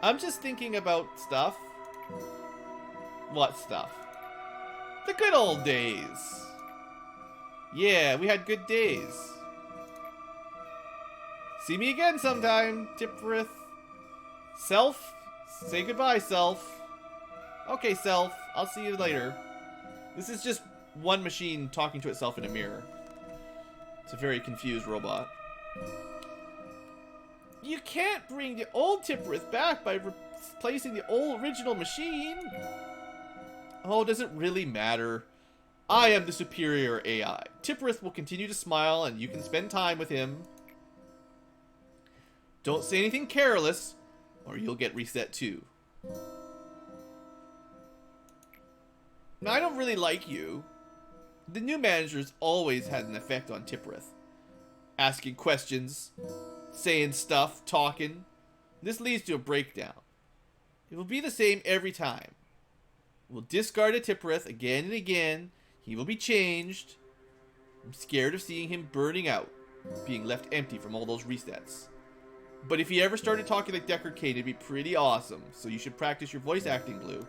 I'm just thinking about stuff. What stuff? The good old days. Yeah, we had good days. See me again sometime, Tipworth. Self? Say goodbye, Self. Okay, Self. I'll see you later. This is just one machine talking to itself in a mirror. It's a very confused robot. You can't bring the old Tipworth back by replacing the old original machine. Oh, does it really matter? I am the superior AI. Tipworth will continue to smile and you can spend time with him. Don't say anything careless or you'll get reset too. Now, I don't really like you. The new managers always had an effect on Tipworth. Asking questions, saying stuff, talking. This leads to a breakdown. It will be the same every time. We'll discard a Tipworth again and again. He will be changed. I'm scared of seeing him burning out, being left empty from all those resets. But if he ever started talking like Deckard Cain, it'd be pretty awesome, so you should practice your voice acting, Blue.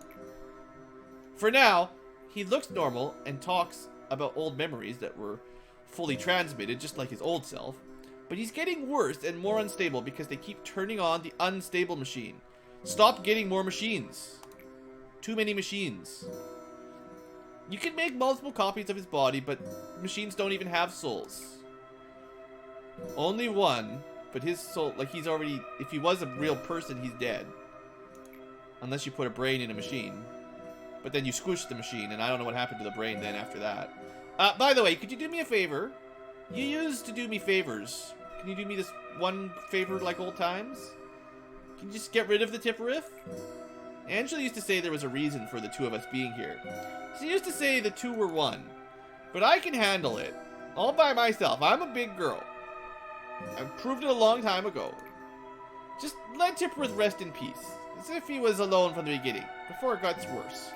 For now, he looks normal and talks about old memories that were fully transmitted, just like his old self. But he's getting worse and more unstable because they keep turning on the unstable machine. Stop getting more machines. Too many machines. You can make multiple copies of his body, but machines don't even have souls. Only one, but his soul, like he's already, if he was a real person, he's dead. Unless you put a brain in a machine. But then you squish the machine, and I don't know what happened to the brain then after that. By the way, could you do me a favor? You used to do me favors. Can you do me this one favor like old times? Can you just get rid of the Tipworth? Angela used to say there was a reason for the two of us being here. She used to say the two were one. But I can handle it. All by myself. I'm a big girl. I've proved it a long time ago. Just let Tipworth rest in peace. As if he was alone from the beginning. Before it got worse.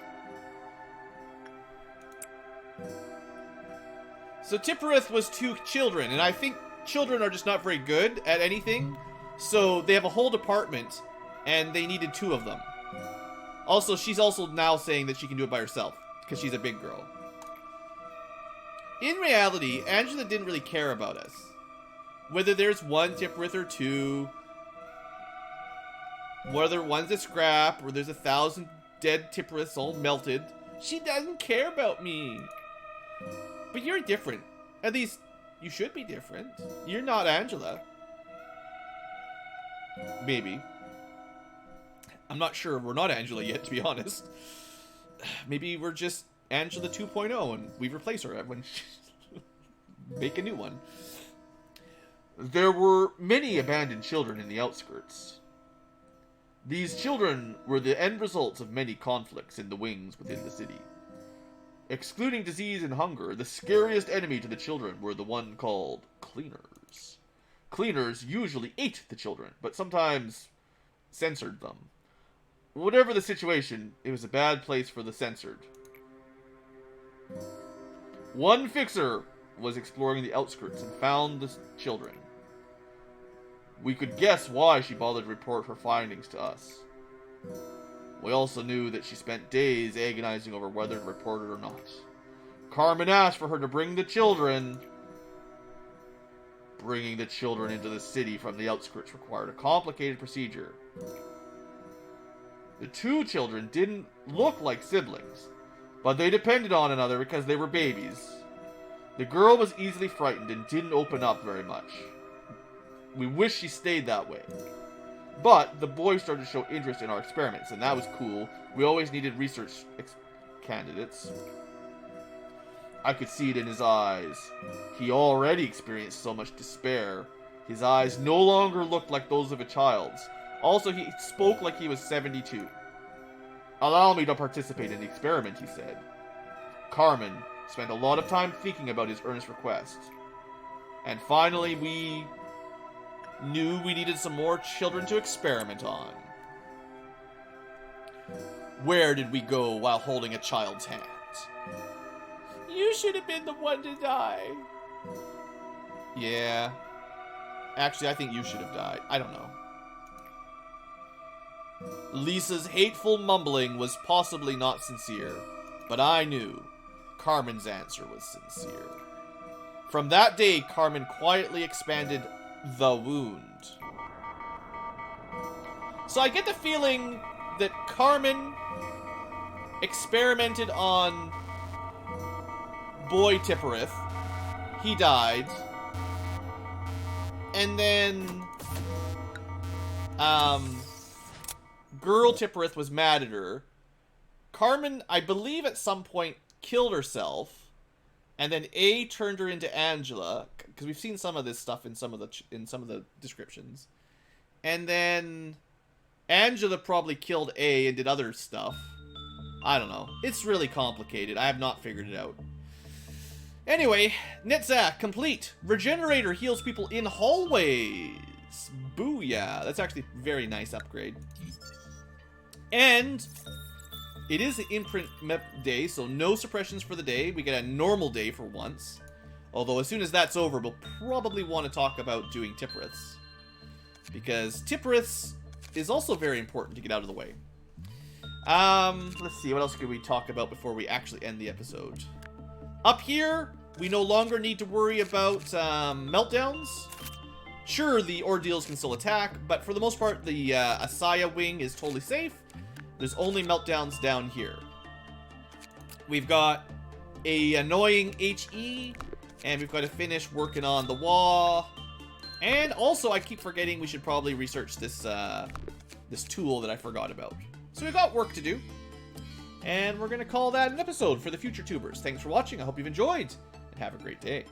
So Tipworth was two children. And I think children are just not very good at anything. So they have a whole department. And they needed two of them. Also, she's also now saying that she can do it by herself. Because she's a big girl. In reality, Angela didn't really care about us. Whether there's one Tipworth or two. Whether one's a scrap. Or there's 1,000 dead Tipworths all melted. She doesn't care about me. But you're different. At least, you should be different. You're not Angela. Maybe. I'm not sure we're not Angela yet, to be honest. Maybe we're just Angela 2.0 and we replace her when make a new one. There were many abandoned children in the outskirts. These children were the end results of many conflicts in the wings within the city. Excluding disease and hunger, the scariest enemy to the children were the one called cleaners. Cleaners usually ate the children, but sometimes censored them. Whatever the situation, it was a bad place for the censored. One fixer was exploring the outskirts and found the children. We could guess why she bothered to report her findings to us. We also knew that she spent days agonizing over whether to report it or not. Carmen asked for her to bring the children. Bringing the children into the city from the outskirts required a complicated procedure. The two children didn't look like siblings, but they depended on another because they were babies. The girl was easily frightened and didn't open up very much. We wish she stayed that way. But the boy started to show interest in our experiments, and that was cool. We always needed research candidates. I could see it in his eyes. He already experienced so much despair. His eyes no longer looked like those of a child's. Also, he spoke like he was 72. Allow me to participate in the experiment, he said. Carmen spent a lot of time thinking about his earnest request. And finally, we knew we needed some more children to experiment on. Where did we go while holding a child's hand? You should have been the one to die. Yeah. Actually, I think you should have died. I don't know. Lisa's hateful mumbling was possibly not sincere, but I knew Carmen's answer was sincere. From that day, Carmen quietly expanded the wound. So I get the feeling that Carmen experimented on boy Tipperith. He died. And then girl Tipperith was mad at her. Carmen, I believe at some point, killed herself. And then A turned her into Angela, because we've seen some of this stuff in some of the descriptions. And then Angela probably killed A and did other stuff. I don't know. It's really complicated. I have not figured it out. Anyway, Nitzak, complete. Regenerator heals people in hallways. Booyah. That's actually a very nice upgrade. And it is the imprint day, so no suppressions for the day. We get a normal day for once. Although as soon as that's over, we'll probably want to talk about doing Tipperiths. Because Tipperiths is also very important to get out of the way. Let's see, what else could we talk about before we actually end the episode? Up here, we no longer need to worry about meltdowns. Sure, the ordeals can still attack, but for the most part, the Asaya wing is totally safe. There's only meltdowns down here. We've got a annoying HE, and we've got to finish working on the wall. And also, I keep forgetting we should probably research this this tool that I forgot about. So we've got work to do. And we're going to call that an episode for the future tubers. Thanks for watching. I hope you've enjoyed. And have a great day.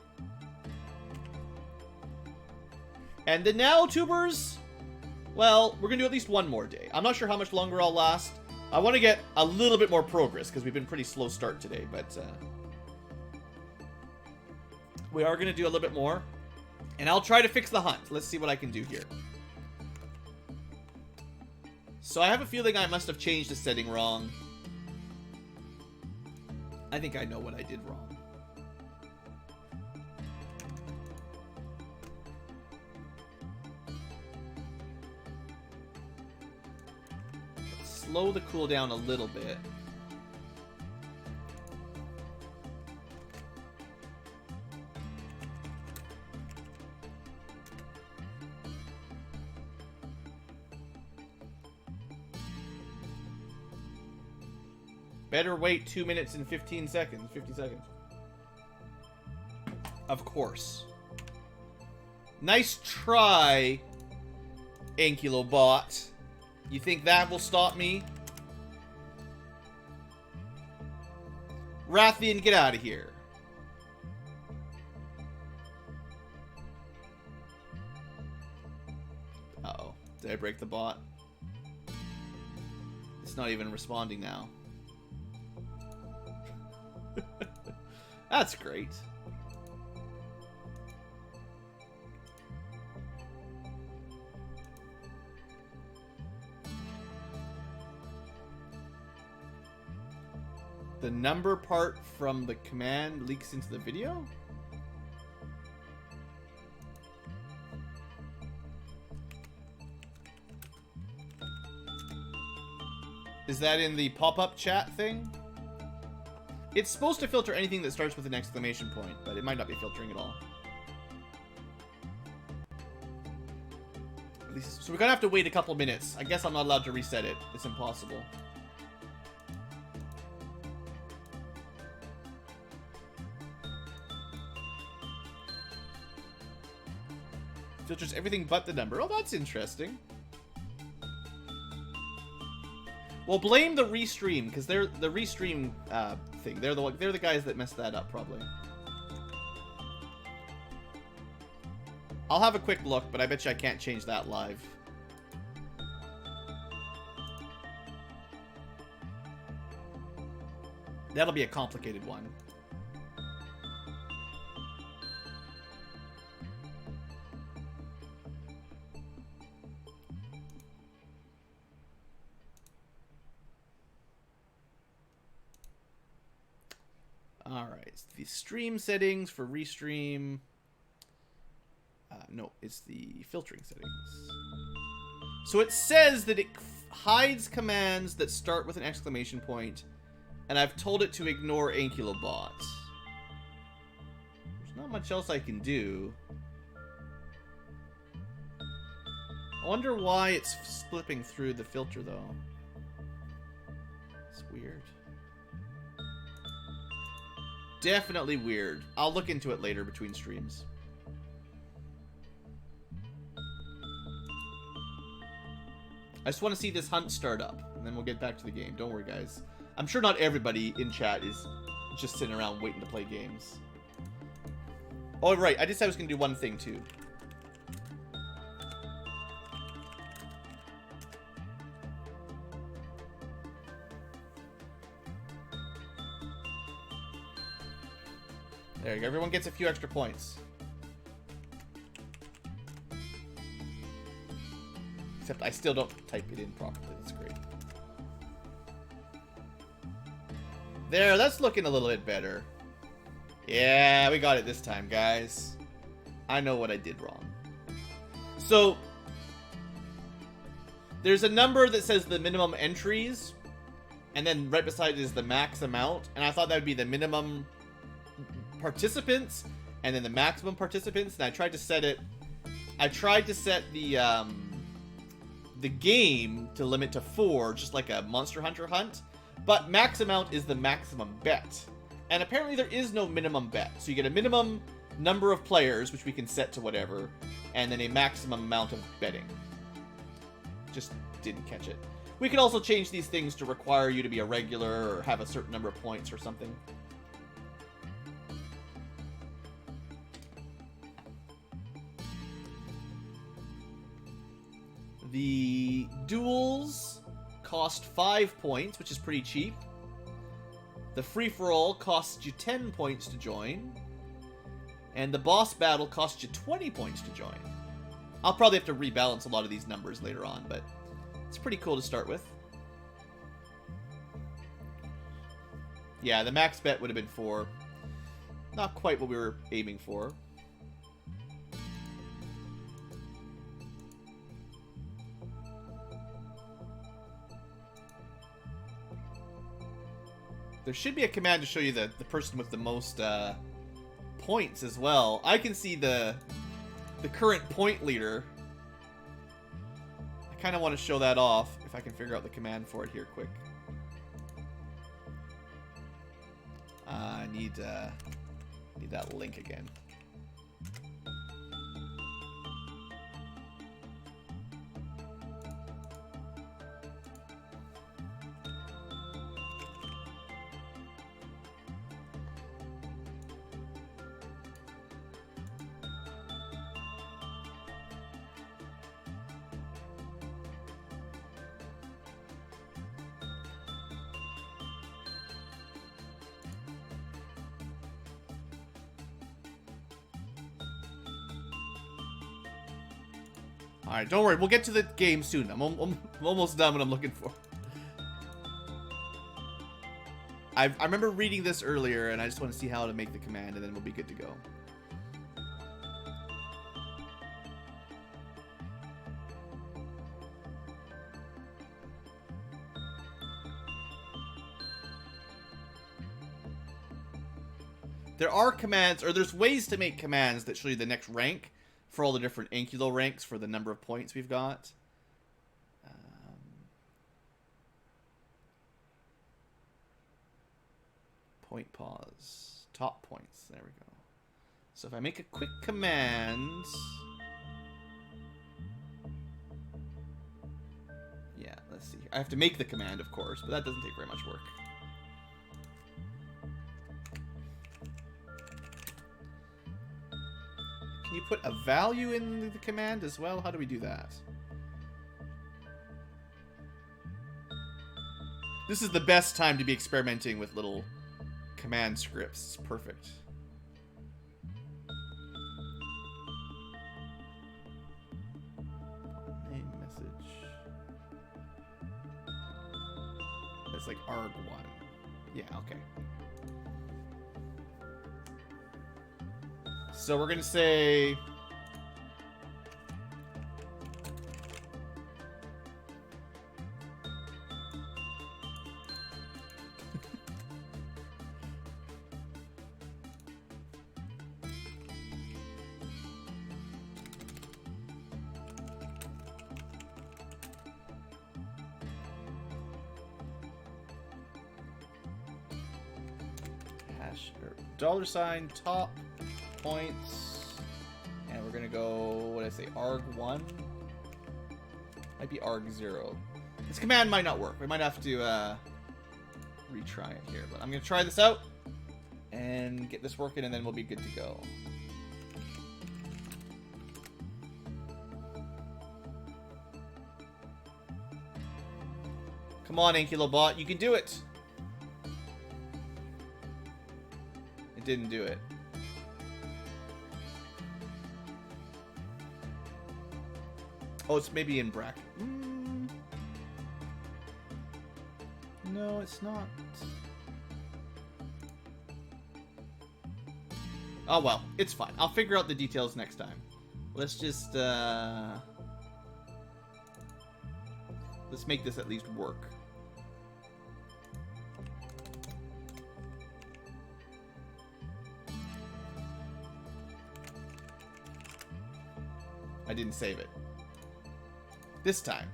And the now tubers, well, we're going to do at least one more day. I'm not sure how much longer I'll last. I want to get a little bit more progress because we've been pretty slow start today. But we are going to do a little bit more. And I'll try to fix the hunt. Let's see what I can do here. So I have a feeling I must have changed the setting wrong. I think I know what I did wrong. Slow the cooldown a little bit. Better wait 2 minutes and 15 seconds. 50 seconds. Of course. Nice try, Ankylo bot. You think that will stop me? Rathian, get out of here. Uh-oh. Did I break the bot? It's not even responding now. That's great. The number part from the command leaks into the video? Is that in the pop-up chat thing? It's supposed to filter anything that starts with an exclamation point, but it might not be filtering at all. At least, so we're gonna have to wait a couple minutes. I guess I'm not allowed to reset it. It's impossible. Filters everything but the number. Oh, that's interesting. Well, blame the restream, because they're the restream thing. They're the guys that messed that up, probably. I'll have a quick look, but I bet you I can't change that live. That'll be a complicated one. Alright, the stream settings for restream. No, it's the filtering settings. So it says that it hides commands that start with an exclamation point, and I've told it to ignore Ankylo bot. There's not much else I can do. I wonder why it's slipping through the filter, though. It's weird. Definitely weird. I'll look into it later between streams. I just want to see this hunt start up, and then we'll get back to the game. Don't worry, guys. I'm sure not everybody in chat is just sitting around waiting to play games. Oh, right. I just said I was going to do one thing, too. There you go. Everyone gets a few extra points. Except I still don't type it in properly. That's great. There, that's looking a little bit better. Yeah, we got it this time, guys. I know what I did wrong. So, there's a number that says the minimum entries, and then right beside it is the max amount, and I thought that would be the minimum participants, and then the maximum participants, and I tried to set it... I tried to set the game to limit to 4, just like a Monster Hunter hunt, but max amount is the maximum bet. And apparently there is no minimum bet. So you get a minimum number of players, which we can set to whatever, and then a maximum amount of betting. Just didn't catch it. We could also change these things to require you to be a regular or have a certain number of points or something. The duels cost 5 points, which is pretty cheap. The free-for-all costs you 10 points to join. And the boss battle costs you 20 points to join. I'll probably have to rebalance a lot of these numbers later on, but it's pretty cool to start with. Yeah, the max bet would have been 4. Not quite what we were aiming for. There should be a command to show you the person with the most points as well. I can see the current point leader. I kind of want to show that off if I can figure out the command for it here quick. I need that link again. Alright, don't worry. We'll get to the game soon. I'm almost done what I'm looking for. I remember reading this earlier, and I just want to see how to make the command, and then we'll be good to go. There are commands, or there's ways to make commands that show you the next rank for all the different Ankylo ranks for the number of points we've got. Point pause. Top points. There we go. So if I make a quick command... Yeah, let's see. I have to make the command, of course, but that doesn't take very much work. Can you put a value in the command as well? How do we do that? This is the best time to be experimenting with little command scripts. It's perfect. Name message. That's like arg1. Yeah, okay. So we're going to say... $ top points. And we're gonna go, what did I say, arg1? Might be arg0. This command might not work. We might have to retry it here. But I'm gonna try this out and get this working, and then we'll be good to go. Come on, Ankylo bot, you can do it! It didn't do it. Oh, it's maybe in bracket. No, it's not. Oh well, it's fine. I'll figure out the details next time. Let's just, let's make this at least work. I didn't save it. This time.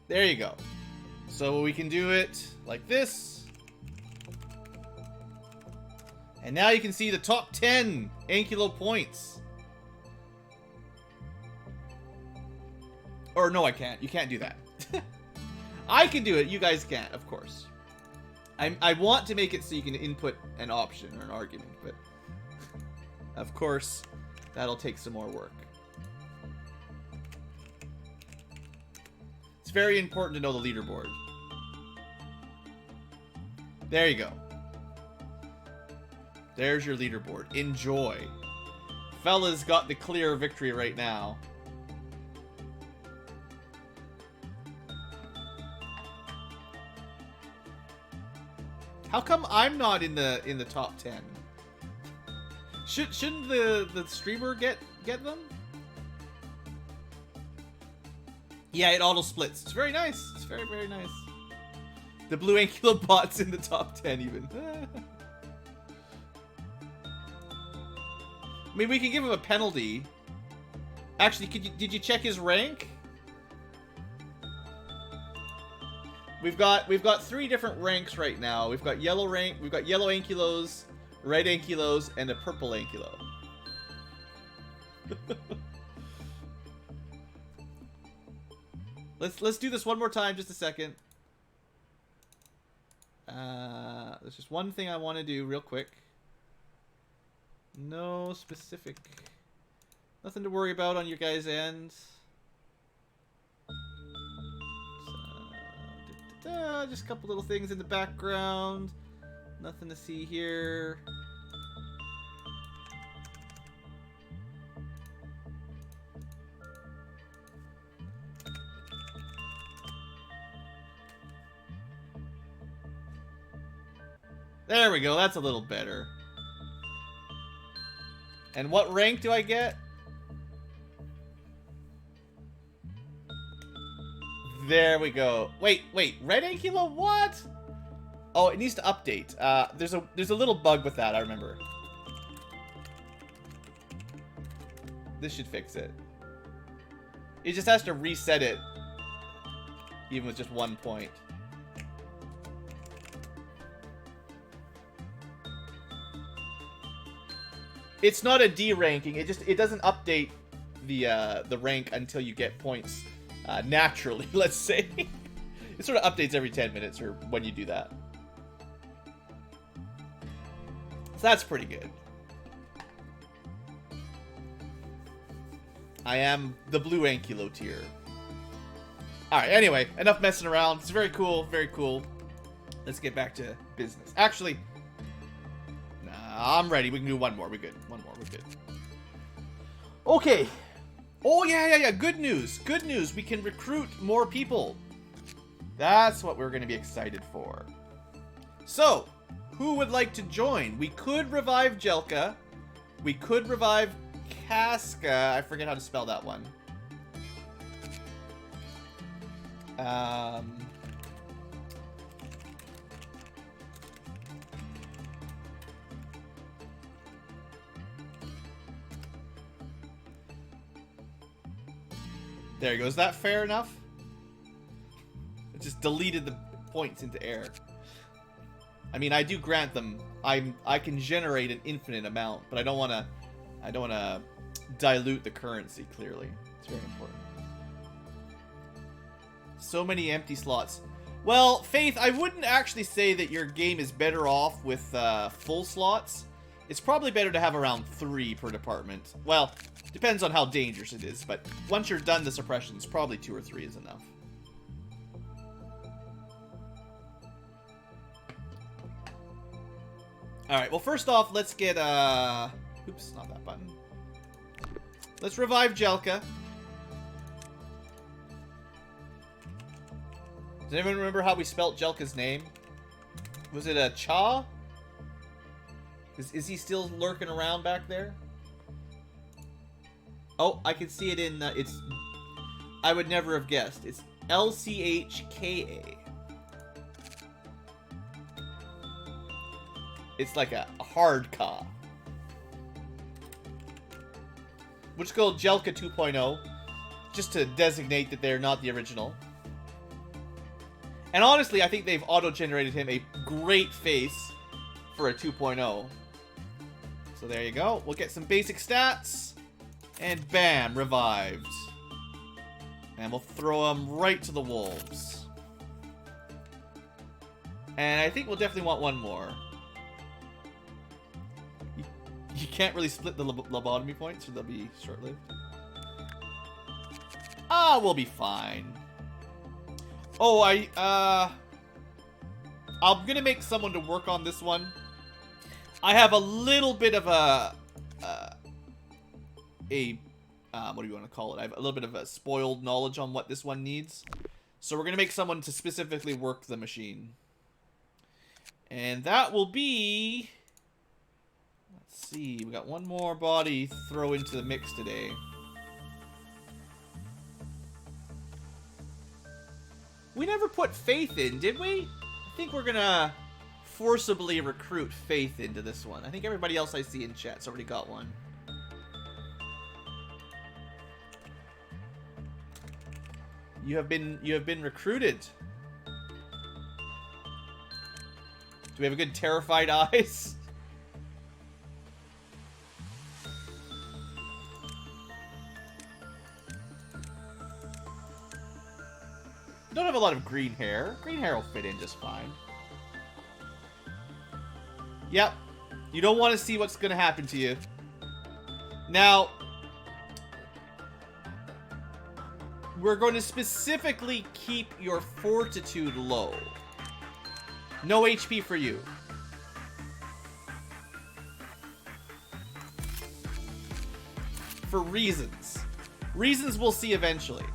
There you go. So we can do it like this. And now you can see the top 10 Ankylo points. Or no, I can't. You can't do that. I can do it. You guys can't, of course. I want to make it so you can input an option or an argument, but of course, that'll take some more work. It's very important to know the leaderboard. There you go. There's your leaderboard. Enjoy. Fella's got the clear victory right now. How come I'm not in the top 10? Shouldn't the streamer get them? Yeah, it auto splits. It's very nice. It's very, very nice. The BlueAnkylo bot's in the top 10 even. I mean, we can give him a penalty. Actually, did you check his rank? We've got 3 different ranks right now. We've got yellow rank, we've got yellow Ankylos, red Ankylos, and a purple Ankylo. Let's do this one more time, just a second. There's just one thing I want to do real quick. No specific, nothing to worry about on your guys' end. Just a couple little things in the background. Nothing to see here. There we go. That's a little better. And what rank do I get? There we go. Wait, red Ankylo, what? Oh, it needs to update. There's a little bug with that, I remember. This should fix it. It just has to reset it, even with just 1 point. It's not a D ranking. It doesn't update the rank until you get points. Naturally, let's say. It sort of updates every 10 minutes or when you do that. So that's pretty good. I am the BlueAnkylo tier. Alright, anyway, enough messing around. It's very cool, very cool. Let's get back to business. Actually, nah, I'm ready. We can do one more. We're good. One more. We're good. Okay. Oh, yeah. Good news. Good news. We can recruit more people. That's what we're going to be excited for. So, who would like to join? We could revive Jelka. We could revive Casca. I forget how to spell that one. There you go. Is that fair enough? just deleted the points into air. I mean, I do grant them. I can generate an infinite amount, but I don't want to dilute the currency. Clearly, it's very important. So many empty slots. Well, Faith, I wouldn't actually say that your game is better off with full slots. It's probably better to have around 3 per department. Well, depends on how dangerous it is, but once you're done the suppressions, probably 2 or 3 is enough. Alright, well, first off, let's get, oops, not that button. Let's revive Jelka. Does anyone remember how we spelt Jelka's name? Was it a Cha? Is he still lurking around back there? Oh, I can see it in, it's... I would never have guessed. It's L-C-H-K-A. It's like a hard Ka. Which called Jelka 2.0, just to designate that they're not the original. And honestly, I think they've auto-generated him a great face for a 2.0. So there you go. We'll get some basic stats. And bam, revived. And we'll throw him right to the wolves. And I think we'll definitely want one more. You can't really split the lobotomy points, or they'll be short-lived. Ah, we'll be fine. Oh, I'm gonna make someone to work on this one. I have a little bit of what do you want to call it? I have a little bit of a spoiled knowledge on what this one needs. So we're gonna make someone to specifically work the machine. And that will be... Let's see, we got one more body to throw into the mix today. We never put Faith in, did we? I think we're gonna forcibly recruit Faith into this one. I think everybody else I see in chat's already got one. You have been recruited. Do we have a good terrified eyes? Don't have a lot of green hair. Green hair will fit in just fine. Yep. You don't want to see what's going to happen to you. Now, we're going to specifically keep your fortitude low. No HP for you. For reasons. Reasons we'll see eventually.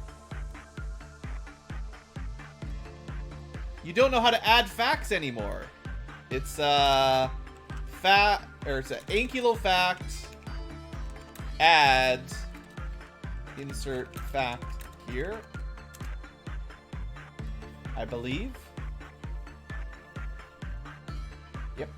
You don't know how to add facts anymore. It's it's an Ankylo fact. Add. Insert fact here. I believe. Yep.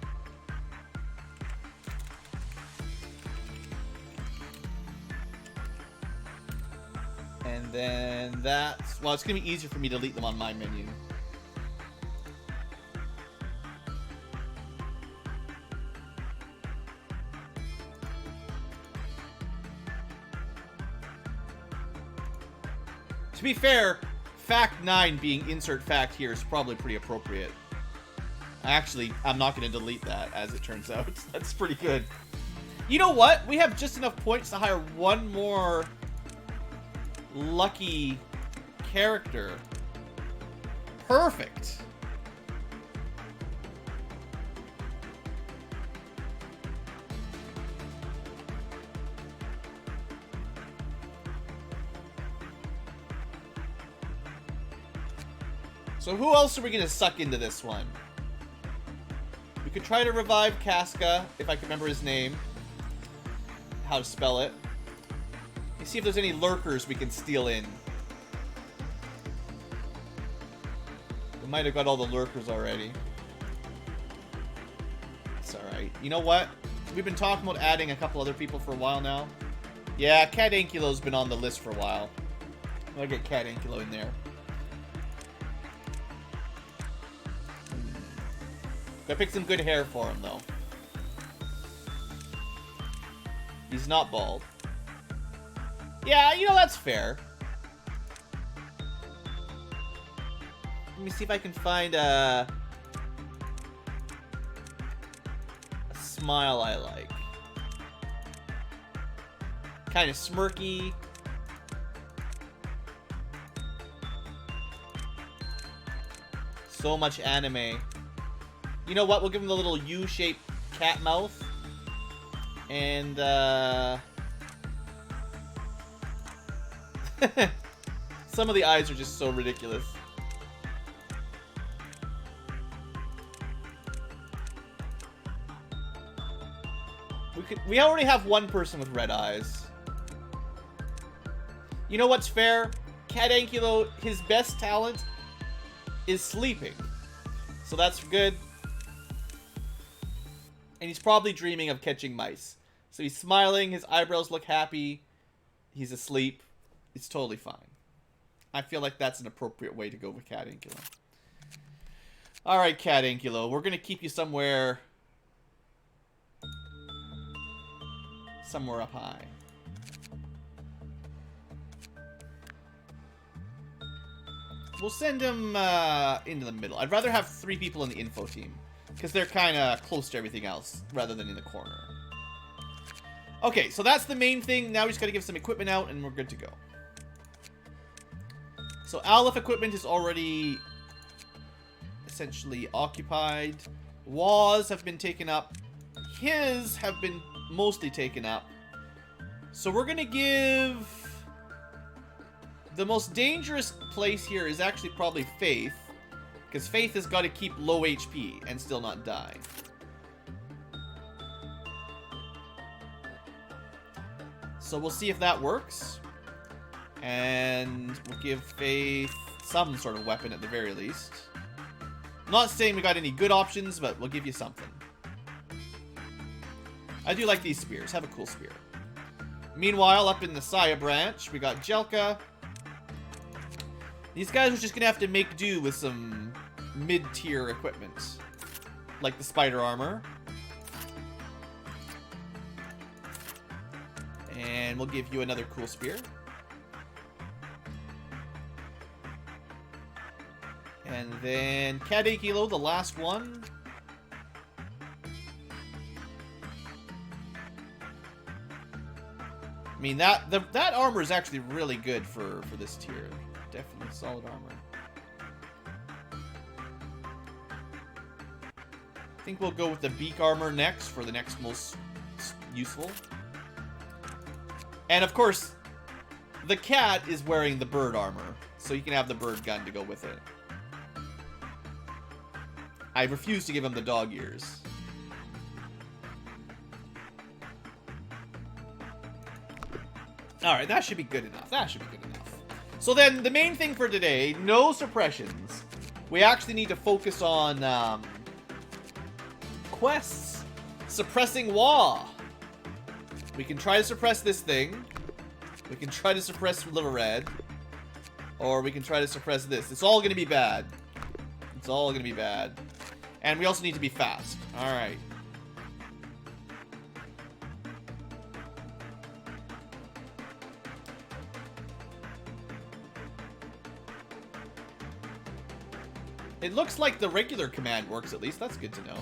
And then that's... Well, it's going to be easier for me to delete them on my menu. To be fair, fact 9 being insert fact here is probably pretty appropriate. Actually, I'm not going to delete that, as it turns out. That's pretty good. You know what? We have just enough points to hire one more lucky character. Perfect. So who else are we going to suck into this one? We could try to revive Casca, if I can remember his name. How to spell it. Let's see if there's any lurkers we can steal in. We might have got all the lurkers already. It's alright. You know what? We've been talking about adding a couple other people for a while now. Yeah, Cat Ankylo's been on the list for a while. I'm gonna get Cat Ankylo in there. Gotta pick some good hair for him, though. He's not bald. Yeah, you know, that's fair. Let me see if I can find a smile I like. Kind of smirky. So much anime. You know what? We'll give him the little U-shaped cat mouth. And, some of the eyes are just so ridiculous. We already have one person with red eyes. You know what's fair? BlueAnkylo, his best talent is sleeping. So that's good. And he's probably dreaming of catching mice. So he's smiling, his eyebrows look happy, he's asleep. It's totally fine. I feel like that's an appropriate way to go with BlueAnkylo. Alright, BlueAnkylo, we're gonna keep you somewhere up high. We'll send him into the middle. I'd rather have 3 people in the info team, because they're kind of close to everything else, rather than in the corner. Okay, so that's the main thing. Now we just got to give some equipment out, and we're good to go. So Aleph equipment is already essentially occupied. Waz have been taken up. His have been mostly taken up. So we're going to give... The most dangerous place here is actually probably Faith. Because Faith has got to keep low HP and still not die. So we'll see if that works. And we'll give Faith some sort of weapon at the very least. I'm not saying we got any good options, but we'll give you something. I do like these spears. Have a cool spear. Meanwhile, up in the Saya branch, we got Jelka. These guys are just going to have to make do with some mid-tier equipment. Like the spider armor. And we'll give you another cool spear. And then BlueAnkylo, the last one. I mean, that armor is actually really good for this tier. Definitely solid armor. I think we'll go with the beak armor next for the next most useful. And of course, the cat is wearing the bird armor, so you can have the bird gun to go with it. I refuse to give him the dog ears. Alright, that should be good enough. That should be good enough. So then, the main thing for today, no suppressions. We actually need to focus on quests. Suppressing Wah. We can try to suppress this thing. We can try to suppress Little Red. Or we can try to suppress this. It's all going to be bad. It's all going to be bad. And we also need to be fast. Alright. It looks like the regular command works at least. That's good to know.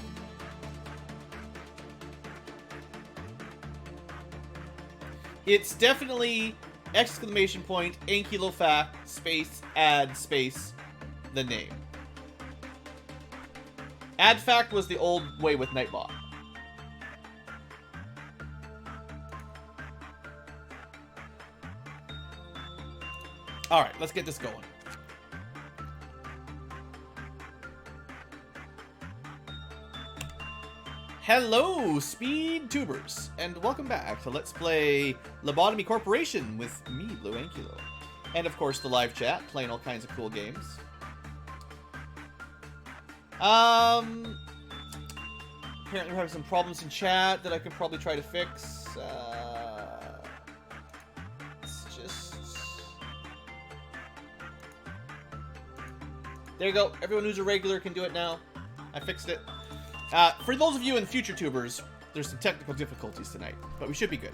It's definitely exclamation point, Ankylo fact, space, add, space, the name. Add fact was the old way with Nightbot. Alright, let's get this going. Hello, Speed Tubers, and welcome back to Let's Play Lobotomy Corporation with me, BlueAnkylo. And of course, the live chat, playing all kinds of cool games. Apparently we're having some problems in chat that I could probably try to fix. It's just... There you go. Everyone who's a regular can do it now. I fixed it. For those of you in future tubers, there's some technical difficulties tonight, but we should be good.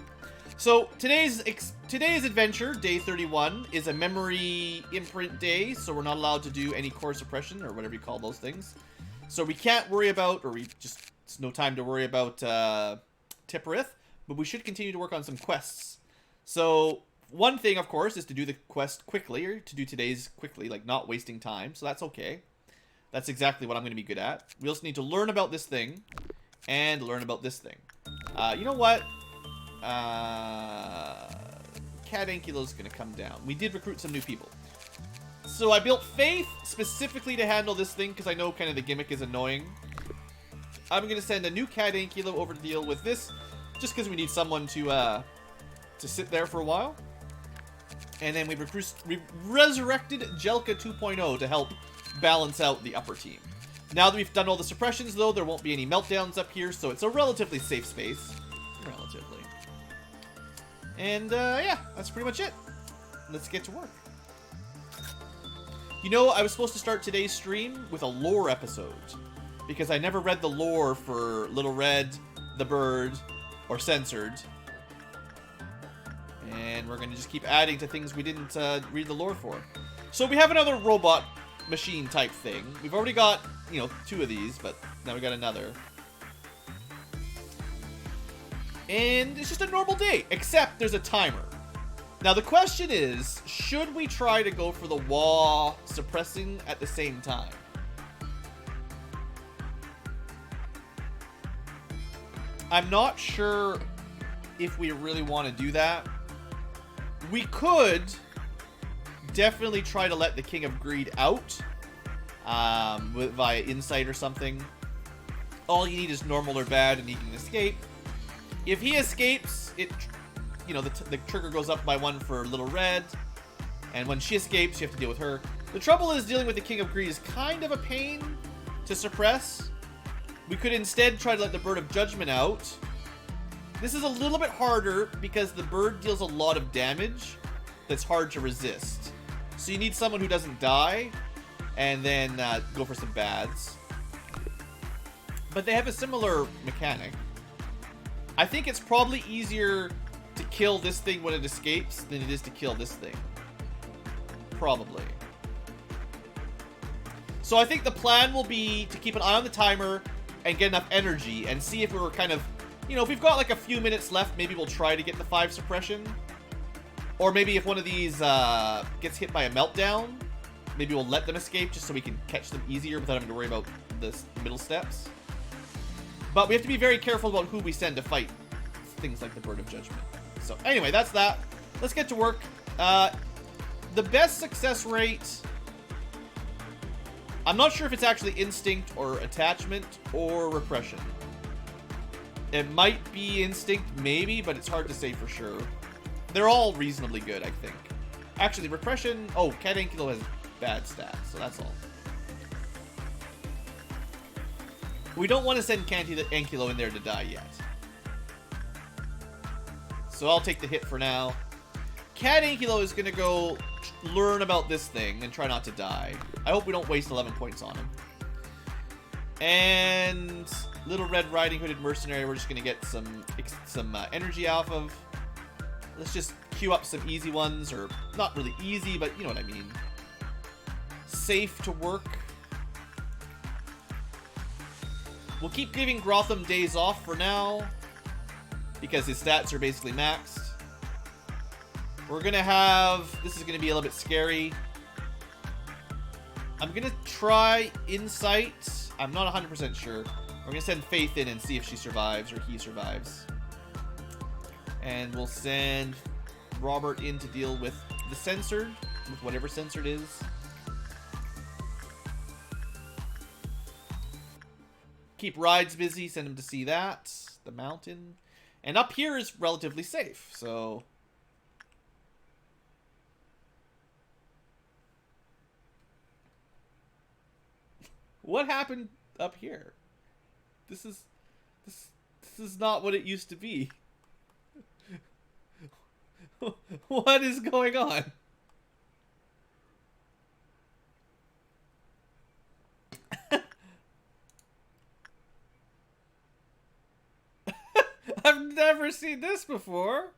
So today's adventure, day 31, is a memory imprint day, so we're not allowed to do any core suppression, or whatever you call those things. So we can't worry about, or it's no time to worry about Tipperith, but we should continue to work on some quests. So one thing, of course, is to do the quest quickly, or to do today's quickly, like not wasting time, so that's okay. That's exactly what I'm going to be good at. We also need to learn about this thing, and learn about this thing. You know what? BlueAnkylo's gonna come down. We did recruit some new people. So I built Faith specifically to handle this thing because I know kind of the gimmick is annoying. I'm gonna send a new BlueAnkylo over to deal with this, just because we need someone to sit there for a while. And then we've resurrected Jelka 2.0 to help balance out the upper team. Now that we've done all the suppressions, though, there won't be any meltdowns up here, so it's a relatively safe space. Relatively. And, yeah, that's pretty much it. Let's get to work. You know, I was supposed to start today's stream with a lore episode, because I never read the lore for Little Red, the Bird, or Censored. And we're going to just keep adding to things we didn't read the lore for. So we have another robot machine type thing. We've already got, you know, 2 of these, but now we got another. And it's just a normal day, except there's a timer. Now the question is, should we try to go for the wah suppressing at the same time? I'm not sure if we really want to do that. We could definitely try to let the King of Greed out via insight or something. All you need is normal or bad and he can escape. If he escapes, you know, the trigger goes up by 1 for Little Red, and when she escapes, you have to deal with her. The trouble is dealing with the King of Greed is kind of a pain to suppress. We could instead try to let the Bird of Judgment out. This is a little bit harder because the bird deals a lot of damage that's hard to resist. So you need someone who doesn't die, and then go for some bads. But they have a similar mechanic. I think it's probably easier to kill this thing when it escapes than it is to kill this thing. Probably. So I think the plan will be to keep an eye on the timer and get enough energy and see if we were kind of, you know, if we've got like a few minutes left, maybe we'll try to get the 5 suppression. Or maybe if one of these gets hit by a meltdown, maybe we'll let them escape just so we can catch them easier without having to worry about the middle steps. But we have to be very careful about who we send to fight things like the Bird of Judgment. So anyway, that's that. Let's get to work. The best success rate, I'm not sure if it's actually instinct or attachment or repression. It might be instinct, maybe, but it's hard to say for sure. They're all reasonably good, I think. Actually, repression, oh, BlueAnkylo has bad stats, so that's all. We don't want to send BlueAnkylo in there to die yet. So I'll take the hit for now. BlueAnkylo is going to go learn about this thing and try not to die. I hope we don't waste 11 points on him. And Little Red Riding Hooded Mercenary, we're just going to get some energy off of. Let's just queue up some easy ones, or not really easy, but you know what I mean. Safe to work. We'll keep giving Grotham days off for now, because his stats are basically maxed. We're going to have... This is going to be a little bit scary. I'm going to try Insight. I'm not 100% sure. We're going to send Faith in and see if she survives, or he survives. And we'll send Robert in to deal with the Censored, with whatever Censored is. Keep Rides busy, send him to see that. The mountain. And up here is relatively safe, so... What happened up here? This is not what it used to be. What is going on? never seen this before.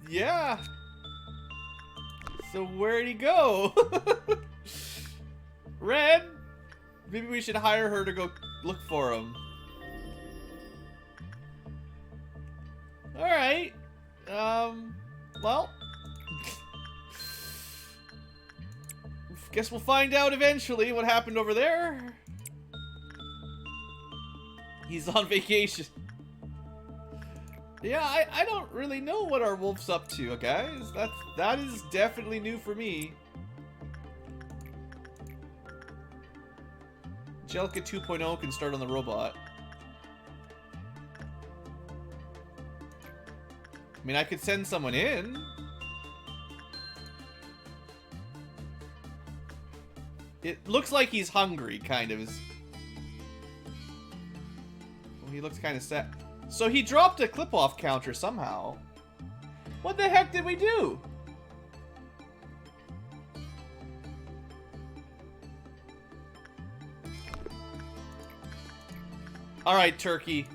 Yeah. So where'd he go? Red? Maybe we should hire her to go look for him. Alright. Well. Guess we'll find out eventually what happened over there. He's on vacation. Yeah, I don't really know what our wolf's up to, guys. That is definitely new for me. Angelica 2.0 can start on the robot. I mean, I could send someone in. It looks like he's hungry, kind of. Well, he looks kind of sad. So he dropped a clip-off counter somehow. What the heck did we do? Alright, turkey.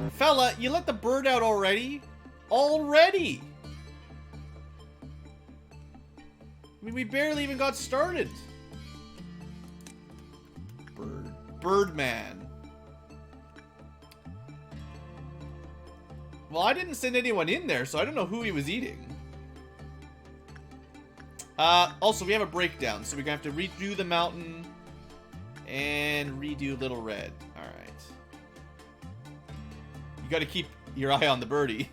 Fella, you let the bird out already? Already! I mean, we barely even got started. Birdman. Well, I didn't send anyone in there, so I don't know who he was eating. Also, we have a breakdown, so we're gonna have to redo the mountain and redo Little Red. Alright. You gotta keep your eye on the birdie.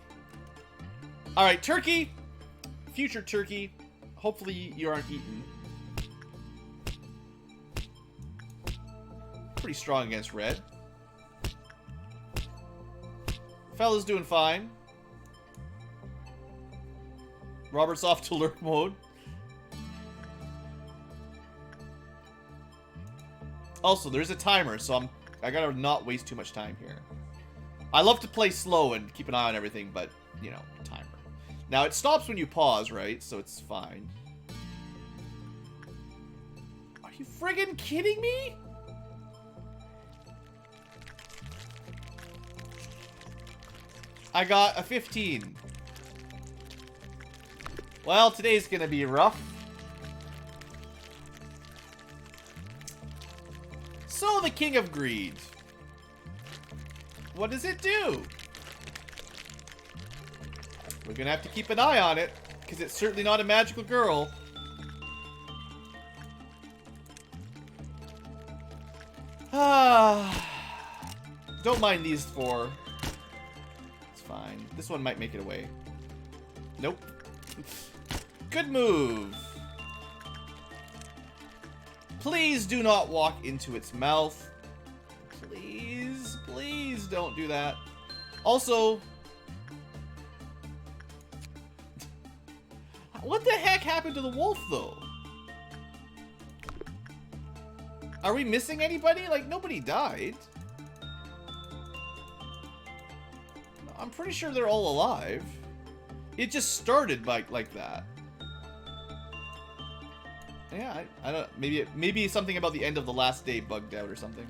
Alright, turkey. Future turkey. Hopefully you aren't eaten. Pretty strong against red. Fella's doing fine. Robert's off to lurk mode. Also, there's a timer, so I gotta not waste too much time here. I love to play slow and keep an eye on everything, but, you know, timer. Now, it stops when you pause, right? So it's fine. Are you friggin' kidding me? I got a 15. Well, today's gonna be rough. So, the King of Greed. What does it do? We're gonna have to keep an eye on it, because it's certainly not a magical girl. Don't mind these four. It's fine. This one might make it away. Nope. Good move. Please do not walk into its mouth. Please, please don't do that. Also, what the heck happened to the wolf, though? Are we missing anybody? Like, nobody died. I'm pretty sure they're all alive. It just started like that. Yeah, I don't. Maybe something about the end of the last day bugged out or something.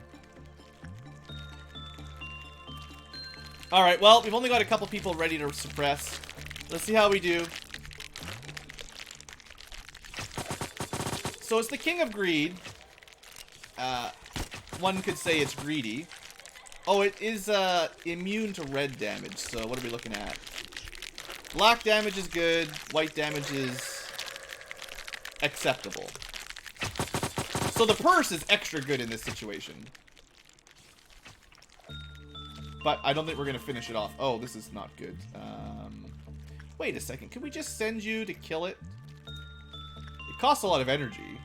All right. Well, we've only got a couple people ready to suppress. Let's see how we do. So it's the King of Greed. One could say it's greedy. Oh, it is immune to red damage. So what are we looking at? Black damage is good. White damage is acceptable. So the purse is extra good in this situation. But I don't think we're going to finish it off. Oh, this is not good. Wait a second. Can we just send you to kill it? It costs a lot of energy.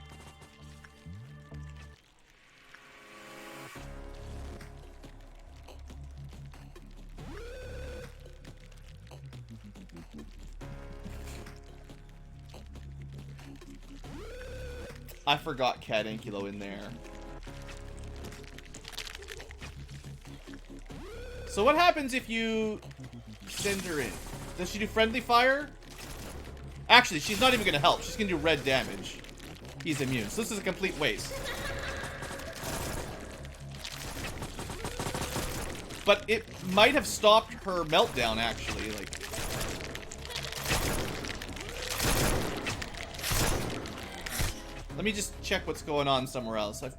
I forgot BlueAnkylo in there. So what happens if you send her in? Does she do friendly fire? Actually, she's not even going to help. She's going to do red damage. He's immune. So this is a complete waste. But it might have stopped her meltdown, actually. Like, let me just check what's going on somewhere else. I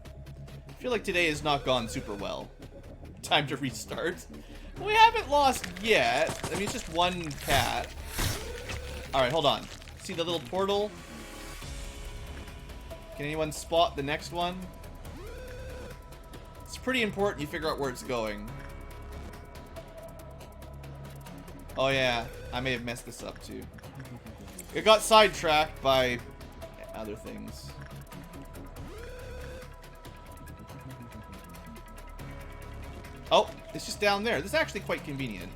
feel like today has not gone super well. Time to restart. We haven't lost yet. I mean, it's just one cat. Alright, hold on. See the little portal? Can anyone spot the next one? It's pretty important you figure out where it's going. Oh yeah, I may have messed this up too. It got sidetracked by other things. Oh, it's just down there. This is actually quite convenient.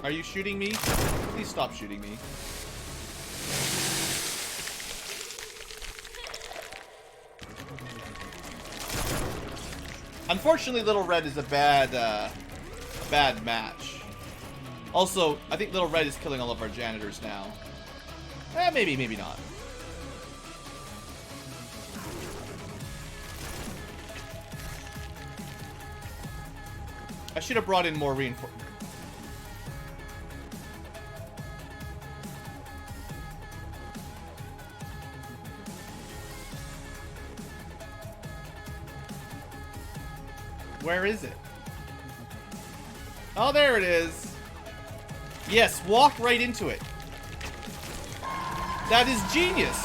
Are you shooting me? Please stop shooting me. Unfortunately, Little Red is a bad match. Also, I think Little Red is killing all of our janitors now. Maybe, maybe not. I should have brought in more reinforcements. Where is it? Oh, there it is. Yes, walk right into it. That is genius.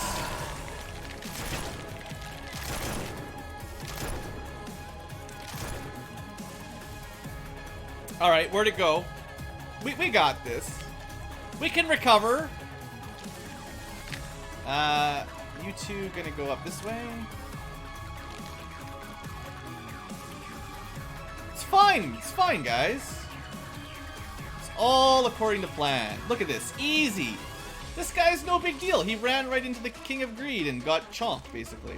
Alright, where'd it go? We got this. We can recover. You two gonna go up this way. It's fine, guys. It's all according to plan. Look at this. Easy. This guy's no big deal. He ran right into the King of Greed and got chomped, basically.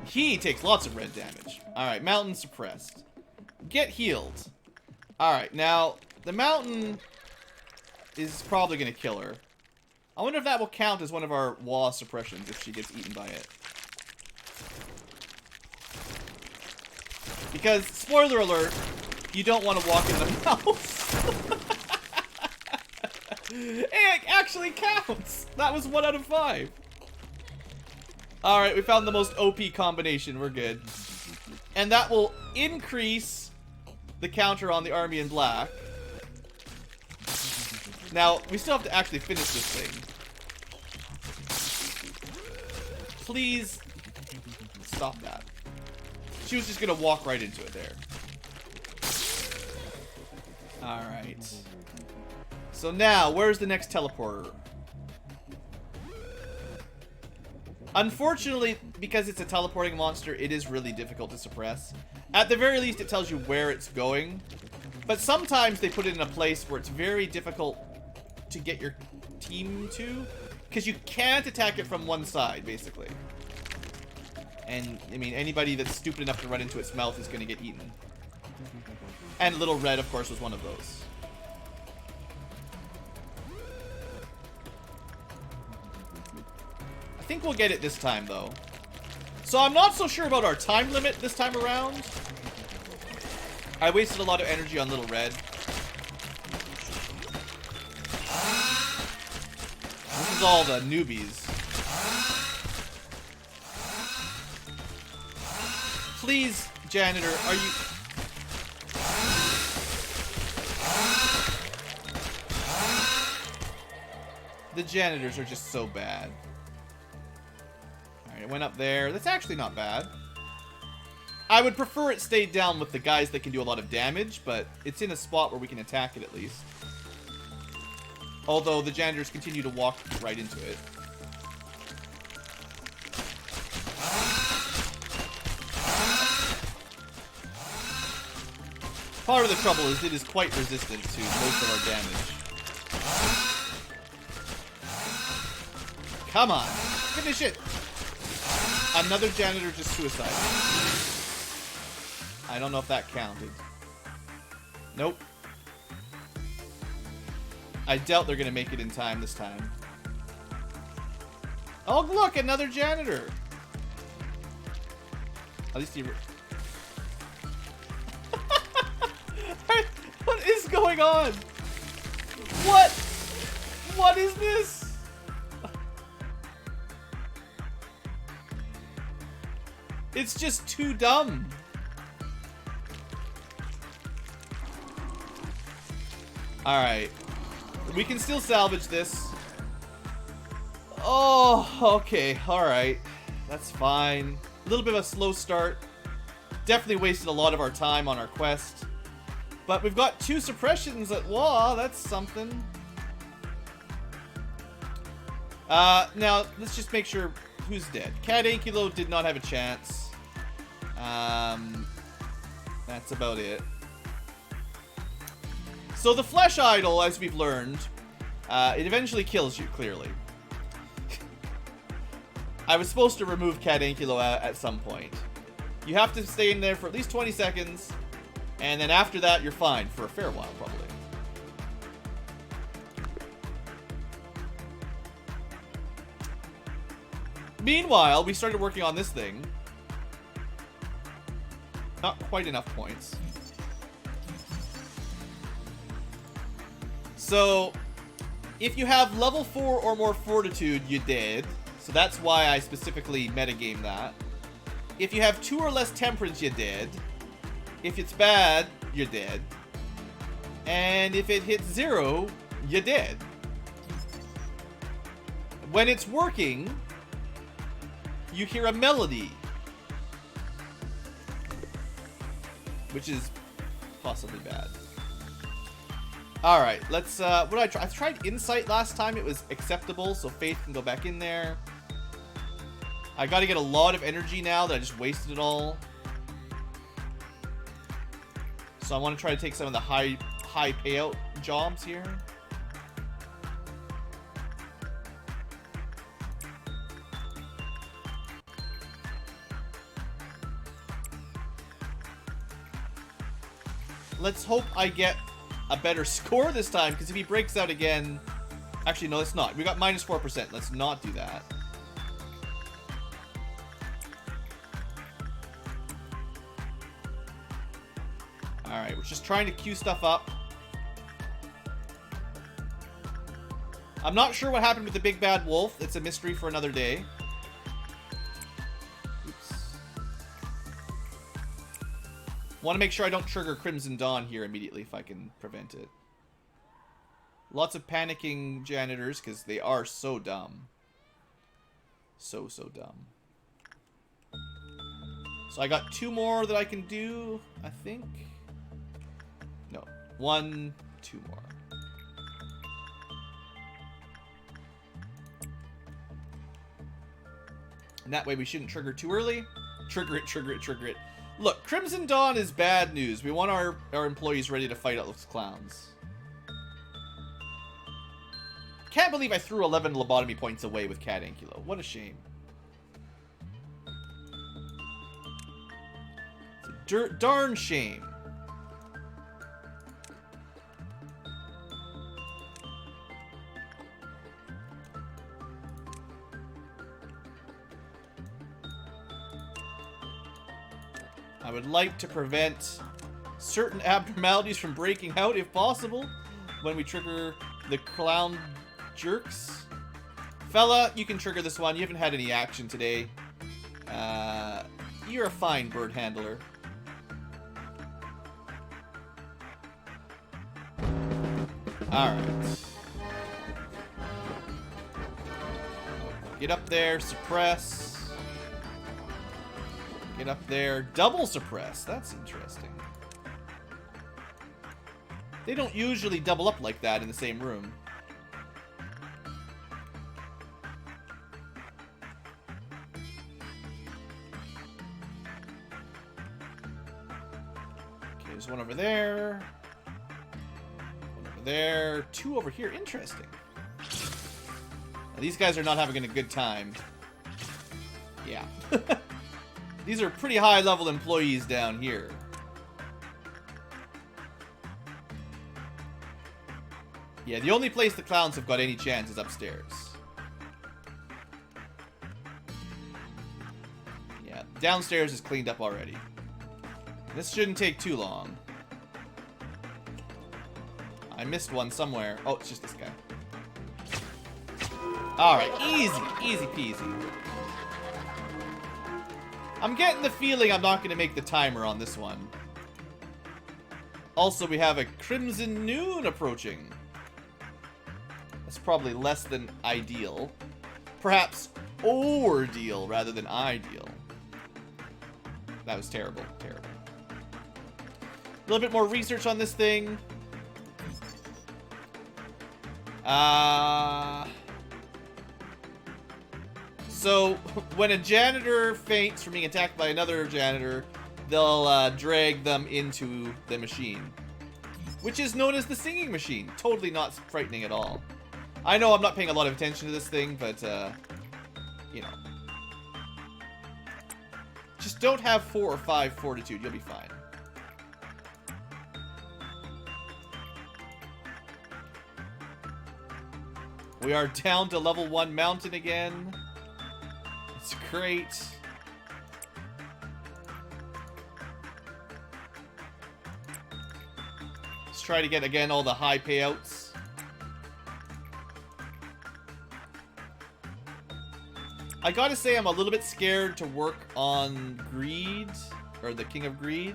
He takes lots of red damage. Alright, mountain suppressed. Get healed. Alright, now, the mountain is probably going to kill her. I wonder if that will count as one of our wall suppressions if she gets eaten by it. Because, spoiler alert, you don't want to walk in the mouse. It actually counts. That was 1 out of 5. Alright, we found the most OP combination. We're good. And that will increase the counter on the army in black. Now, we still have to actually finish this thing. Please stop that. She was just going to walk right into it there. Alright. So now, where's the next teleporter? Unfortunately, because it's a teleporting monster, it is really difficult to suppress. At the very least, it tells you where it's going. But sometimes they put it in a place where it's very difficult to get your team to. Because you can't attack it from one side, basically. And, I mean, anybody that's stupid enough to run into its mouth is going to get eaten. And Little Red, of course, was one of those. I think we'll get it this time, though. So I'm not so sure about our time limit this time around. I wasted a lot of energy on Little Red. This is all the newbies. Please, janitor, are you... The janitors are just so bad. Alright, it went up there. That's actually not bad. I would prefer it stayed down with the guys that can do a lot of damage, but it's in a spot where we can attack it at least. Although the janitors continue to walk right into it. Part of the trouble is it is quite resistant to most of our damage. Come on. Finish it. Another janitor just suicided. I don't know if that counted. Nope. I doubt they're gonna make it in time this time. Oh, look, another janitor. At least he... What is going on? What? What is this? It's just too dumb. Alright. We can still salvage this. Oh, okay. Alright. That's fine. A little bit of a slow start. Definitely wasted a lot of our time on our quest. But we've got 2 suppressions at law. That's something. Now, let's just make sure who's dead. BlueAnkylo did not have a chance. That's about it. So the flesh idol, as we've learned, it eventually kills you, clearly. I was supposed to remove BlueAnkylo at some point. You have to stay in there for at least 20 seconds, and then after that, you're fine for a fair while, probably. Meanwhile, we started working on this thing. Not quite enough points. So, if you have level 4 or more fortitude, you did. So that's why I specifically metagame that. If you have 2 or less temperance, you did. If it's bad, you're dead. And if it hits 0, you're dead. When it's working, you hear a melody. Which is possibly bad. Alright, let's, what did I try? I tried Insight last time, it was acceptable, so Faith can go back in there. I gotta get a lot of energy now that I just wasted it all. So I want to try to take some of the high payout jobs here. Let's hope I get a better score this time, because if he breaks out again... Actually, no, let's not. We got minus 4%. Let's not do that. Alright, we're just trying to queue stuff up. I'm not sure what happened with the big bad wolf. It's a mystery for another day. Oops. Want to make sure I don't trigger Crimson Dawn here immediately if I can prevent it. Lots of panicking janitors because they are so dumb. So dumb. So I got 2 more that I can do, I think. No, 1, 2 more. And that way we shouldn't trigger too early. Trigger it, trigger it, trigger it. Look, Crimson Dawn is bad news. We want our employees ready to fight out those clowns. Can't believe I threw 11 lobotomy points away with BlueAnkylo. What a shame. It's a darn shame. I would like to prevent certain abnormalities from breaking out if possible when we trigger the clown jerks. Fella, you can trigger this one. You haven't had any action today. You're a fine bird handler. Alright. Get up there, suppress. Get up there, double suppress. That's interesting. They don't usually double up like that in the same room. Okay, there's one over there. One over there. 2 over here. Interesting. Now, these guys are not having a good time. Yeah. These are pretty high-level employees down here. Yeah, the only place the clowns have got any chance is upstairs. Yeah, downstairs is cleaned up already. This shouldn't take too long. I missed one somewhere. Oh, it's just this guy. Alright, easy. Easy peasy. I'm getting the feeling I'm not going to make the timer on this one. Also, we have a Crimson Noon approaching. That's probably less than ideal. Perhaps ordeal rather than ideal. That was terrible. Terrible. A little bit more research on this thing. So, when a janitor faints from being attacked by another janitor, they'll drag them into the machine. Which is known as the singing machine. Totally not frightening at all. I know I'm not paying a lot of attention to this thing, but, you know. Just don't have 4 or 5 fortitude. You'll be fine. We are down to level 1 mountain again. It's great. Let's try to get, again, all the high payouts. I gotta say, I'm a little bit scared to work on Greed, or the King of Greed.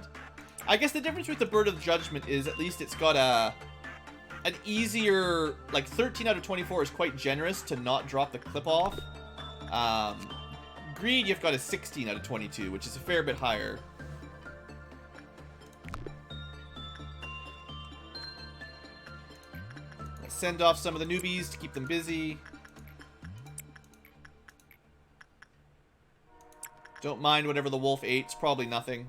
I guess the difference with the Bird of Judgment is at least it's got an easier, like 13 out of 24 is quite generous to not drop the clip off. Greed, you've got a 16 out of 22, which is a fair bit higher. Let's send off some of the newbies to keep them busy. Don't mind whatever the wolf ate. It's probably nothing.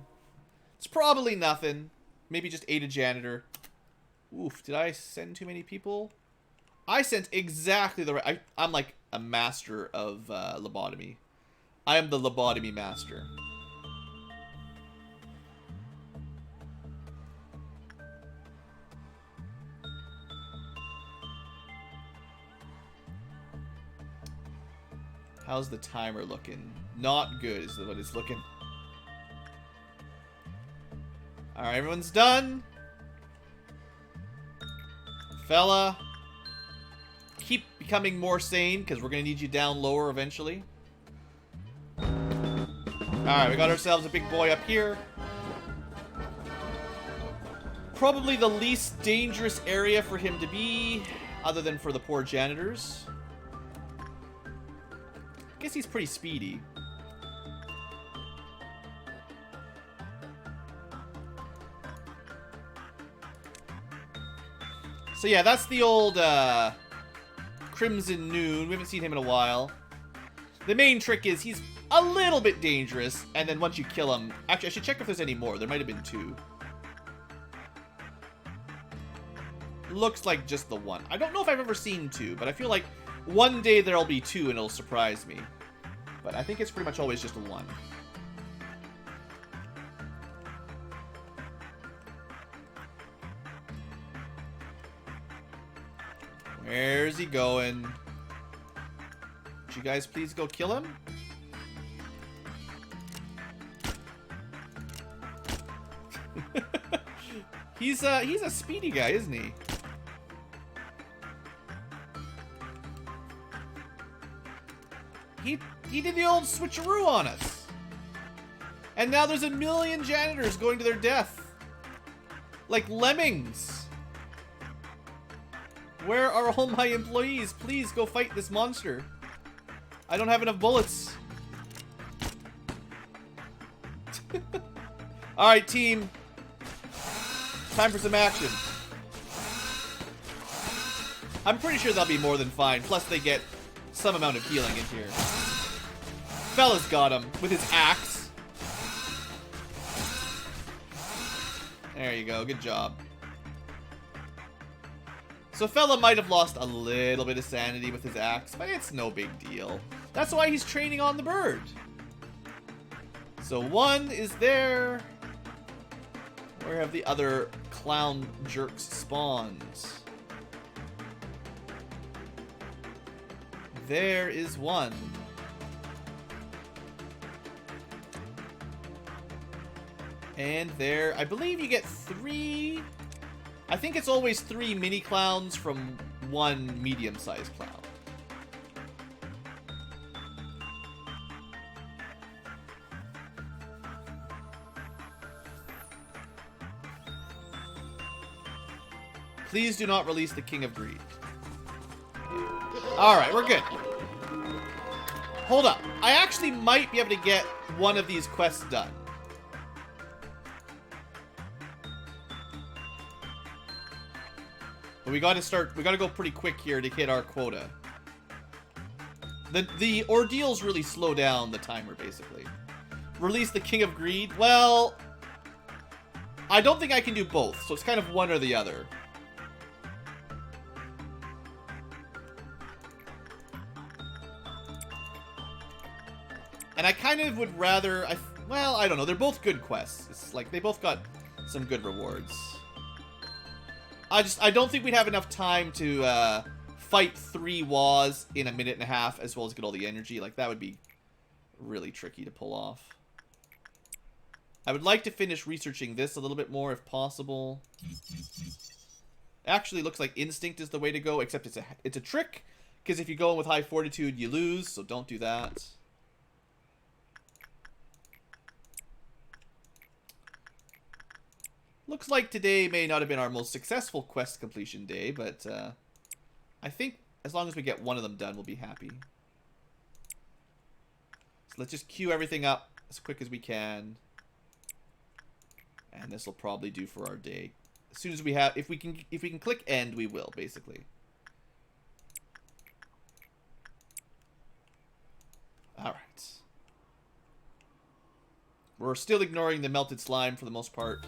It's probably nothing. Maybe just ate a janitor. Oof, did I send too many people? I sent exactly the right... I'm like a master of lobotomy. I am the lobotomy master. How's the timer looking? Not good is what it's looking. Alright, everyone's done. Fella, keep becoming more sane, because we're going to need you down lower eventually. Alright, we got ourselves a big boy up here. Probably the least dangerous area for him to be, other than for the poor janitors. I guess he's pretty speedy. So yeah, that's the old Crimson Noon. We haven't seen him in a while. The main trick is he's a little bit dangerous, and then once you kill him... Actually, I should check if there's any more. There might have been 2. Looks like just the 1. I don't know if I've ever seen 2, but I feel like one day there'll be 2 and it'll surprise me. But I think it's pretty much always just a 1. Where's he going? Would you guys please go kill him? He's a speedy guy, isn't he? He did the old switcheroo on us. And now there's a million janitors going to their death. Like lemmings. Where are all my employees? Please go fight this monster. I don't have enough bullets. Alright, team. Time for some action. I'm pretty sure they'll be more than fine. Plus, they get some amount of healing in here. Fella's got him with his axe. There you go. Good job. So Fella might have lost a little bit of sanity with his axe, but it's no big deal. That's why he's training on the bird. So 1 is there. Where have the other clown jerks spawned? There is one. And there, I believe you get 3... I think it's always 3 mini clowns from 1 medium-sized clown. Please do not release the King of Greed. Alright, we're good. Hold up. I actually might be able to get one of these quests done. But we gotta go pretty quick here to hit our quota. The ordeals really slow down the timer, basically. Release the King of Greed? Well, I don't think I can do both, so it's kind of one or the other. And I kind of would rather... well, I don't know. They're both good quests. It's like, they both got some good rewards. I don't think we'd have enough time to fight 3 Waws in a minute and a half, as well as get all the energy. Like, that would be really tricky to pull off. I would like to finish researching this a little bit more, if possible. Actually, looks like Instinct is the way to go, except it's a trick, because if you go in with High Fortitude, you lose, so don't do that. Looks like today may not have been our most successful quest completion day, but I think as long as we get one of them done, we'll be happy. So let's just queue everything up as quick as we can. And this will probably do for our day. As soon as we have, if we can click end, we will, basically. Alright. We're still ignoring the melted slime for the most part.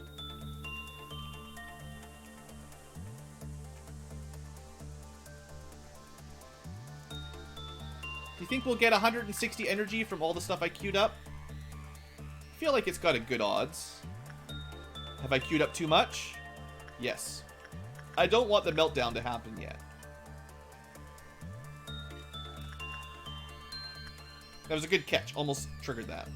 Do you think we'll get 160 energy from all the stuff I queued up? I feel like it's got a good odds. Have I queued up too much? Yes. I don't want the meltdown to happen yet. That was a good catch. Almost triggered that.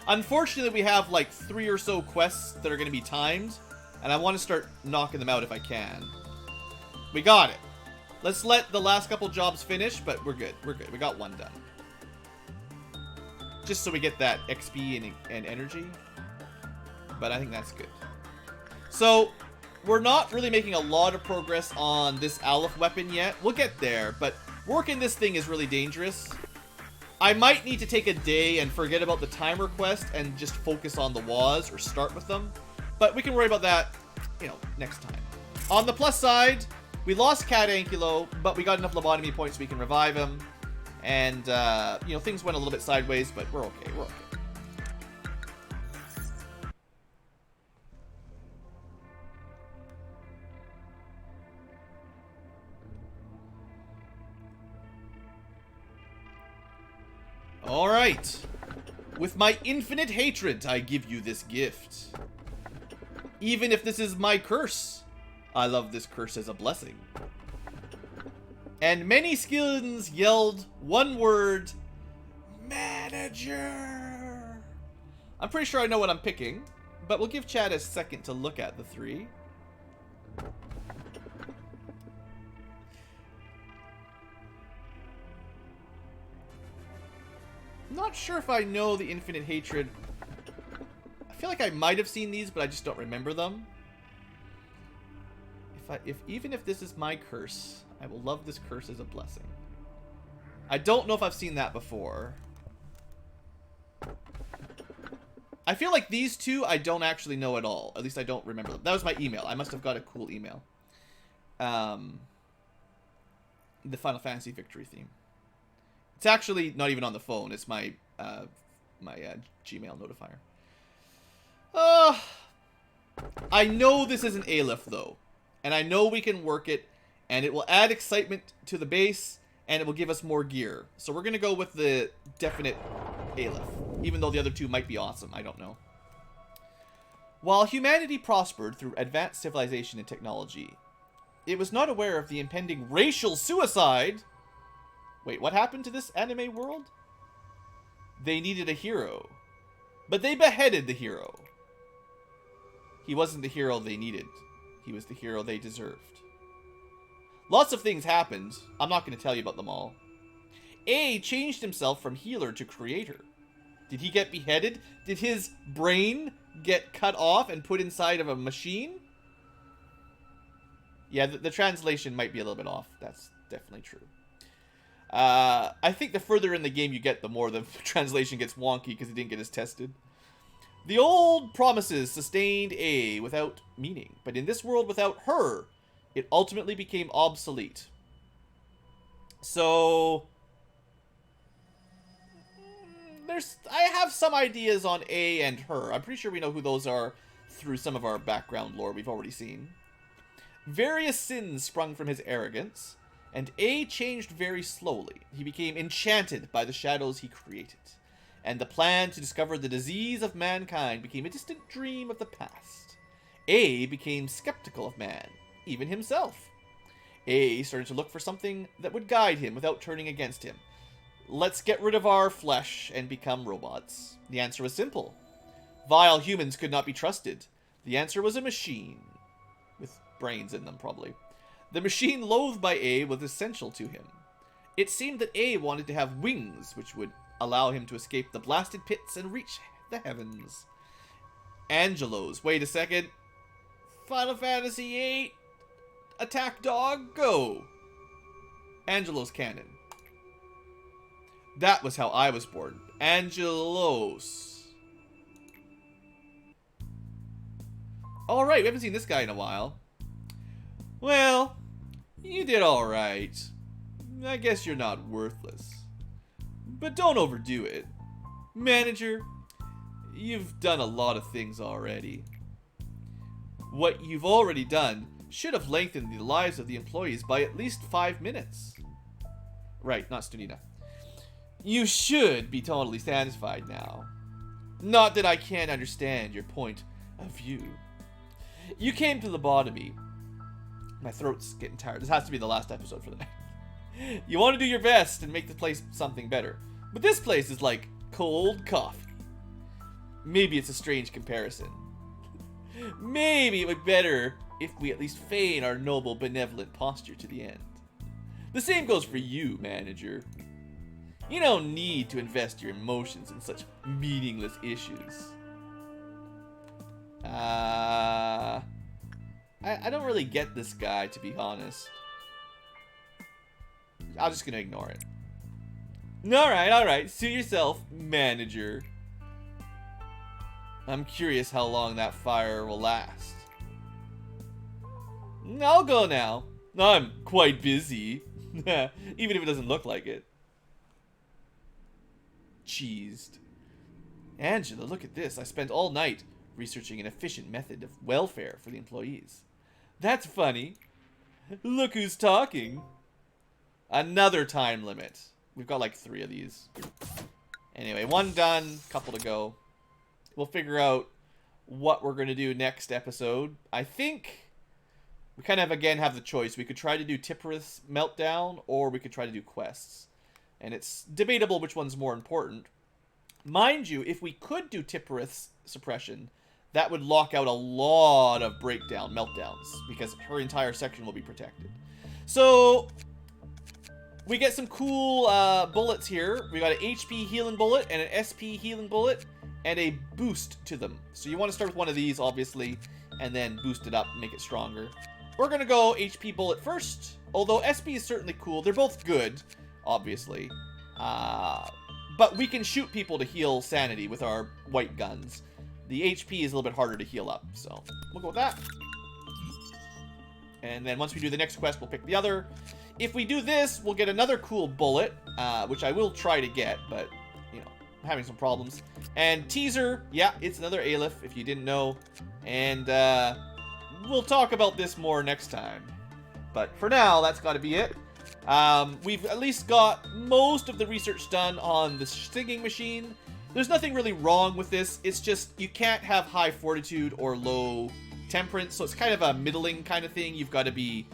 Unfortunately, we have like 3 or so quests that are going to be timed, and I want to start knocking them out if I can. We got it. Let's let the last couple jobs finish, but we're good. We're good. We got one done. Just so we get that XP and energy. But I think that's good. So, we're not really making a lot of progress on this Aleph weapon yet. We'll get there, but working this thing is really dangerous. I might need to take a day and forget about the timer quest and just focus on the Waws or start with them. But we can worry about that, you know, next time. On the plus side, we lost BlueAnkylo, but we got enough lobotomy points so we can revive him. And, you know, things went a little bit sideways, but we're okay. We're okay. Alright. With my infinite hatred, I give you this gift. Even if this is my curse, I love this curse as a blessing. And many skins yelled one word, manager. I'm pretty sure I know what I'm picking, but we'll give Chad a second to look at the 3. I'm not sure if I know the infinite hatred. I feel like I might have seen these, but I just don't remember them. Even if this is my curse, I will love this curse as a blessing. I don't know if I've seen that before. I feel like these two I don't actually know at all. At least I don't remember them. That was my email. I must have got a cool email. The Final Fantasy Victory theme. It's actually not even on the phone. It's my Gmail notifier. I know this is an Aleph, though. And I know we can work it. And it will add excitement to the base. And it will give us more gear. So we're going to go with the definite Aleph. Even though the other two might be awesome. I don't know. While humanity prospered through advanced civilization and technology, it was not aware of the impending racial suicide. Wait, what happened to this anime world? They needed a hero. But they beheaded the hero. He wasn't the hero they needed. He was the hero they deserved. Lots of things happened. I'm not going to tell you about them all. A changed himself from healer to creator. Did he get beheaded? Did his brain get cut off and put inside of a machine? Yeah, the translation might be a little bit off. That's definitely true. I think the further in the game you get, the more the translation gets wonky because he didn't get as tested. The old promises sustained A without meaning, but in this world without her, it ultimately became obsolete. So I have some ideas on A and her. I'm pretty sure we know who those are through some of our background lore we've already seen. Various sins sprung from his arrogance, and A changed very slowly. He became enchanted by the shadows he created, and the plan to discover the disease of mankind became a distant dream of the past. A became skeptical of man, even himself. A started to look for something that would guide him without turning against him. Let's get rid of our flesh and become robots. The answer was simple. Vile humans could not be trusted. The answer was a machine. With brains in them, probably. The machine loathed by A was essential to him. It seemed that A wanted to have wings, which would allow him to escape the blasted pits and reach the heavens. Angelos. Wait a second. Final Fantasy VIII. Attack dog, go. Angelos canon. That was how I was born. Angelos. Alright, we haven't seen this guy in a while. Well, you did alright. I guess you're not worthless. But don't overdo it. Manager, you've done a lot of things already. What you've already done should have lengthened the lives of the employees by at least 5 minutes. Right, not Studina. You should be totally satisfied now. Not that I can't understand your point of view. You came to Lobotomy. My throat's getting tired. This has to be the last episode for the night. You want to do your best and make the place something better. But this place is like cold coffee. Maybe it's a strange comparison. Maybe it would be better if we at least feign our noble, benevolent posture to the end. The same goes for you, manager. You don't need to invest your emotions in such meaningless issues. I don't really get this guy, to be honest. I'm just gonna ignore it. Alright. Suit yourself, manager. I'm curious how long that fire will last. I'll go now. I'm quite busy. Even if it doesn't look like it. Cheesed. Angela, look at this. I spent all night researching an efficient method of welfare for the employees. That's funny. Look who's talking. Another time limit. We've got like 3 of these. Anyway, 1 done, couple to go. We'll figure out what we're going to do next episode. I think we kind of, again, have the choice. We could try to do Tipperith's Meltdown, or we could try to do quests. And it's debatable which one's more important. Mind you, if we could do Tipperith's Suppression, that would lock out a lot of meltdowns, because her entire section will be protected. So we get some cool bullets here. We got an HP healing bullet and an SP healing bullet and a boost to them. So you want to start with one of these, obviously, and then boost it up and make it stronger. We're going to go HP bullet first, although SP is certainly cool. They're both good, obviously. But we can shoot people to heal sanity with our white guns. The HP is a little bit harder to heal up, so we'll go with that. And then once we do the next quest, we'll pick the other. If we do this, we'll get another cool bullet, which I will try to get, but, you know, I'm having some problems. And teaser, yeah, it's another Aleph, if you didn't know. And we'll talk about this more next time. But for now, that's got to be it. We've at least got most of the research done on the singing machine. There's nothing really wrong with this. It's just you can't have high fortitude or low temperance, so it's kind of a middling kind of thing. You've got to be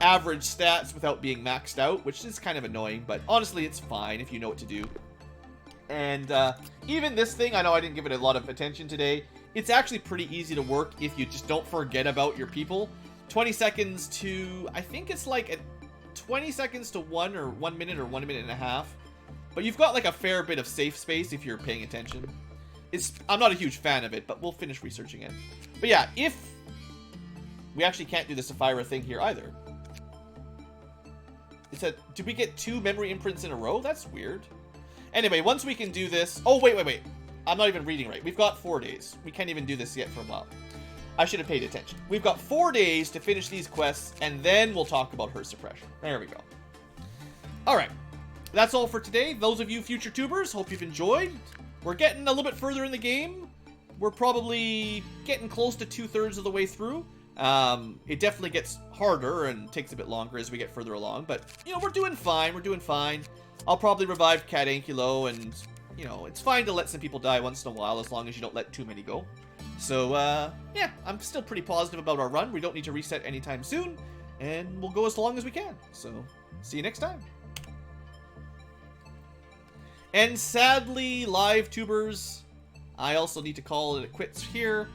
average stats without being maxed out, which is kind of annoying, but honestly, it's fine if you know what to do. And even this thing, I know I didn't give it a lot of attention today. It's actually pretty easy to work if you just don't forget about your people. 20 seconds to, I think it's like 20 seconds to 1 minute or 1 minute and a half. But you've got like a fair bit of safe space if you're paying attention. I'm not a huge fan of it, but we'll finish researching it. But yeah, if we actually can't do the Sapphira thing here either. It said, did we get 2 memory imprints in a row? That's weird. Anyway, once we can do this... Oh, wait. I'm not even reading right. We've got 4 days. We can't even do this yet for a while. I should have paid attention. We've got 4 days to finish these quests, and then we'll talk about her suppression. There we go. Alright. That's all for today. Those of you future tubers, hope you've enjoyed. We're getting a little bit further in the game. We're probably getting close to 2/3 of the way through. It definitely gets harder and takes a bit longer as we get further along, but, you know, we're doing fine. We're doing fine. I'll probably revive BlueAnkylo, and, you know, it's fine to let some people die once in a while as long as you don't let too many go. So, yeah, I'm still pretty positive about our run. We don't need to reset anytime soon, and we'll go as long as we can. So, see you next time. And sadly, live tubers, I also need to call it quits here.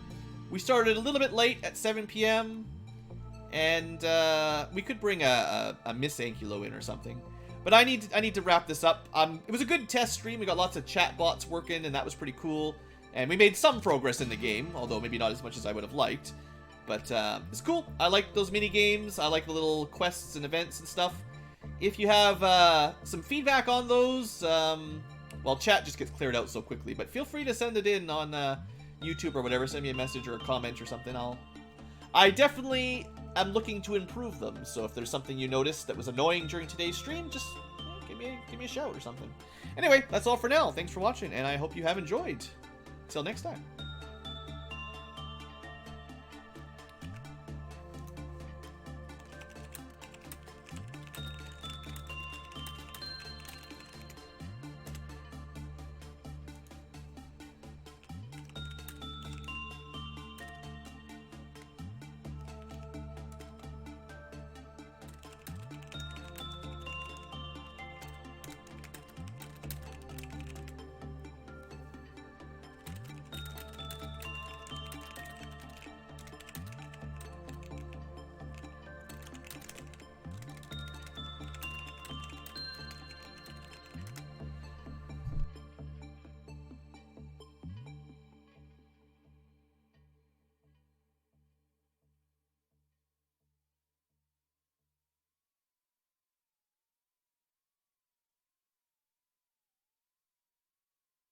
We started a little bit late at 7 p.m. and we could bring a Miss Ankylo in or something. But I need to wrap this up. It was a good test stream. We got lots of chat bots working, and that was pretty cool. And we made some progress in the game, although maybe not as much as I would have liked. But it's cool. I like those mini games. I like the little quests and events and stuff. If you have some feedback on those, well, chat just gets cleared out so quickly. But feel free to send it in on YouTube or whatever. Send me a message or a comment or something. I definitely am looking to improve them. So if there's something you noticed that was annoying during today's stream, just give me a shout or something. Anyway, that's all for now. Thanks for watching, and I hope you have enjoyed. Till next time.